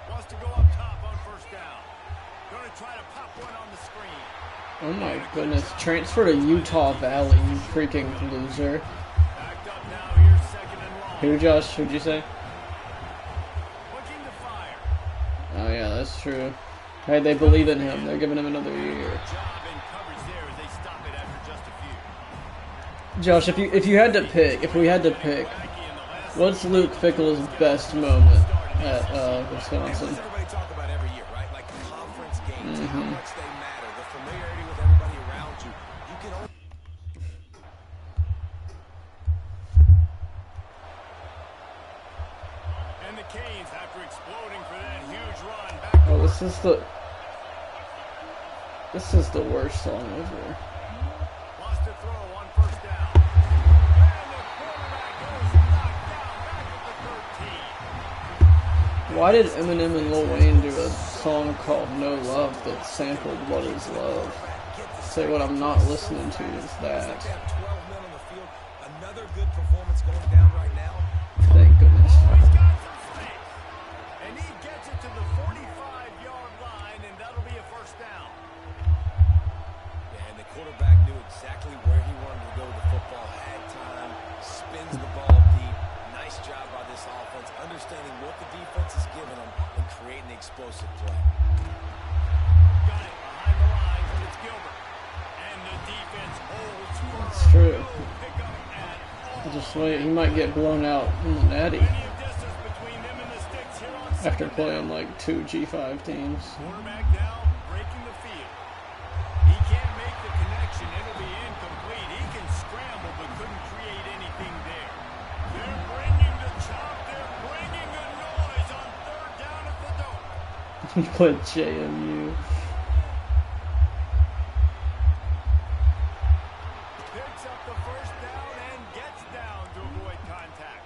Wants to go up top on first down. Going to try to pop one on the screen. Oh my goodness. Transfer to Utah Valley, you freaking loser. Backed up now, here's second and long. Who, Josh? Who'd you say? Looking to fire. Oh yeah, that's true. Hey, they believe in him. They're giving him another year. Job in coverage there as they stop it after just a few. Josh, if you had to pick, if we had to pick, what's Luke Fickell's best moment at Wisconsin? Everybody talk about every year, right? Like conference games, how much they matter, the familiarity with everybody around you. You can only... And the Canes, after exploding for that huge run, back Oh, this is the worst song ever. wants to throw on first down. And the quarterback goes knocked down back at the 13. Why did Eminem and Lil Wayne do a song called No Love that sampled What Is Love? Say what I'm not listening to is that. They have 12 men on the field. Another good performance going down right now. Thank goodness. Oh, he's got some space. And he gets it to the 45-yard line, and that'll be a first down. Yeah, and the quarterback knew exactly where he wanted to go with the football, had time, spins the ball deep. Nice job by this offense, understanding what the defense is giving them and creating the explosive play. Got it behind the lines, and it's Gilbert. And the defense holds firm. It's true. No pickup at all. Just wait, he might get blown out in the natty Plenty of distance between them and the sticks here on after second playing down. like 2 G5 teams. Quarterback now breaking the field. He can't make the connection. It'll be incomplete. He can scramble but couldn't create anything there. They're bringing the chop. They're bringing the noise on third down at the door. He played JMU. Picks up the first down and gets down to avoid contact.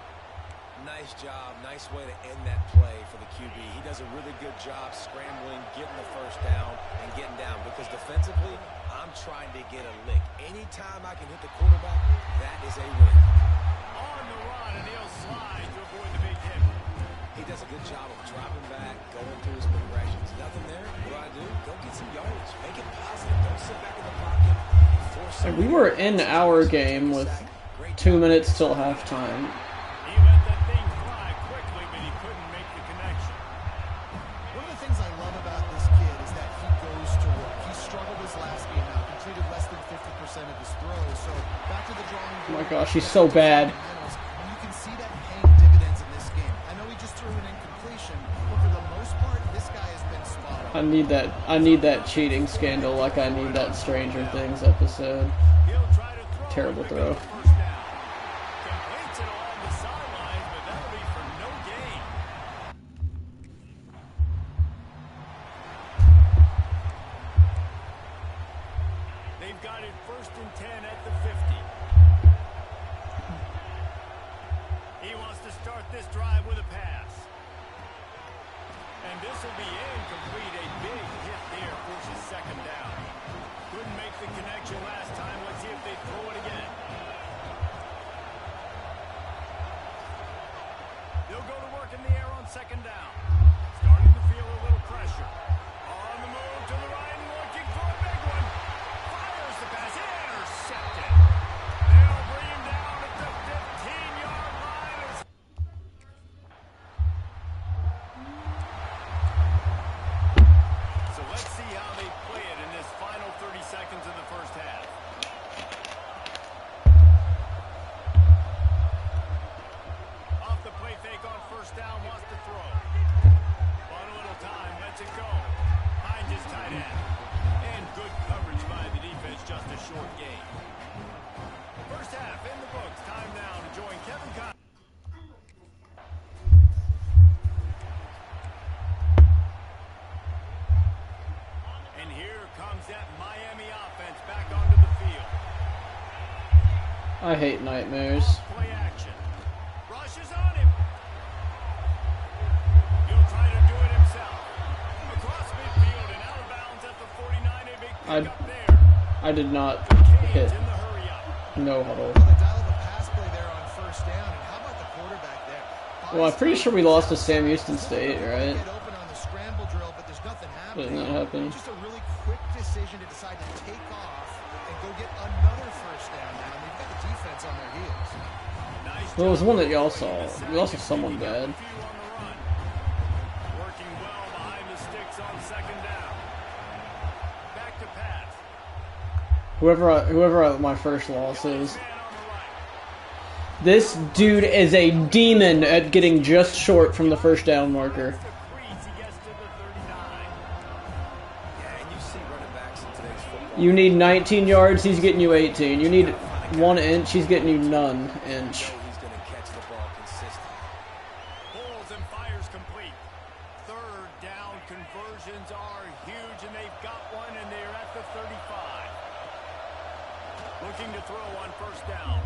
Nice job, nice way to end that play for the QB. He does a really good job scrambling, getting the first down, and getting down. Because defensively, I'm trying to get a lick. Anytime I can hit the quarterback, that is a win. On the run, and he'll slide to avoid the big hit. He does a good job of dropping back, going through his progressions. Nothing there. What do? Go get some yardage. Make it positive. Don't sit back in the pocket. Force And we were in our game with 2 minutes till halftime. He let that thing fly quickly, but he couldn't make the connection. One of the things I love about this kid is that he goes to work. He struggled his last game out, completed less than 50% of his throws. So back to the drawing board. Oh my gosh, he's so bad. And you can see that paying dividends in this game. I know he just threw an incompletion, but for the most part, this guy has been spot on. I need that cheating scandal like I need that Stranger Things episode. He'll try to throw Terrible and pick throw. up the first down. Completes it along the sidelines, but that'll be for no gain. They've got it first and 10 at the 50. He wants to start this drive with a pass. And this will be incomplete. A big hit here forces second down. Couldn't make the connection last time. Let's see if they throw it again. They'll go to work in the air on second down. Starting to feel a little pressure. On the move to the right and looking for a big one. Fires the pass. Intercepted. They'll bring him down at the 15-yard line. So let's see how they play it in this final 30 seconds of the first half. Off the play fake on first down, wants to throw. One little time, lets it go. Finds his tight end. And good coverage by the defense, just a short game. First half in the books. Time now to join Kevin Conley. And here comes that Miami offense back onto the field. I hate nightmares. Play action. Rushes on him. He'll try to do it himself. Across midfield and out of bounds at the 49. A big pickup there. I did not hit. In the hurry up. No huddle. Well, they dialed the pass play there on first down, and how about the quarterback there? Well, I'm pretty sure we lost to Sam Houston State, right? Get open on the scramble drill, but there's nothing happening. Didn't that happen? Just a really quick decision to decide to take off and go get another first down now, and they've got the defense on their heels. Nice Well, it was job one that y'all avoiding saw. the sack. We lost to someone He got bad. a few on the run. Working well behind the sticks on second down. Back to pass. Whoever my first loss is. Man on the right. This dude is a demon at getting just short from the first down marker. The crease, he gets to the 39. Yeah, and you see running backs in today's football. You need 19 yards, he's getting you 18. You need 1 inch, he's getting you none inch. You know he's going to catch the ball consistently. Pulls and fires complete. Third down conversions are huge, and they've got one, and they're at the 35. Looking to throw on first down.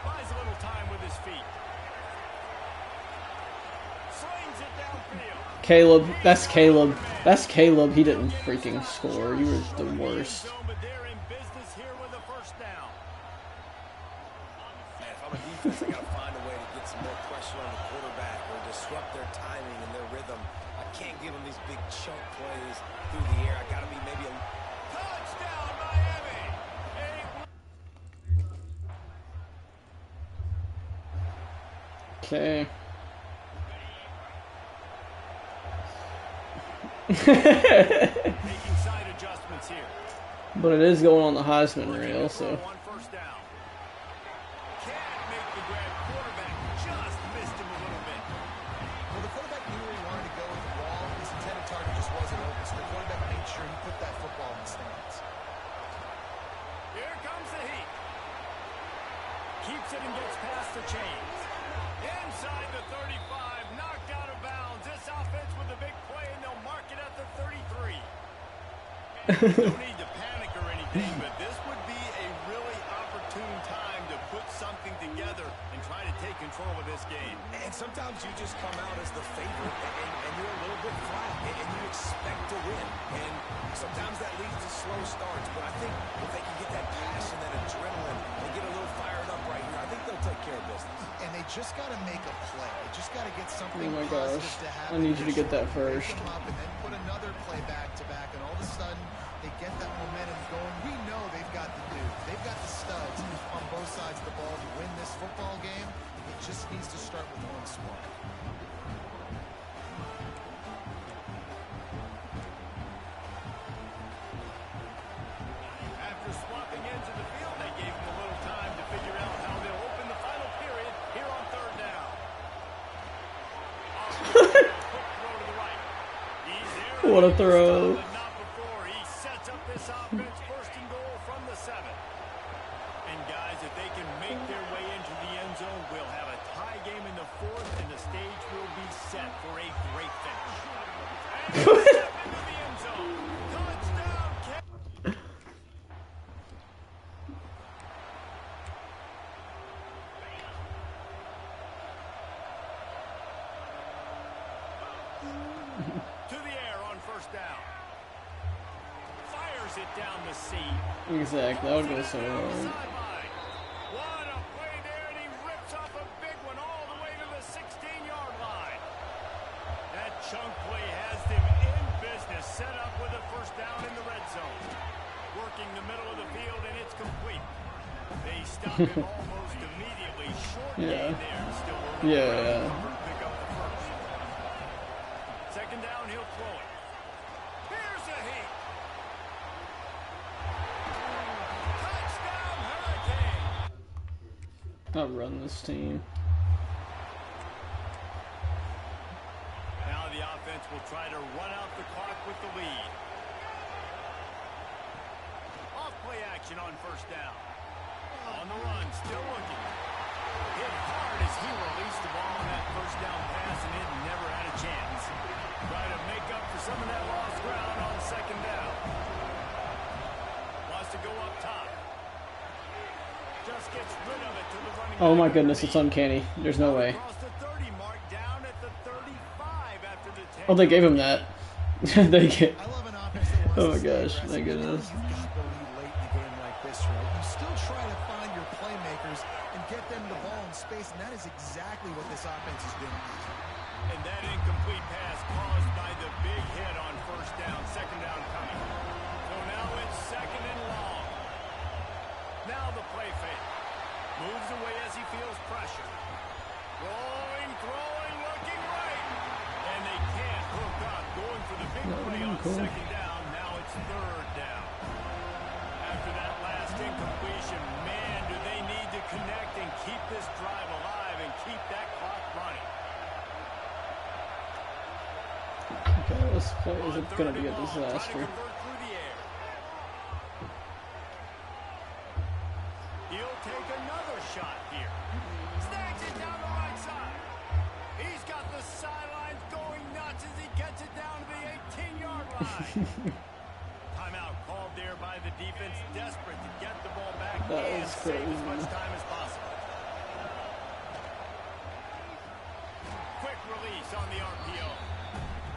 Buys a little time with his feet. Slings it downfield. Caleb, that's Caleb. That's Caleb, he didn't freaking score. You were the worst. But they're in business here with a first down. Man, if I'm a defense, I got to find a way to get some more pressure on the quarterback or disrupt their timing and their rhythm. I can't give them these big chunk plays through the air. I got to be maybe a Touchdown, Miami. Okay. Making side adjustments here. But it is going on the Heisman reel, so. On first down. Can't make the grab. Quarterback just missed him a little bit. Well, the quarterback knew where he wanted to go with the ball. His intended target just wasn't open, so the quarterback made sure he put that football in the stands. Here comes the heat. Keeps it and gets past the chains. Inside the 35, knocked out of bounds. This offense with a big play, and they'll mark it at the 33. No need to panic or anything, but this would be a really opportune time to put something together and try to take control of this game. And sometimes you just come out as the favorite, and you're a little bit flat, and you expect to win. And sometimes that leads to slow starts. But I think if they can get that passion, that adrenaline, and get a little fired up right here, I think they'll take care of business. And they just got to make a play. They just got to get something Oh my positive gosh. to happen. I need you to get that Break first. them up and then put another play back to back, and all of a sudden they get that momentum going. We know they've got the dude. They've got the studs on both sides of the ball to win this football game. It just needs to start with one spark. After swapping ends of the field, they gave him a little time to figure out how they'll open the final period here on third down. Quick throw to the right. He's there. What a throw. But not before. He sets up this offense first and goal from the 7. And guys, if they can make their way into the end zone, we'll have a tie game in the 4th, and the stage will be set for a great finish. And step into the end zone. Touchdown, Kevin. To the air on first down. shut down the seam. Exactly, that would go so hard. What a play there, and he rips off a big one all the way to the 16-yard line. That chunk play has them in business, set up with a first down in the red zone. Working the middle of the field, and it's complete. They stop him almost immediately. Short gain there. Still Yeah. pick up the first. Second down, he'll throw it. Here's a heat. Touchdown, Hurricane. I'll run this team. Now the offense will try to run out the clock with the lead. Off play action on first down. On the run, still looking. Hit hard as he released the ball on that first down pass, and it never had a chance. Try to make up for some of that lost ground on second down. Wants to go up top. Just gets rid of it to the running. Oh my goodness, it's uncanny. There's no way. Across the 30 mark, down at the 35 after the 10. Oh, they gave him that. They get. I love an offense that wants Oh my to stay gosh, aggressive. thank goodness. You've got the lead late in a game like this, right? You still try to find your playmakers and get them the ball in space, and that is exactly what this offense is doing. And that incomplete pass caused by the big hit on first down, second down coming. So now it's second and long. Now the play fake. Moves away as he feels pressure. Rolling, throwing, looking right. And they can't hook up. Going for the big play on second down. Now it's third down. After that last incompletion, man, do they need to connect and keep this drive alive and keep that clock running. Okay, this play is gonna be a disaster. He'll take another shot here. Snags it down the right side. He's got the sidelines going nuts as he gets it down to the 18-yard line. Timeout called there by the defense, desperate to get the ball back and save as much time as possible. Quick release on the RPO.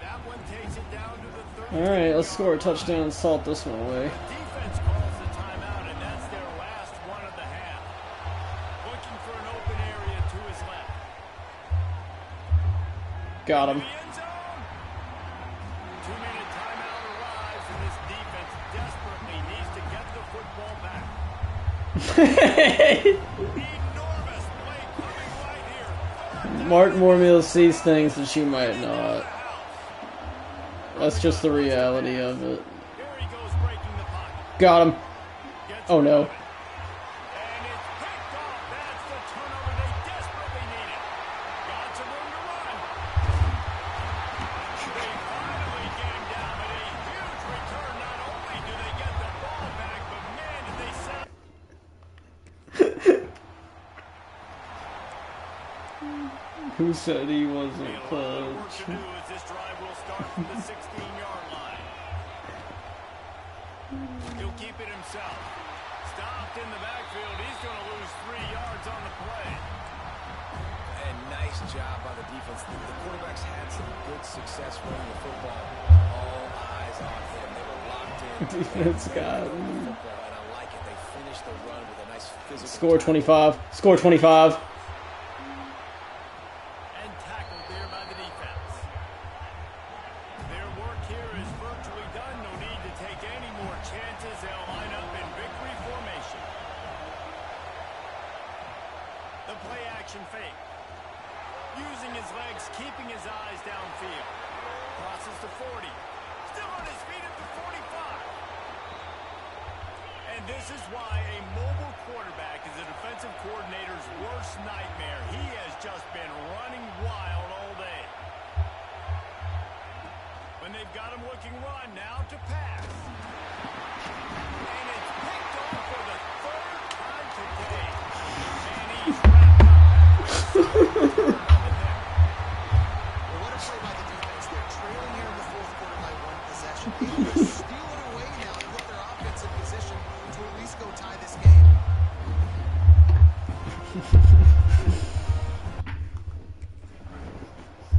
That one takes it down to the 30. All right, let's score a touchdown and salt this one away. Defense calls the timeout, and that's their last one of the half. Looking for an open area to his left. Got him. The end zone. 2-minute timeout arrives, and this defense desperately needs to get the football back. Enormous play coming right here. Mark Mormill sees things that you might not. That's just the reality of it. Here he goes, breaking the pocket. Got him. Gets Oh no. rid of it. And it's picked off. That's the turnover they desperately needed. Got some room to run. They finally get him down, but a huge return. Not only do they get the ball back, but man, did they set Who said he wasn't a lot of work clutch? to do as this drive will start from the 16-yard line. He'll keep it himself. Stopped in the backfield. He's going to lose 3 yards on the play. And nice job by the defense. The quarterbacks had some good success running the football. All eyes on him. They were locked in. Defense got him. And I like it. They finished the run with a nice physical. Score 25. Score 25. And tackled there by the defense. Their work here is virtually done. No need to take any more chances. They'll line up in victory formation. The play action fake. Using his legs, keeping his eyes downfield. Crosses to 40. Still on his feet at the 45. And this is why a mobile quarterback is a defensive coordinator's worst nightmare. He has just been running wild all day. When they've got him looking run, now to pass. And it's picked off for the third time today. And he's wrapped up. Well, what a play by the defense. They're trailing here in the fourth quarter by 1 possession. Able to steal it away now and put their offense in position to at least go tie this game.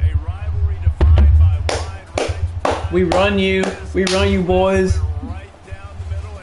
A rivalry defined by wide lines. We run you, boys. Right down the middle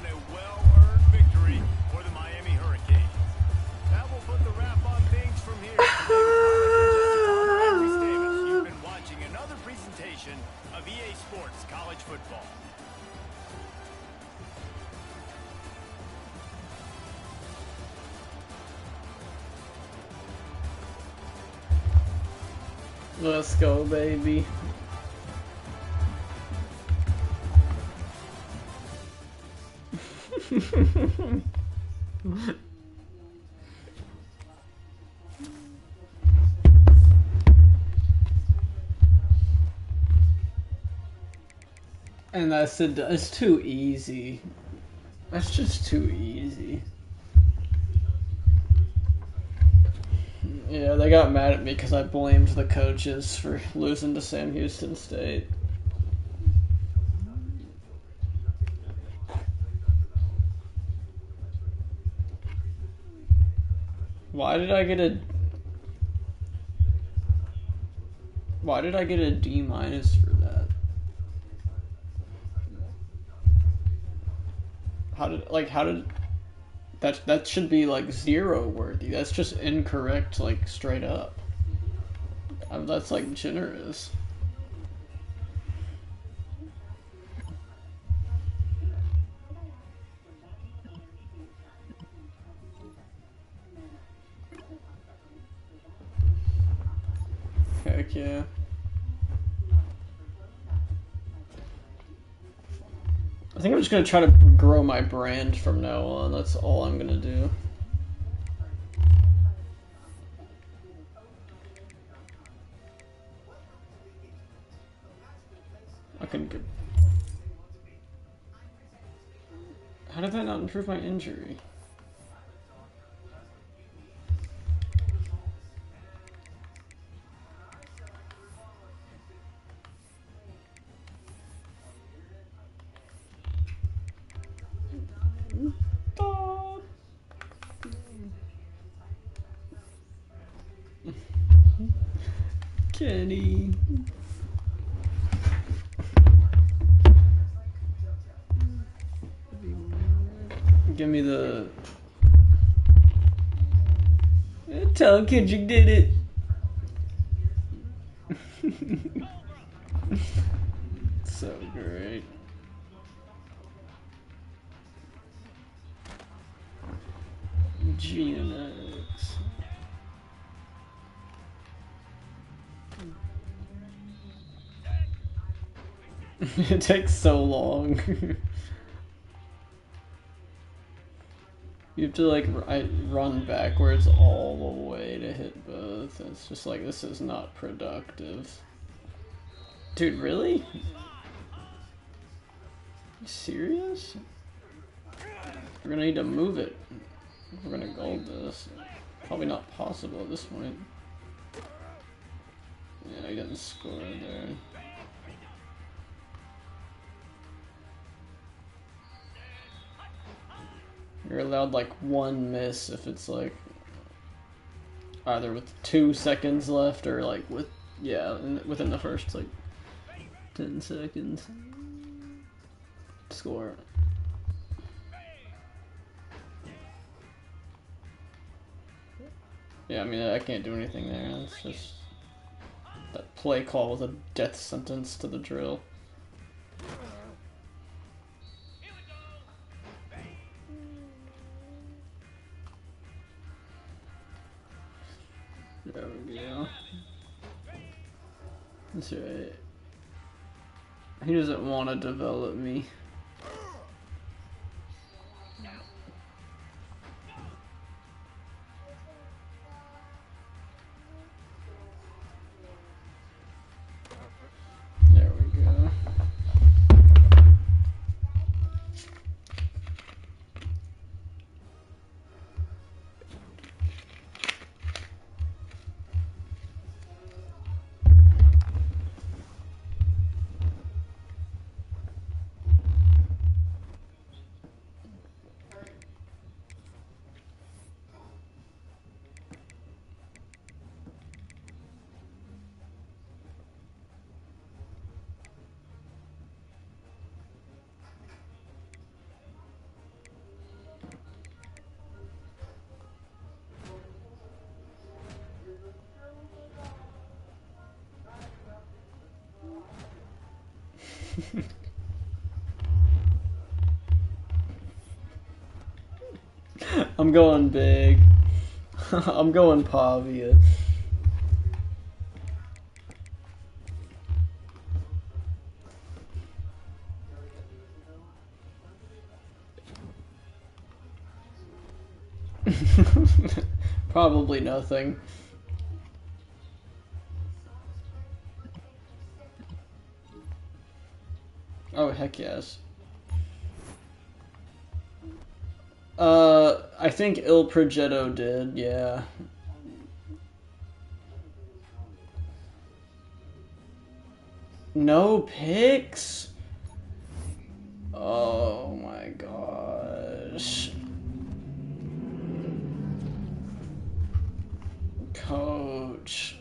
Let's go, baby. And that's it's too easy. That's just too easy. Yeah, they got mad at me because I blamed the coaches for losing to Sam Houston State. Why did I get a D minus for that? How did that should be like 0 worthy. That's just incorrect, like straight up. That's like generous. Heck yeah. I think I'm just gonna try to grow my brand from now on. That's all I'm gonna do. I couldn't get... How did that not improve my injury? Kenny. Give me the... Tell Kendrick did it. So great. Genetics. It takes so long. You have to like run backwards all the way to hit both. It's just like, this is not productive. Dude, really? You serious? We're gonna need to move it. We're gonna gold this. Probably not possible at this point. Yeah, he didn't score there. You're allowed like 1 miss if it's like either with 2 seconds left or like with, yeah, within the first like 10 seconds. Score. Yeah, I mean, I can't do anything there. It's just that play call was a death sentence to the drill. There we go. That's right. He doesn't want to develop me. There we go. I'm going big. I'm going Pavia. Probably nothing. Oh, heck yes. I think Il Progetto did, yeah. No picks? Oh my gosh. Coach.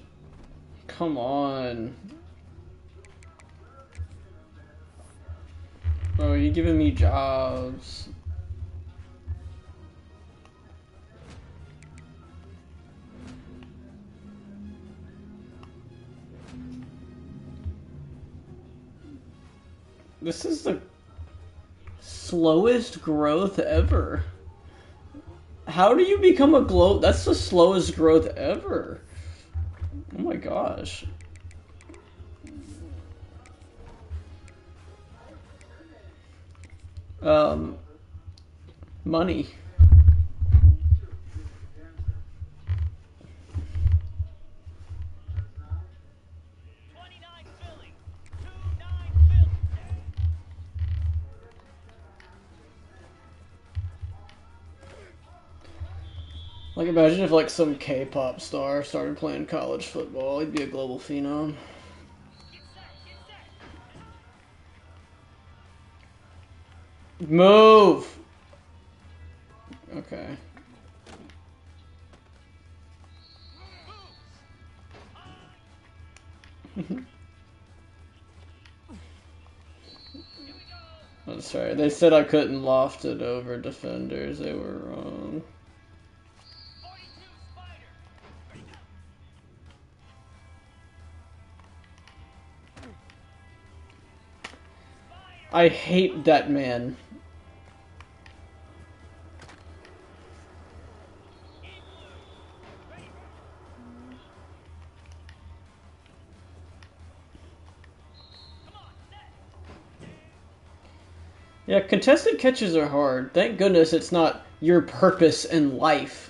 Come on. Bro, you giving me jobs. This is the slowest growth ever. How do you become a glow? That's the slowest growth ever. Oh my gosh. Money. Like, imagine if, like, some K-pop star started playing college football. He'd be a global phenom. Move! Okay. I'm sorry. They said I couldn't loft it over defenders. They were wrong. I hate that man. Yeah, contested catches are hard. Thank goodness it's not your purpose in life.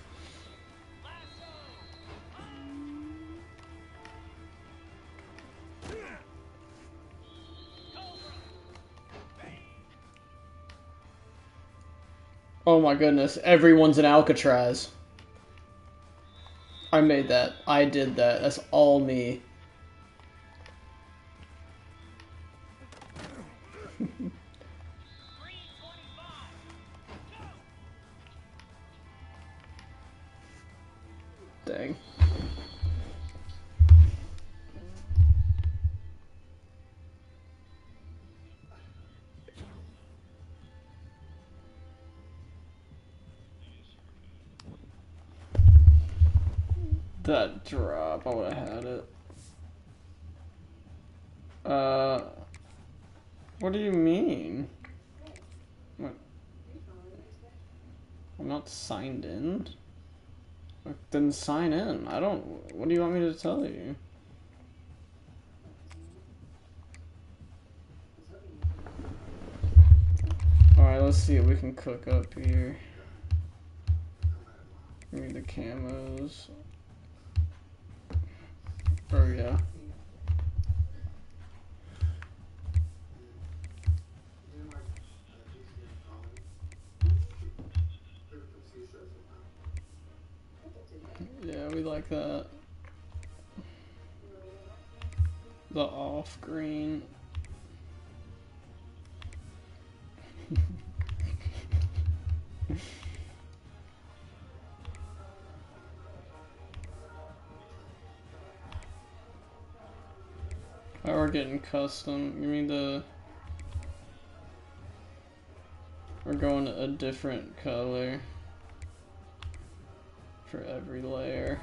Oh my goodness, everyone's in Alcatraz. I made that. I did that. That's all me. Dang. That drop, I would have had it. What do you mean? What? I'm not signed in? Then sign in. I don't... What do you want me to tell you? Alright, let's see what we can cook up here. Give me the camos. Oh, yeah. Yeah, we like that. The off green. Oh, we're getting custom. You mean the... We're going a different color for every layer.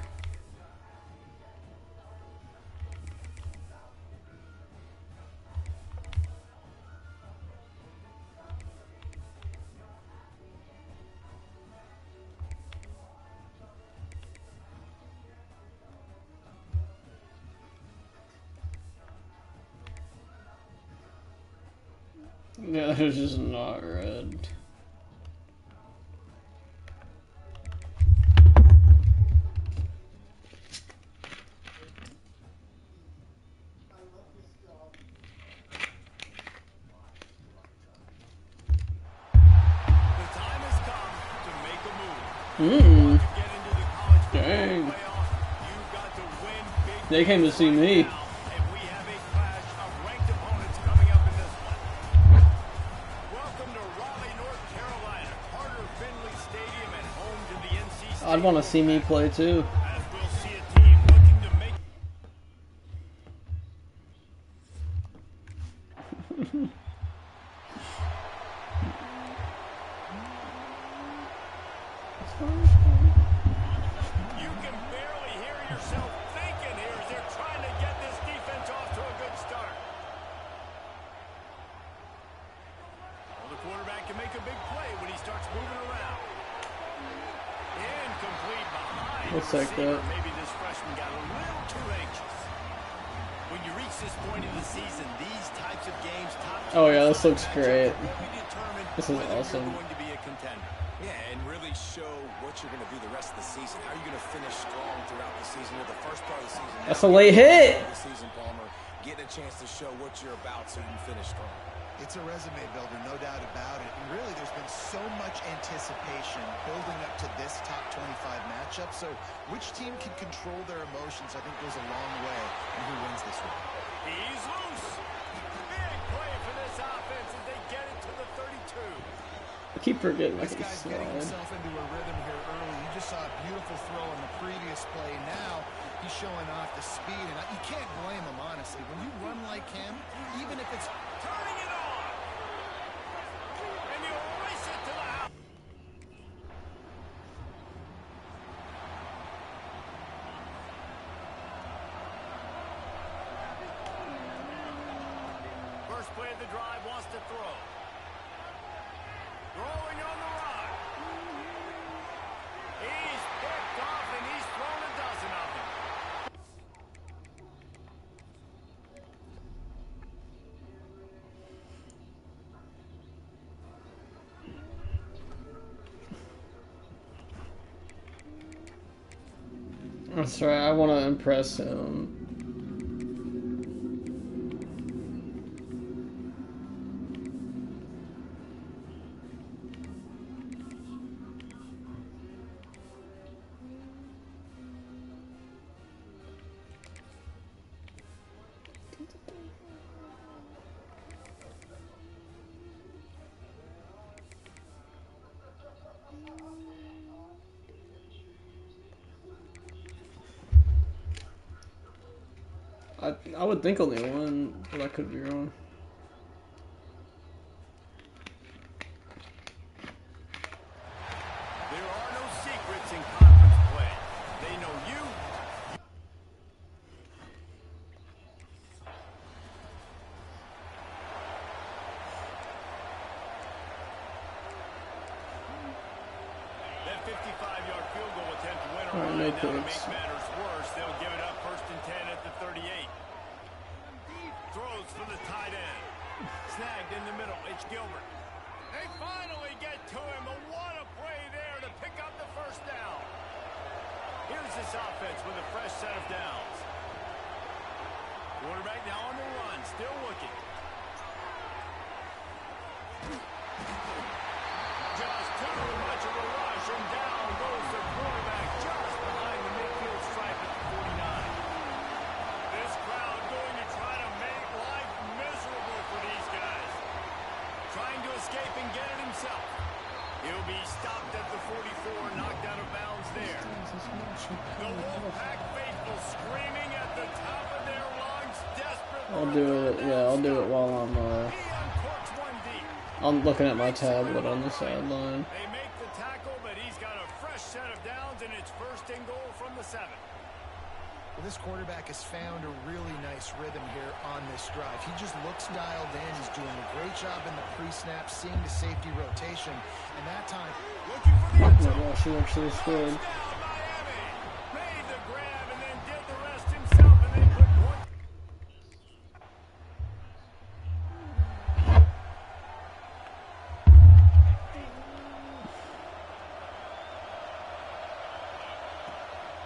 Yeah, it's just not red. Mm. To get into the college football Dang. playoff, you've got to win big They came to see right me. now, and we have a clash of ranked opponents coming up in this one. Welcome to Raleigh, North Carolina, Carter Finley Stadium, and home to the NC State. I'd want to see me play too. As we'll see a team looking to make. You can barely hear yourself thinking here as they're trying to get this defense off to a good start. Well, the quarterback can make a big play when he starts moving around. Incomplete behind Let's the take receiver. that. Maybe this freshman got a little too anxious. When you reach this point in the season, these types of games, top Oh, yeah, this looks matchups great. really determine This is whether awesome. you're going to be a contender. Yeah, and really show what you're going to do the rest of the season. How are you going to finish strong throughout the season? Or the first part of the season. That's a late hit. The season, Palmer, getting a chance to show what you're about so you can finish strong. It's a resume builder, no doubt about it. And really, there's been so much anticipation building up to this top 25 matchup. So which team can control their emotions, I think, goes a long way in who wins this one. He's loose. Big play for this offense as they get it to the 32. I keep forgetting I This can guy's getting slide. himself into a rhythm here early. You just saw a beautiful throw in the previous play. Now he's showing off the speed, and you can't blame him, honestly. When you run like him, even if it's Turning it on. And you race it to the house. First play of the drive wants to throw. Throwing on the run. He's picked off and he's thrown a dozen of them. That's right, I want to impress him. I would think only one, but I could be wrong. There are no secrets in conference play. They know you. That 55-yard field goal attempt went All right, awry. no Now to make picks. matters worse, they'll give it up 1st and 10 at the 38. Throws for the tight end. Snagged in the middle. It's Gilbert. They finally get to him. But what a play there to pick up the first down. Here's this offense with a fresh set of downs. Quarterback now on the run. Still looking. Just too much of a rush, and down goes the quarterback just behind the midfield stripe at the 49. This crowd going to try to make life miserable for these guys. Trying to escape and get it himself. He'll be stopped at the 44, knocked out of bounds there. The Wolfpack faithful screaming at the top of their lungs, desperate. I'll do it. Yeah, I'll do it while He uncorks one deep. I'm looking at my tablet on the sideline. They make the tackle, but he's got a fresh set of downs, and it's 1st and goal from the 7. Well, this quarterback has found a really nice rhythm here on this drive. He just looks dialed in. He's doing a great job in the pre-snap, seeing the safety rotation. And that time, Looking for the end Oh zone. my gosh, he actually scored. Touchdown, Miami. Made the grab and then did the rest himself, and they put one.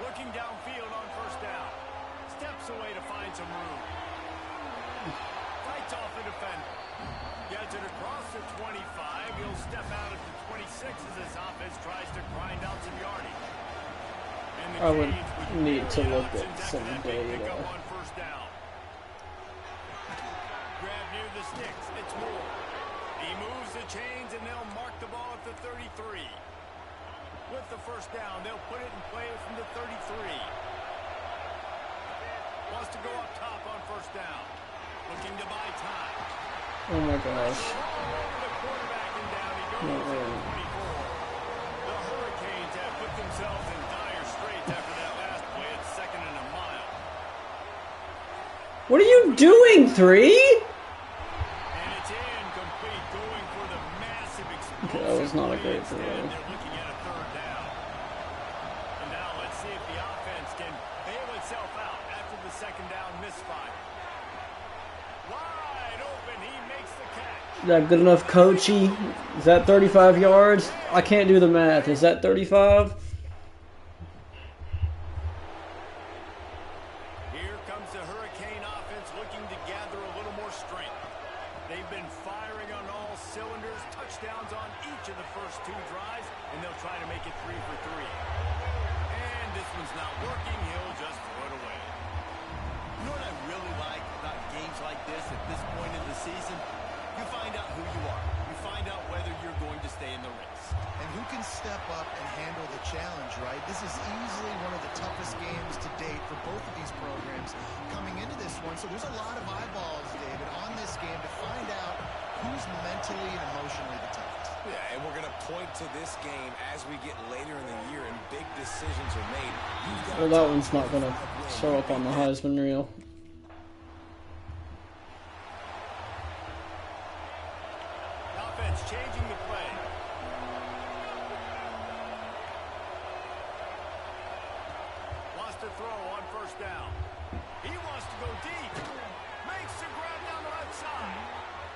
Looking downfield on 1st down. Steps away to find some room. fights off a defender. Gets it across the 25. He'll step out at the 26 as his offense tries to grind out some yardage. I would need to look at some data. On first down. Grab near the sticks. It's Moore. He moves the chains and they'll mark the ball at the 33. With the first down, they'll put it in play from the 33. Wants to go up top on first down. Looking to buy time. Oh my gosh. The quarterback and down he goes at the 24. The Hurricanes have put themselves in dire straits after that last play at 2nd and a mile. What are you doing, 3? And it's incomplete, going for the massive explosive. Okay, that was not a great throw. They're looking at a 3rd down. And now let's see if the offense can bail itself out after the 2nd down misfire. Wide open, he makes the catch. Is that good enough, coachy? Is that 35 yards? I can't do the math. Is that 35? Here comes the Hurricane offense looking to gather a little more strength. They've been firing on all cylinders, touchdowns on each of the first 2 drives, and they'll try to make it 3 for 3. And this one's not working. He'll just throw it away. You know what I really like about games like this at this point in the season? You find out who you are. You find out whether you're going to stay in the race. And who can step up and handle the challenge, right? This is easily one of the toughest games to date for both of these programs coming into this one. So there's a lot of eyeballs, David, on this game to find out who's mentally and emotionally the toughest. Yeah, and we're going to point to this game as we get later in the year and big decisions are made. Well, that one's not going to show up on the Heisman reel. Offense changing the play. Wants to throw on first down. He wants to go deep. Makes the grab down the left side.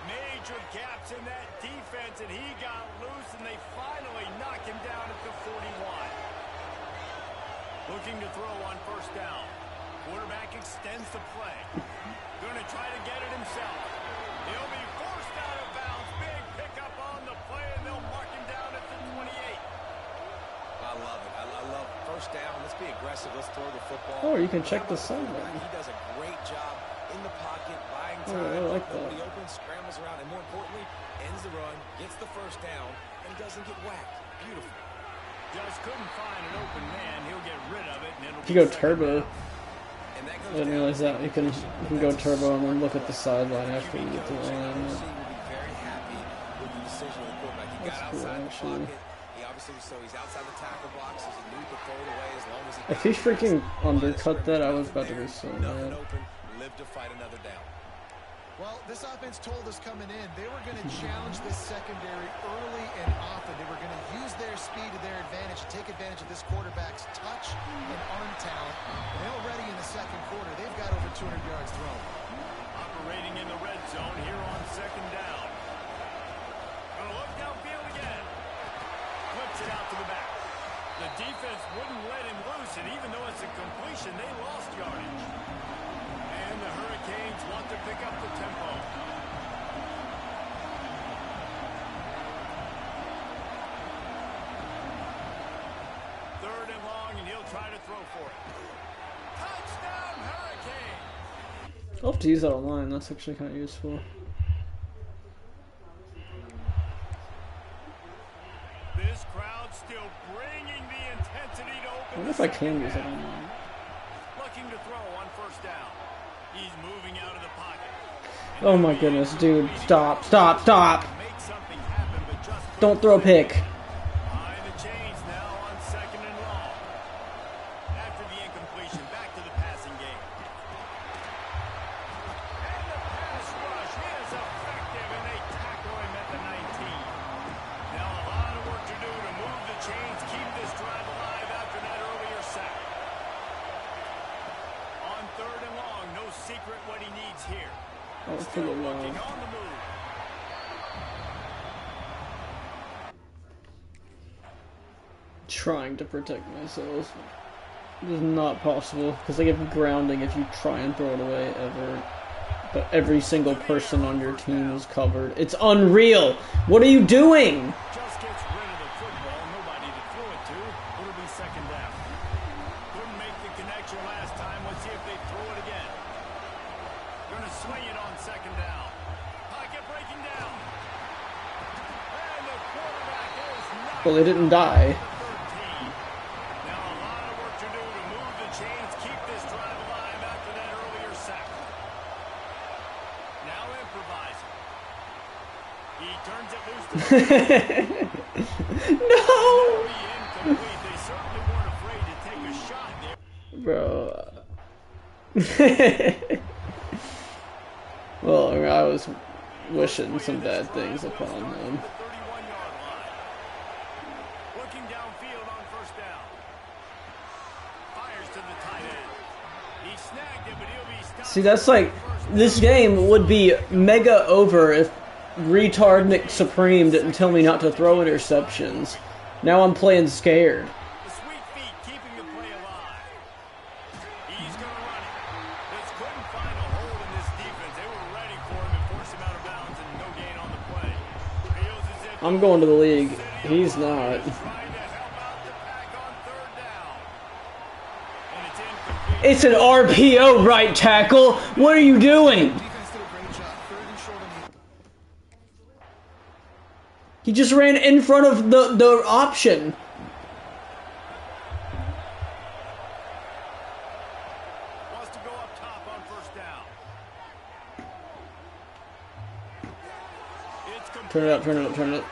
Major gaps in that defense, and he got loose, and they finally knock him down at the 41. Looking to throw on first down. Quarterback extends the play. Going to try to get it himself. He'll be forced out of bounds. Big pickup on the play, and they'll mark him down at the 28. I love it. I love first down. Let's be aggressive. Let's throw the football. Oh, you can check the sideline. He does a great job in the pocket, buying time. Oh, I like that. Nobody opens, scrambles around, and more importantly, ends the run, gets the first down, and doesn't get whacked. Beautiful. Just couldn't find an open man. He'll get rid of it, and it'll If you be go turbo, And that I goes didn't down realize that. You can go turbo and then look at the sideline QB after you get to the coach, line. obviously, will be very happy with the decision of the quarterback. He That's got cool, outside the actually. pocket. He obviously, so he's outside the tackle box. So he knew to throw it away as long as he If he got it. freaking Line of undercut that, I was scrimmage, about to be nothing so there, nothing mad. open. Live to fight another down. Well, this offense told us coming in they were going to challenge this secondary early and often. They were going to use their speed to their advantage, take advantage of this quarterback's touch and arm talent. And already in the second quarter, they've got over 200 yards thrown. operating in the red zone here on 2nd down. Gonna look downfield again. Flips it out to the back. The defense wouldn't let him loose, and even though it's a completion, they lost yardage. And the Hurricanes want to pick up the tempo. Third and long, and he'll try to throw for it. Touchdown, Hurricane! I'll have to use that online. That's actually kind of useful. This crowd still bringing the intensity to open. I wonder if I can use it online. Looking to throw on first down. He's moving out of the pocket. Oh my goodness, dude. Stop, stop, stop! Make something happen, but just Don't throw a pick. behind the chains now on 2nd and long. After the incompletion, back to the passing game. And the pass rush is effective, and they tackle him at the 19. Now a lot of work to do to move the chains, keep this drive alive after that earlier sack. On 3rd and long, no secret what he needs here. Oh, for Still the looking love. on the move. Trying to protect myself. It is not possible, because I get grounding if you try and throw it away ever. but every single person on your team is covered. It's unreal. What are you doing? Just gets rid of the football. Nobody to throw it to. It'll be second down. Couldn't make the connection last time. Let's see if they throw it again. Going to swing it on second down. Pocket breaking down. And the quarterback is not. Well, they didn't die. Now a lot of work to do to move the chains, keep this drive alive after that earlier sack. Now improvising. He turns it loose to No! incomplete. They certainly weren't afraid to take a shot there. Bro. Well, I was wishing some bad things upon them. 31-yard line. Looking downfield on first down. Fires to the tight end. He snagged it, but he'll be stopped. See, that's like, this game would be mega over if retard Nick Supreme didn't tell me not to throw interceptions. Now I'm playing scared. The sweet feet keeping the play alive. He's going to run it. Just couldn't find a hole in this defense. They were ready for him and force him out of bounds and no gain on the play. Feels as if I'm going to the league. He's not. trying to help out the pack on third down. And it's incomplete. It's an RPO, right tackle. What are you doing? Defense did a great job. Third and short on the... He just ran in front of the option. Wants to go up top on first down. It's complete. Turn it up, turn it up, turn it up.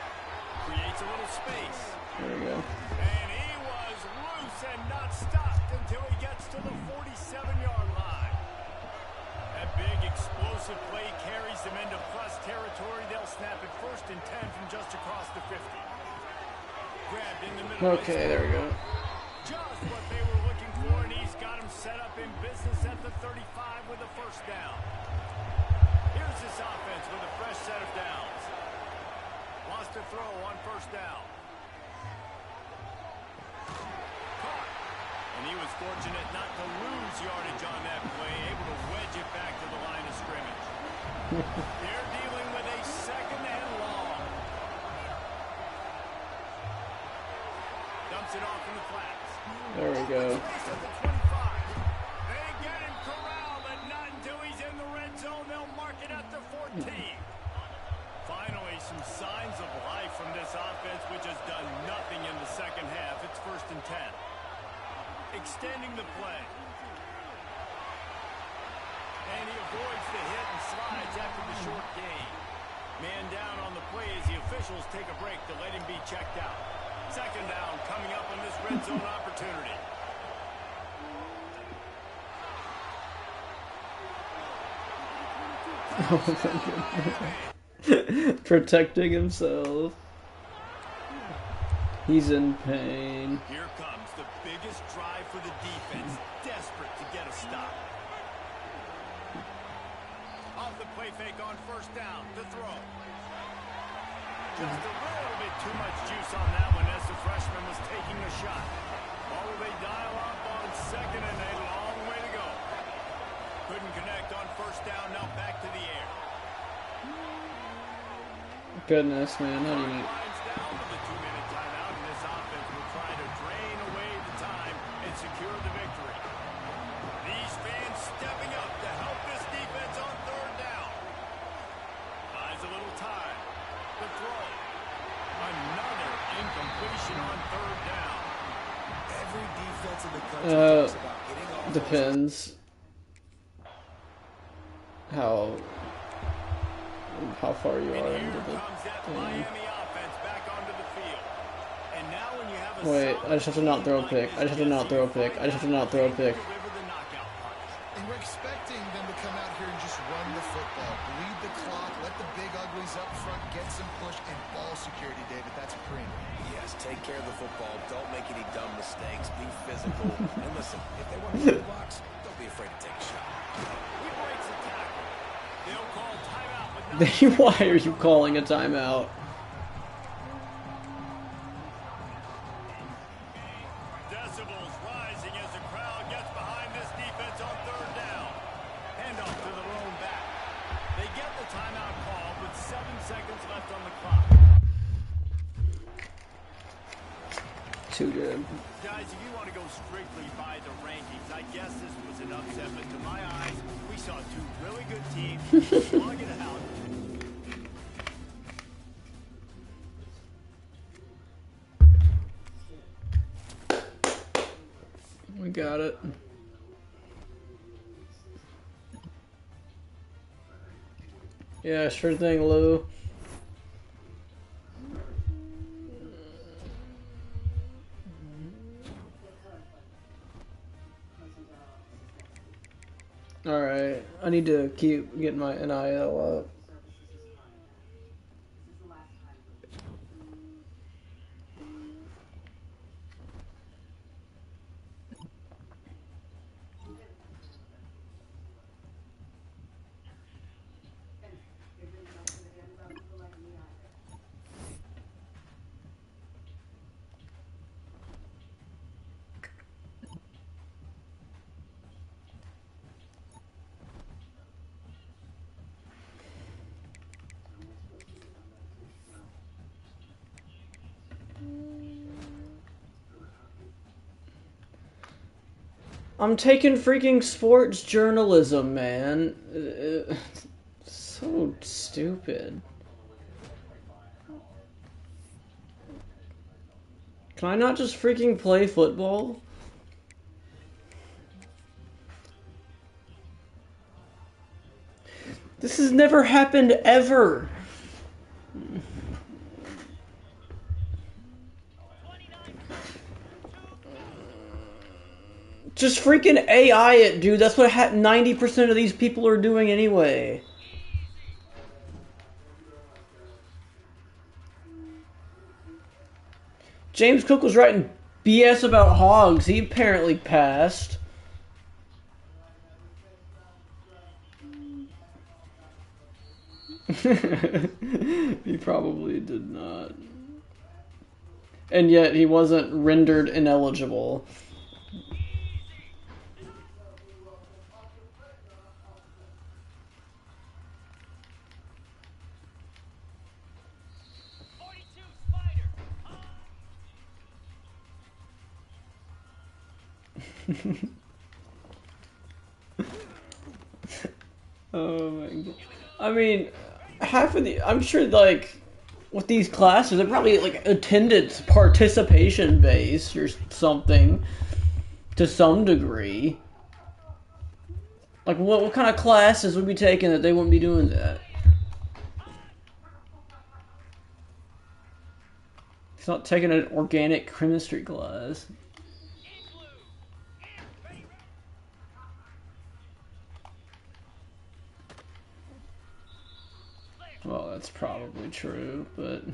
Creates a little space. There we go. And he was loose and not stopped until he gets to the 47-yard line. That big explosive play carries them into plus territory. They'll snap it first and 10 from just across the 50. Grabbed in the middle. Okay, there we go. Just what they were looking for, and he's got him set up in business at the 35 with a first down. Here's this offense with a fresh set of downs. Wants to throw on first down. Caught. And he was fortunate not to lose yardage on that play, able to wedge it back to the line of scrimmage. They're dealing with a second and long. Dumps it off in the flats. There we go. Space at the 25. They get him corralled, but not until he's in the red zone. They'll mark it at the 14. Finally, some signs of life from this offense, which has done nothing in the second half. It's first and 10. Extending the play. And he avoids the hit and slides after the short gain. Man down on the play as the officials take a break to let him be checked out. Second down coming up on this red zone opportunity. Oh my goodness. Protecting himself. He's in pain. Here comes the biggest drive for the defense, desperate to get a stop. Off the play fake on first down, to throw. Just a little bit too much juice on that one as the freshman was taking a shot. Or will they dial up on second and a long way to go? Couldn't connect on first down, now back to the air. Goodness, man. How do you... Lines down with a 2-minute timeout, and this offense will try to drain away the time and secure the victory. These fans stepping up to help this defense on third down. Buys a little time. The throw. Another incompletion on third down. Every defense in the country talks about getting off. Depends. How far you are And into here the comes that thing. Miami offense back onto the field. And now when you have a Wait, I just have to not throw a pick. I just have to not throw a pick. I just have to not throw a pick. deliver the knockout punch. And we're expecting them to come out here and just run the football, bleed the clock, let the big uglies up front get some push and ball security, David. That's a creamer. Yes, take care of the football. Don't make any dumb mistakes. Be physical. And listen, if they want to hit the box, don't be afraid to take a shot. He breaks a tackle. They'll call timeout with Why are you calling a timeout? decibels rising as the crowd gets behind this defense on third down. Handoff to the lone back. They get the timeout call with 7 seconds left on the clock. Too good. Guys, if you want to go strictly by the rankings, I guess this was an upset, but to my eyes, we saw two really good teams slug it out. We got it. Yeah, sure thing, Lou. Alright, I need to keep getting my NIL up. I'm taking freaking sports journalism, man. So stupid. Can I not just freaking play football? This has never happened ever. Just freaking AI it, dude. That's what 90% of these people are doing anyway. James Cook was writing BS about hogs. He apparently passed. He probably did not. And yet he wasn't rendered ineligible. Oh my god. I mean, half of the, I'm sure, like, with these classes, they're probably, like, attendance participation based or something to some degree. Like, what kind of classes would be taken that they wouldn't be doing that? It's not taking an organic chemistry class. Well, that's probably true, but...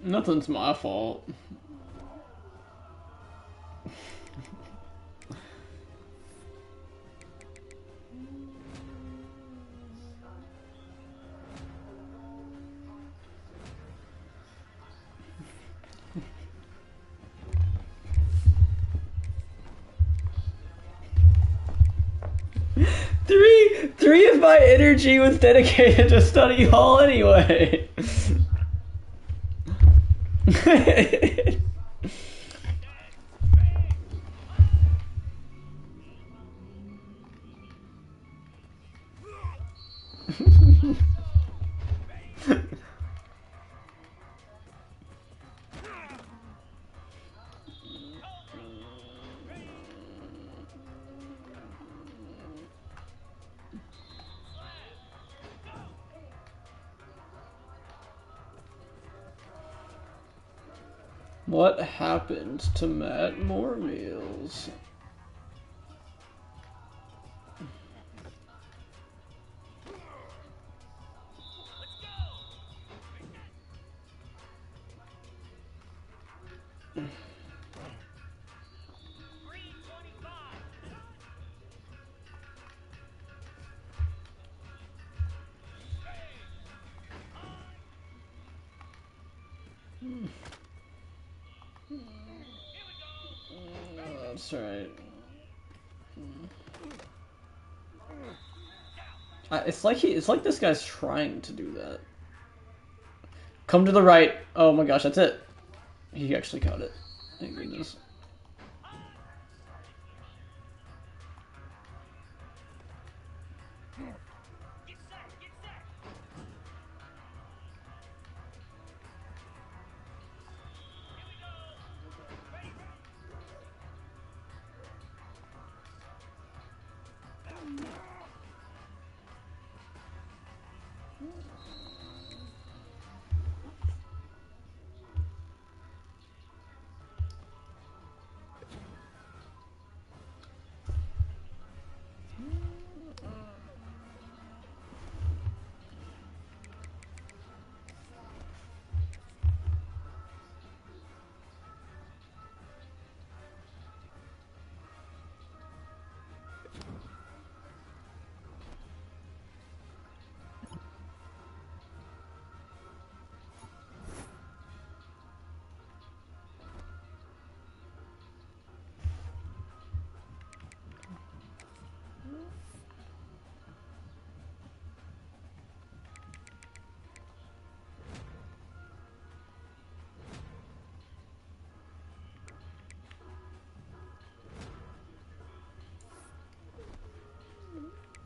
Nothing's my fault. Three of my energy was dedicated to study hall anyway. What happened to Matt More Meals? That's right. It's like this guy's trying to do that. Come to the right. Oh my gosh, that's it. He actually caught it. Thank goodness.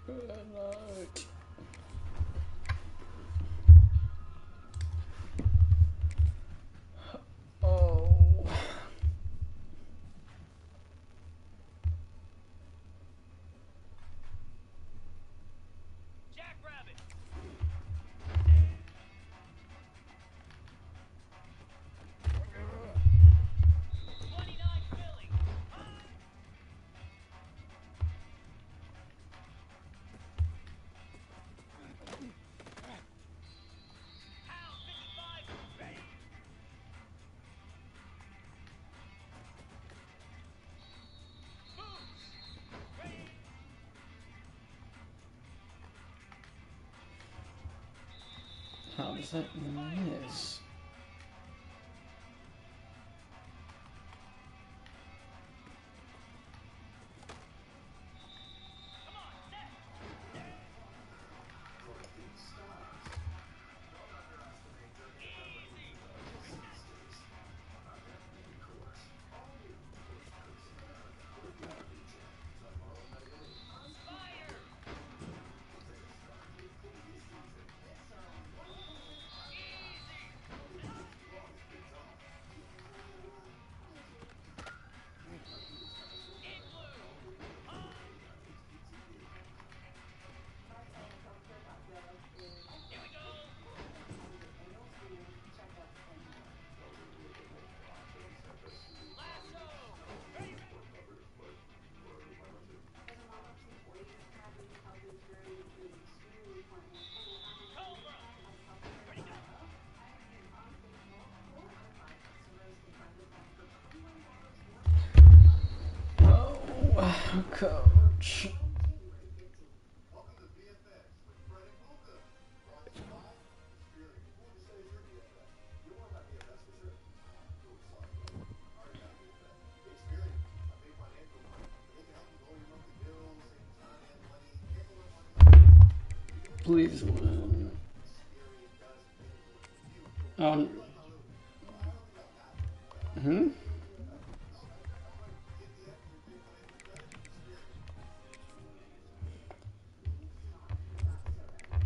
Good night. Oh. Jackrabbit. How does that miss? Oh, coach. Please win. Hmm?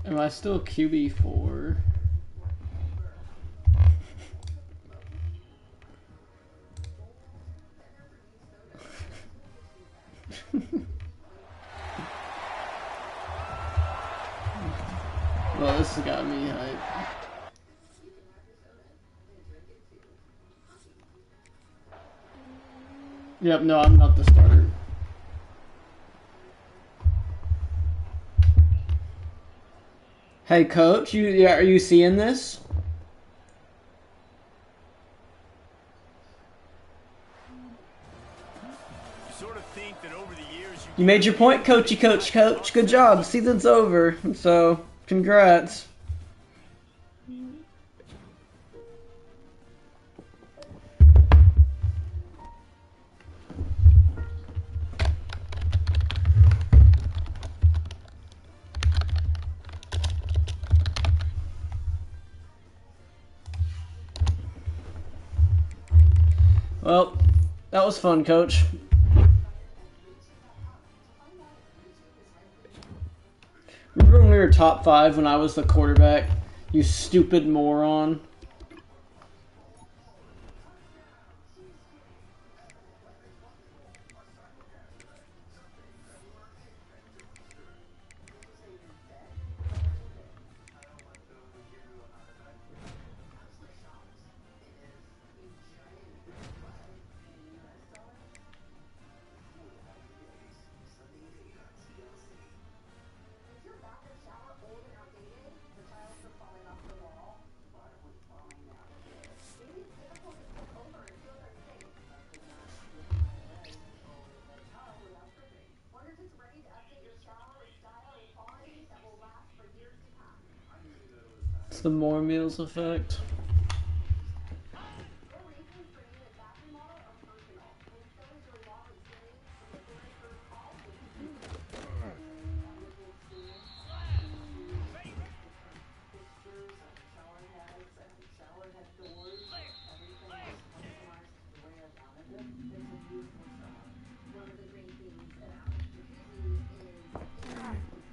Am I still QB4? Well, this has got me hyped. Yep, no, I'm not the starter. Hey, coach, are you seeing this? You made your point, coach. Good job. Season's over, so congrats. Well, that was fun, coach. Remember when we were top 5 when I was the quarterback? You stupid moron. It's the more meals effect.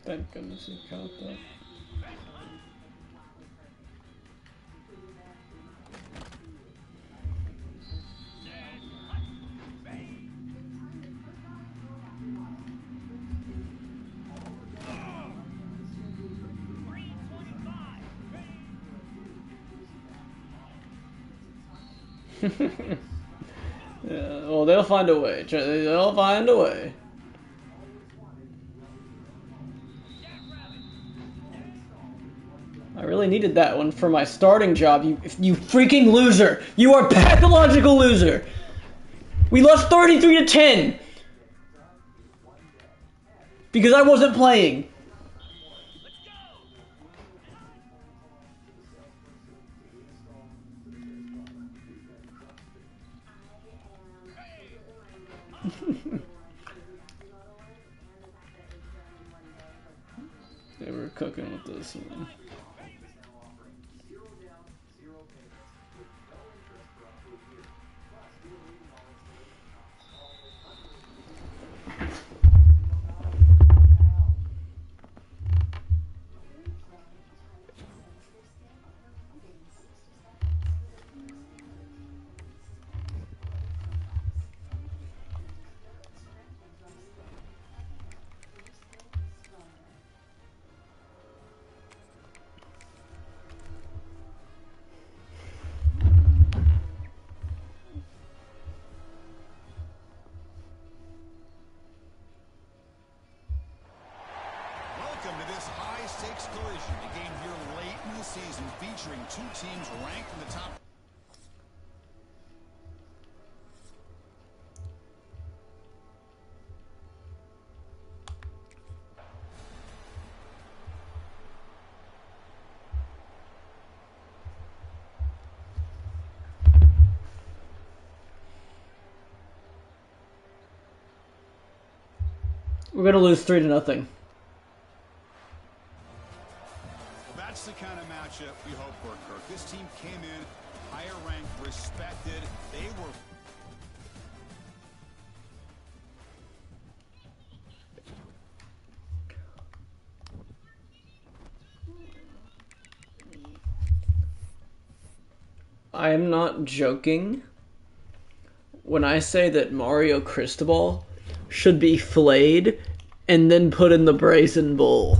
Thank goodness you caught that. Yeah, well, they'll find a way. They'll find a way. I really needed that one for my starting job. You freaking loser! You are a pathological loser. We lost 33-10 because I wasn't playing. They were cooking with this one. Collision, a game here late in the season featuring two teams ranked in the top. We're gonna lose 3-0. That's the kind of matchup we hope for, Kirk. This team came in higher ranked, respected. They were. I am not joking when I say that Mario Cristobal should be flayed and then put in the brazen bull.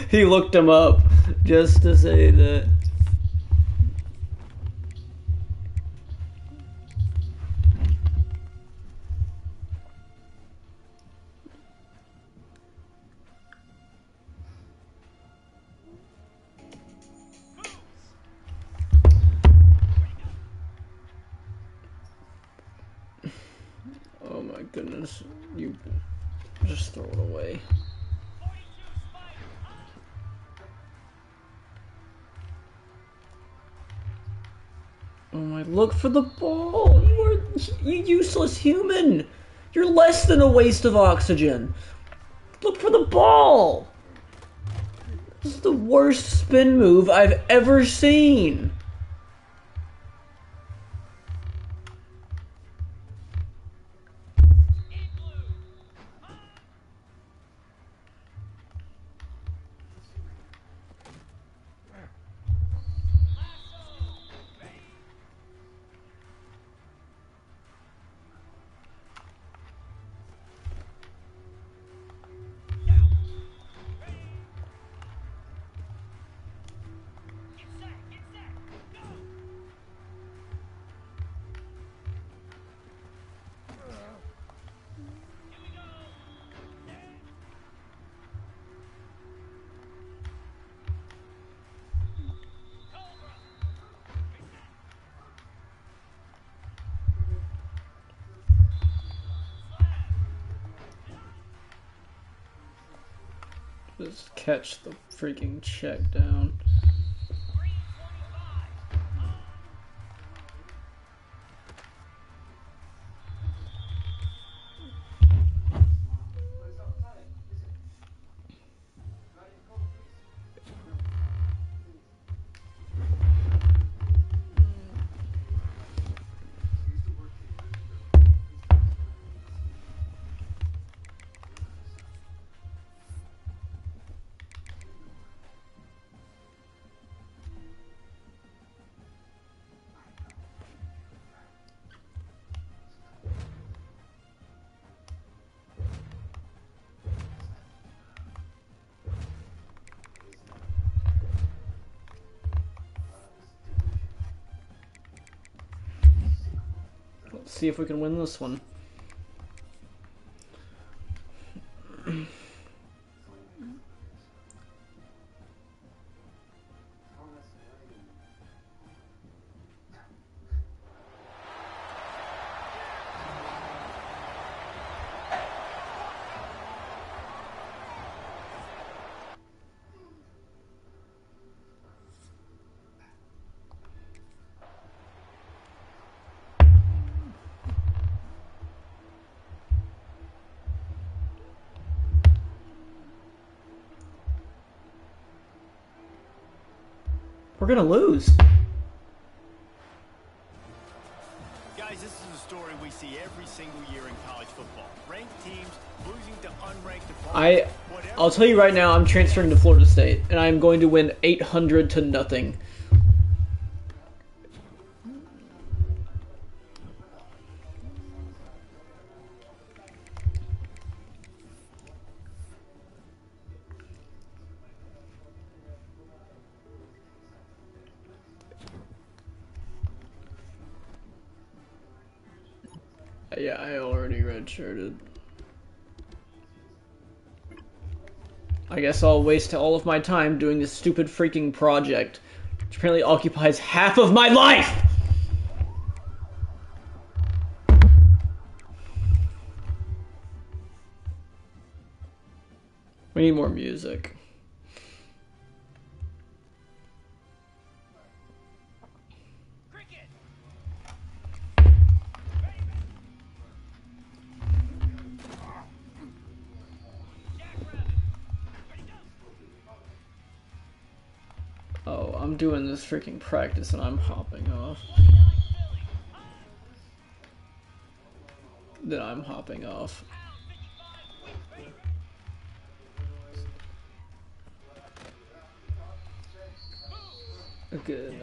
He looked him up just to say that. Oh my goodness, you just throw it away. Oh my, look for the ball! You useless human! You're less than a waste of oxygen! Look for the ball! This is the worst spin move I've ever seen! Just catch the freaking check down. Let's see if we can win this one. We're gonna lose. Guys, this is a story we see every single year in college football. Ranked teams losing to unranked opponents. I'll tell you right now, I'm transferring to Florida State, and I'm going to win 800-0. Yeah, I already redshirted. I guess I'll waste all of my time doing this stupid freaking project, which apparently occupies half of my life! We need more music. Oh, I'm doing this freaking practice and I'm hopping off. Then I'm hopping off. Good.